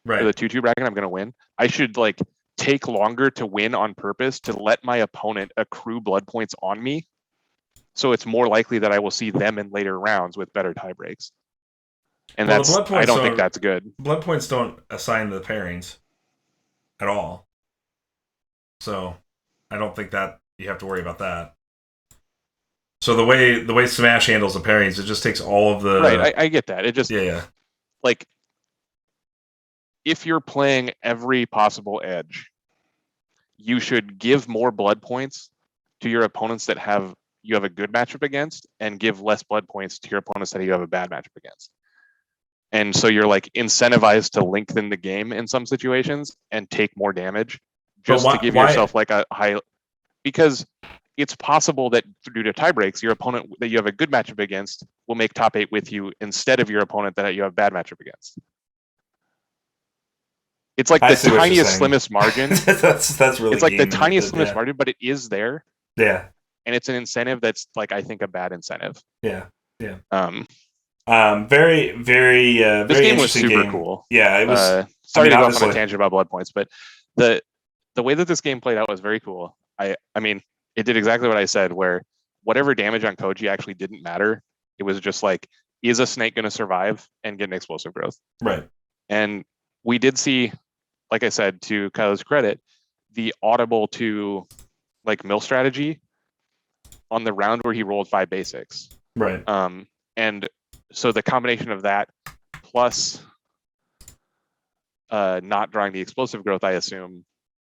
Right. Or the 2-2 bracket, I'm gonna win. I should like take longer to win on purpose to let my opponent accrue blood points on me. So it's more likely that I will see them in later rounds with better tie breaks. And I don't think that's good. Blood points don't assign the pairings at all. So I don't think that you have to worry about that. So the way Smash handles the pairings, it just takes all of the... Right, I get that. It just... Yeah. Like, if you're playing every possible edge, you should give more blood points to your opponents that you have a good matchup against, and give less blood points to your opponents that you have a bad matchup against. And so you're like incentivized to lengthen the game in some situations and take more damage just to give yourself like a high... Because it's possible that due to tie breaks, your opponent that you have a good matchup against will make top 8 with you instead of your opponent that you have a bad matchup against. It's like the tiniest, slimmest margin. that's really. It's like the tiniest, slimmest margin, but it is there. Yeah. And it's an incentive that's like, I think, a bad incentive. Yeah. Yeah. Very, very. This game was super cool. Yeah, it was. Sorry to go off on a tangent about blood points, but the way that this game played out was very cool. I mean, it did exactly what I said, where whatever damage on Koji actually didn't matter. It was just like, is a snake going to survive and get an explosive growth? Right. And we did see, like I said, to Kaile's credit, the audible to like mill strategy on the round where he rolled 5 basics. Right. And so the combination of that plus not drawing the explosive growth, I assume,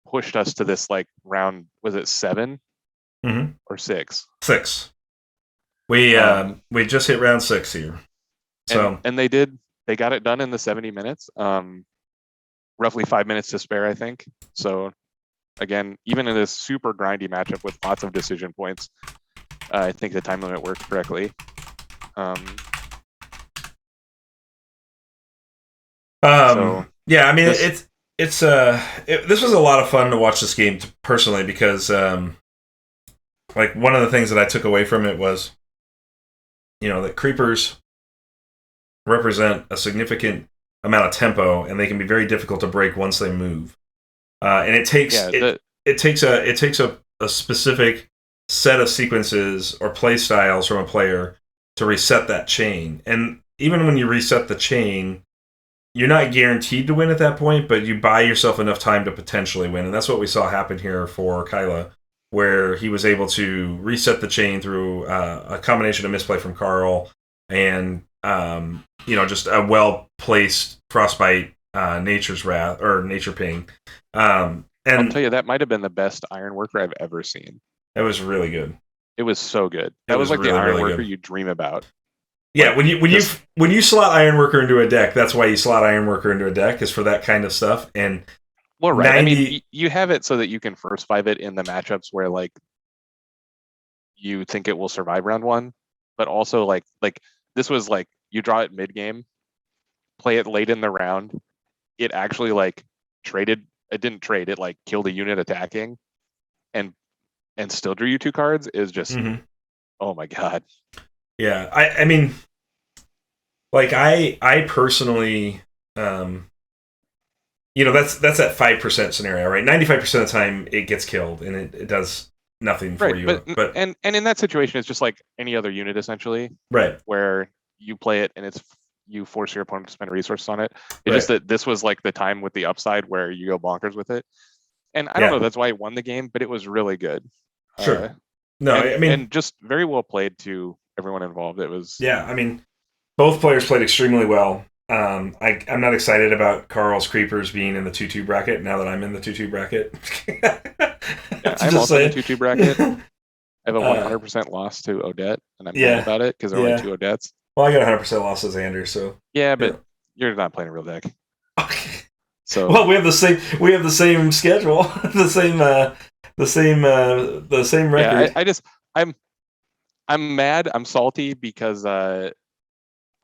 pushed us to this like round, was it 7 or 6? 6. We just hit round 6 here. So and they got it done in the 70 minutes. Roughly 5 minutes to spare, I think. So again, even in this super grindy matchup with lots of decision points, I think the time limit worked correctly. Yeah, I mean, this was a lot of fun to watch this game personally because, like, one of the things that I took away from it was, that creepers represent a significant amount of tempo, and they can be very difficult to break once they move. And it takes it takes a specific set of sequences or play styles from a player to reset that chain. And even when you reset the chain, you're not guaranteed to win at that point, but you buy yourself enough time to potentially win. And that's what we saw happen here for Kaile, where he was able to reset the chain through a combination of misplay from Carl and just a well-placed Frostbite Nature's Wrath or Nature Ping. And I'll tell you, that might have been the best Ironworker I've ever seen. It was really good. It was so good. That was like really, the Ironworker you dream about. Yeah, when you slot Ironworker into a deck, that's why you slot Ironworker into a deck, is for that kind of stuff. And well, right. I mean, you have it so that you can first 5 it in the matchups where like you think it will survive round 1, but also like this was like you draw it mid game, play it late in the round. It actually like traded. It didn't trade. It like killed a unit attacking, and still drew you 2 cards. Is just oh my god. Yeah, I mean, like I personally, that's that 5% scenario, right? 95% of the time it gets killed and it does nothing for you. But and in that situation, it's just like any other unit essentially, right? Where you play it and you force your opponent to spend resources on it. It's just that this was like the time with the upside where you go bonkers with it. And I don't know, that's why I won the game, but it was really good. Sure. And just very well played to everyone involved. It was. Yeah, I mean, both players played extremely well. I'm not excited about Carl's Creepers being in the 2-2 bracket now that I'm in the 2-2 bracket. I'm also in the 2-2 bracket. I have a 100% loss to Odette, and I'm mad about it because there are only 2 Odettes. Well, I got 100% loss to Xander, so yeah, but you're not playing a real deck. Okay. So well, we have the same schedule, the same record. Yeah, I'm mad. I'm salty because I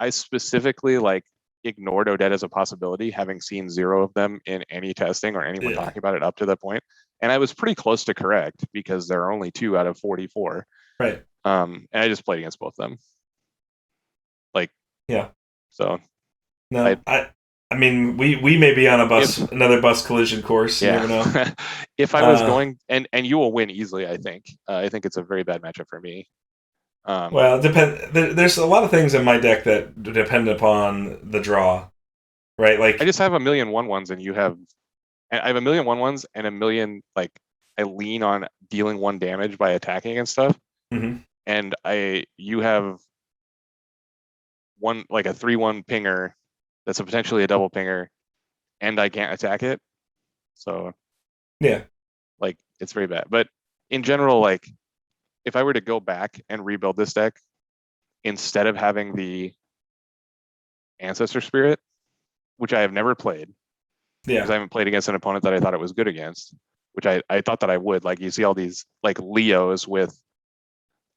specifically like ignored Odette as a possibility, having seen 0 of them in any testing or anyone talking about it up to that point. And I was pretty close to correct because there are only 2 out of 44. Right. And I just played against both of them. Like, yeah. So no, I mean, we may be on another bus collision course. You never know. If I was going, and you will win easily, I think. I think it's a very bad matchup for me. Well, there's a lot of things in my deck that depend upon the draw, right? Like I just have a million 1/1s, and I have a million 1/1s and a million like I lean on dealing 1 damage by attacking and stuff. Mm-hmm. And you have one like a 3/1 pinger that's potentially a double pinger, and I can't attack it. So yeah, like it's very bad. But in general, like if I were to go back and rebuild this deck, instead of having the Ancestor Spirit, which I have never played, because I haven't played against an opponent that I thought it was good against, which I thought that I would. Like you see all these like Leos with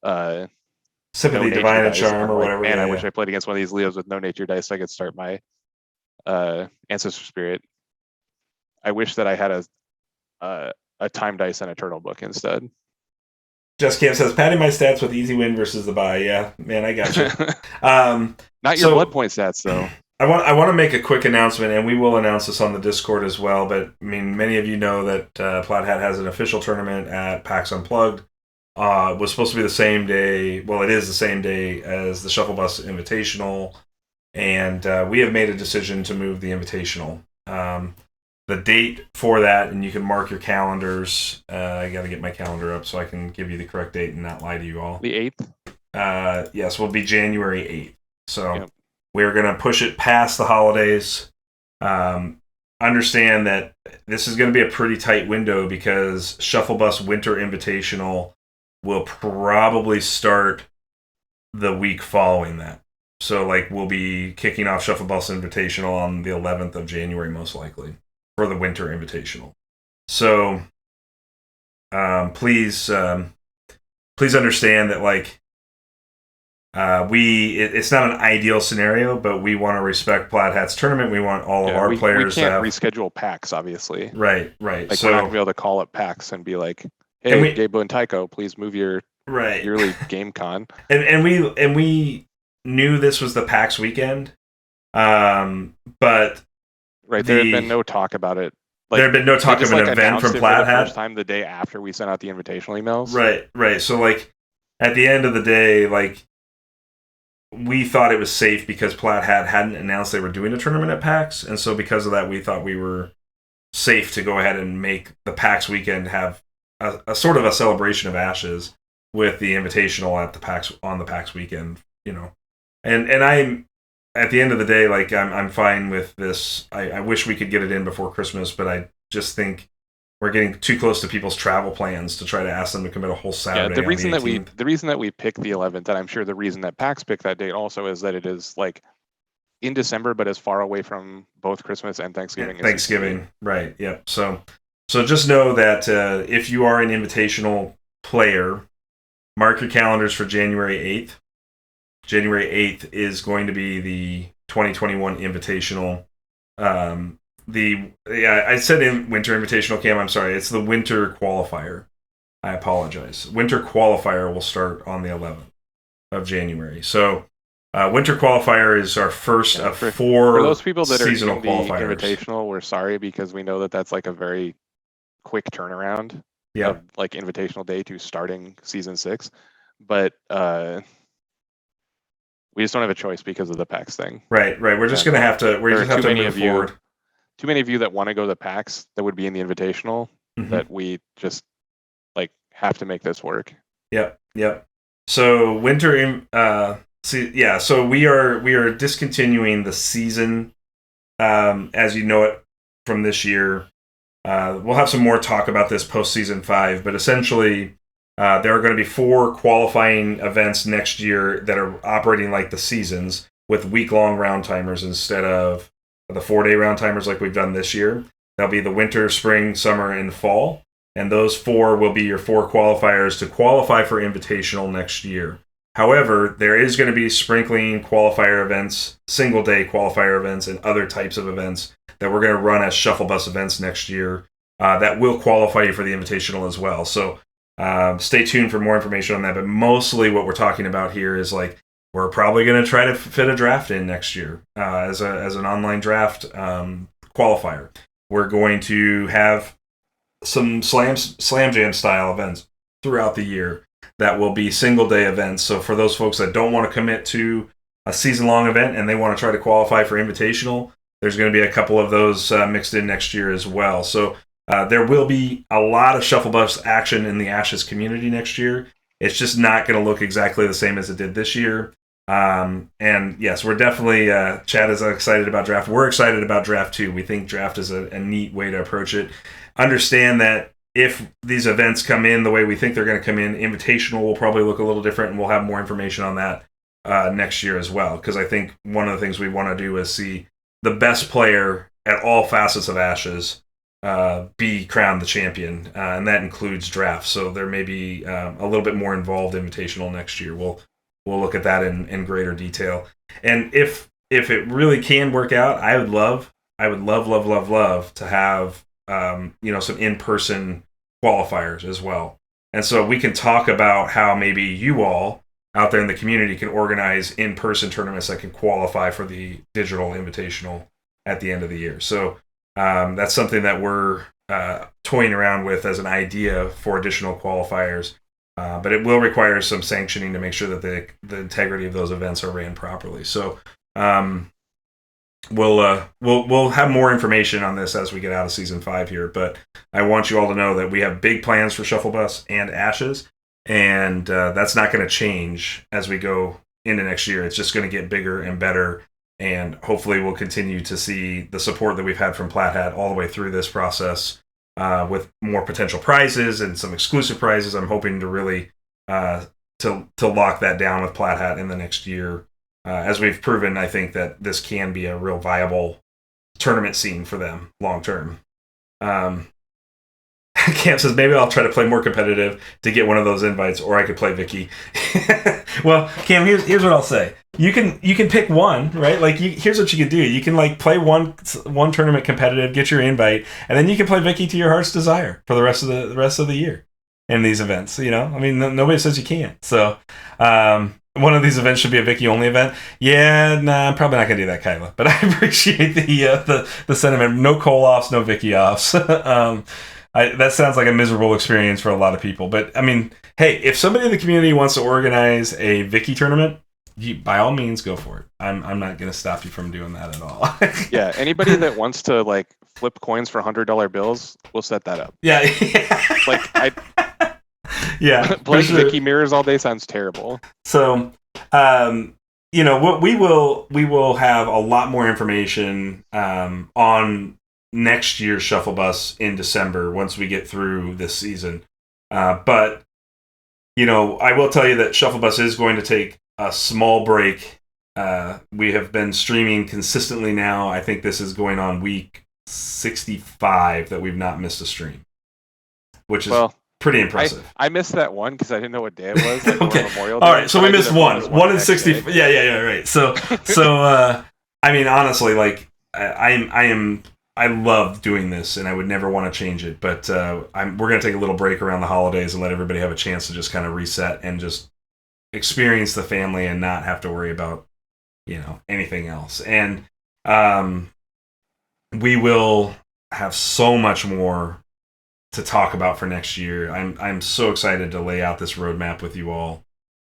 Sympathy, Divine, and Charm, or whatever. Man, I wish I played against one of these Leos with no nature dice so I could start my Ancestor Spirit. I wish that I had a time dice and a turtle book instead. Just Camp says, padding my stats with easy win versus the bye. Yeah, man, I got you. Not your blood point stats, though. I want to make a quick announcement, and we will announce this on the Discord as well, but I mean, many of you know that Plaid Hat has an official tournament at PAX Unplugged. It was supposed to be the same day, well, it is the same day as the Shufflebus Invitational, and we have made a decision to move the Invitational. The date for that, and you can mark your calendars. I got to get my calendar up so I can give you the correct date and not lie to you all. The 8th? Yes, will be January 8th. So we're going to push it past the holidays. Understand that this is going to be a pretty tight window because Shufflebus Winter Invitational will probably start the week following that. So, like, we'll be kicking off Shufflebus Invitational on the 11th of January, most likely, for the Winter Invitational. So, please understand that like it's not an ideal scenario, but we want to respect Plaid Hat's tournament. We want all of our players we can't to have reschedule packs, obviously. Right. Like So we're not gonna be able to call up packs and be like, "Hey, Gabo and Tycho, please move your yearly game con." And we knew this was the PAX weekend, but there had been no talk about it. Like, there had been no talk of an event from Plaid Hat. First time the day after we sent out the invitational emails. Right. So like at the end of the day, like we thought it was safe because Plaid Hat hadn't announced they were doing a tournament at PAX, and so because of that, we thought we were safe to go ahead and make the PAX weekend have a sort of a celebration of Ashes with the invitational at the PAX on the PAX weekend, you know. And I'm at the end of the day, like I'm fine with this. I wish we could get it in before Christmas, but I just think we're getting too close to people's travel plans to try to ask them to commit a whole Saturday. Yeah, the reason that we picked the 11th, and I'm sure the reason that PAX picked that date also is that it is like in December, but as far away from both Christmas and Thanksgiving. Right? Yep. So just know that if you are an invitational player, mark your calendars for January 8th. January 8th is going to be the 2021 Invitational. I said in Winter Invitational, Cam. I'm sorry. It's the Winter Qualifier. I apologize. Winter Qualifier will start on the 11th of January. So Winter Qualifier is our first of four for those people that seasonal are in the Invitational. We're sorry because we know that that's like a very quick turnaround of like Invitational Day to starting Season 6. But we just don't have a choice because of the PAX thing. Right. We're just going to have to. We just have to move forward. Too many of you that want to go to the PAX that would be in the Invitational that we just like have to make this work. Yep. So winter. So we are discontinuing the season as you know it from this year. We'll have some more talk about this post season 5, but essentially. There are going to be 4 qualifying events next year that are operating like the seasons with week-long round timers instead of the 4-day round timers like we've done this year. That'll be the winter, spring, summer, and fall. And those 4 will be your 4 qualifiers to qualify for Invitational next year. However, there is going to be sprinkling qualifier events, single-day qualifier events, and other types of events that we're going to run as Shufflebus events next year that will qualify you for the Invitational as well. So stay tuned for more information on that, but mostly what we're talking about here is like we're probably going to try to fit a draft in next year as an online draft qualifier. We're going to have some slam jam style events throughout the year that will be single day events. So for those folks that don't want to commit to a season long event and they want to try to qualify for Invitational, there's going to be a couple of those mixed in next year as well. So there will be a lot of Shufflebus action in the Ashes community next year. It's just not going to look exactly the same as it did this year. And yes, we're definitely, Chad is excited about draft. We're excited about draft too. We think draft is a neat way to approach it. Understand that if these events come in the way we think they're going to come in, Invitational will probably look a little different, and we'll have more information on that next year as well. Because I think one of the things we want to do is see the best player at all facets of Ashes be crowned the champion, and that includes drafts. So there may be a little bit more involved Invitational next year. We'll look at that in greater detail. And if it really can work out, I would love to have some in-person qualifiers as well. And so we can talk about how maybe you all out there in the community can organize in-person tournaments that can qualify for the digital Invitational at the end of the year. So that's something that we're toying around with as an idea for additional qualifiers. But it will require some sanctioning to make sure that the integrity of those events are ran properly. So we'll have more information on this as we get out of season 5 here. But I want you all to know that we have big plans for Shufflebus and Ashes, and that's not going to change as we go into next year. It's just going to get bigger and better, and hopefully we'll continue to see the support that we've had from Plaid Hat all the way through this process. With more potential prizes and some exclusive prizes. I'm hoping to really to lock that down with Plaid Hat in the next year. As we've proven, I think that this can be a real viable tournament scene for them long term. Cam says maybe I'll try to play more competitive to get one of those invites, or I could play Vicky. Well, Cam, here's what I'll say. You can pick one, right? Like, here's what you can do. You can like play one tournament competitive, get your invite, and then you can play Vicky to your heart's desire for the rest of the year in these events. You know, I mean, nobody says you can't. So, one of these events should be a Vicky only event. Yeah, nah, I'm probably not gonna do that, Kaile. But I appreciate the sentiment. No Cole offs, no Vicky offs. That sounds like a miserable experience for a lot of people. But I mean, hey, if somebody in the community wants to organize a Vicky tournament, by all means, go for it. I'm not gonna stop you from doing that at all. Yeah, anybody that wants to like flip coins for $100 bills, we'll set that up. Yeah. Like yeah, playing sure. Vicky mirrors all day sounds terrible. So, you know, what we will have a lot more information on next year's Shufflebus in December once we get through this season. But you know, I will tell you that Shufflebus is going to take a small break. We have been streaming consistently now. I think this is going on week 65 that we've not missed a stream, which is pretty impressive. I missed that one because I didn't know what day it was. Like okay. Memorial Day, all right, so we missed one in 60. Day. Yeah, right. So I mean, honestly, like I love doing this, and I would never want to change it. But we're going to take a little break around the holidays and let everybody have a chance to just kind of reset and just experience the family and not have to worry about, you know, anything else. And we will have so much more to talk about for next year. I'm so excited to lay out this roadmap with you all,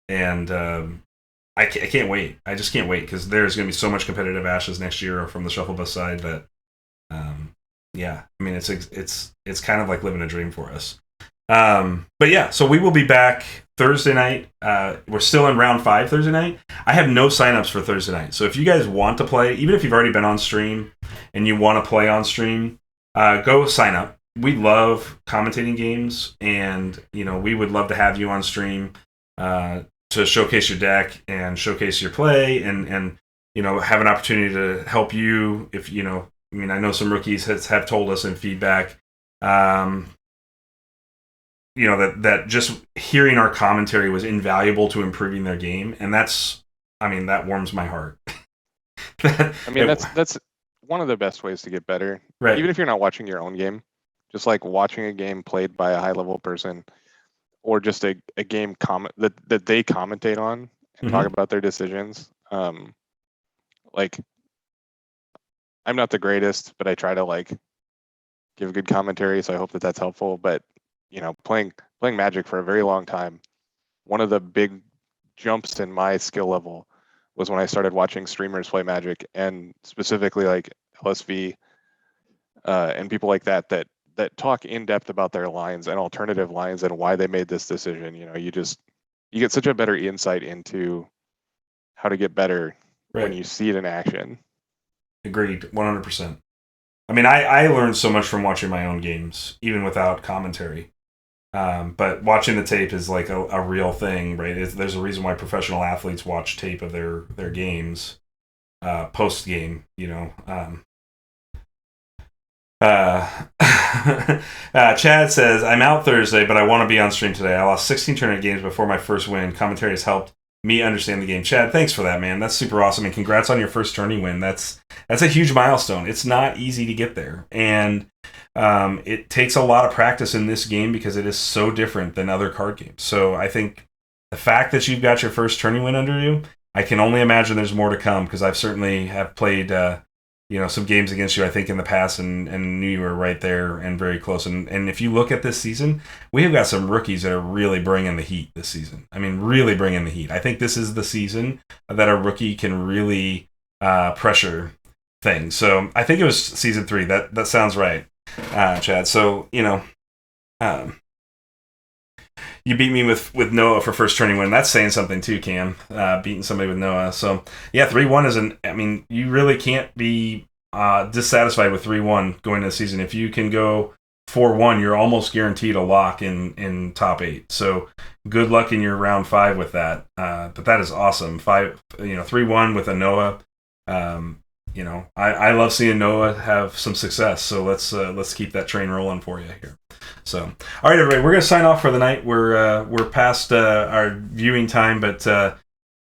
and I can't wait. I just can't wait because there's going to be so much competitive Ashes next year from the Shufflebus side that, yeah, I mean it's kind of like living a dream for us. But yeah, so we will be back Thursday night. We're still in round 5 Thursday night. I have no signups for Thursday night, so if you guys want to play, even if you've already been on stream and you want to play on stream, go sign up. We love commentating games, and you know, we would love to have you on stream to showcase your deck and showcase your play, and you know, have an opportunity to help you. If you know, I mean, I know some rookies have told us in feedback, you know, that just hearing our commentary was invaluable to improving their game, and that's, I mean, that warms my heart. I mean, that's one of the best ways to get better, right? Even if you're not watching your own game. Just like watching a game played by a high-level person, or just a game that they commentate on and talk about their decisions. Like, I'm not the greatest, but I try to like give good commentary, so I hope that that's helpful. But you know, playing Magic for a very long time, one of the big jumps in my skill level was when I started watching streamers play Magic, and specifically like LSV and people like that talk in depth about their lines and alternative lines and why they made this decision. You know, you get such a better insight into how to get better when you see it in action. Agreed, 100%. I mean, I learned so much from watching my own games, even without commentary. But watching the tape is like a real thing, right? There's a reason why professional athletes watch tape of their games post game. You know. Chad says, I'm out Thursday, but I want to be on stream today. I lost 16 tournament games before my first win. Commentary has helped me understand the game. Chad, thanks for that, man. That's super awesome, and congrats on your first tourney win. That's a huge milestone. It's not easy to get there, and it takes a lot of practice in this game because it is so different than other card games. So I think the fact that you've got your first tourney win under you, I can only imagine there's more to come, because I've certainly have played you know, some games against you, I think, in the past, and knew you were right there and very close. And if you look at this season, we have got some rookies that are really bringing the heat this season. I mean, really bringing the heat. I think this is the season that a rookie can really pressure things. So I think it was season 3. That sounds right, Chad. So, you know, you beat me with Noah for first tourney win. That's saying something too, Cam. Beating somebody with Noah. So yeah, 3-1 I mean, you really can't be dissatisfied with 3-1 going into the season. If you can go 4-1, you're almost guaranteed a lock in top 8. So good luck in your round 5 with that. But that is awesome. 3-1 with a Noah. you know, I love seeing Noah have some success. So let's keep that train rolling for you here. So, all right, everybody, we're gonna sign off for the night. We're past our viewing time, but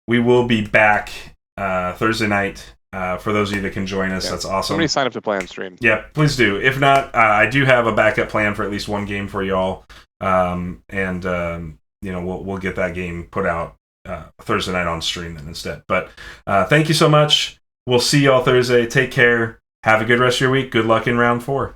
we will be back Thursday night. For those of you that can join us, that's awesome. Somebody sign up to play on stream. Yeah, please do. If not, I do have a backup plan for at least one game for y'all, and you know, we'll get that game put out Thursday night on stream then instead. But thank you so much. We'll see y'all Thursday. Take care. Have a good rest of your week. Good luck in round 4.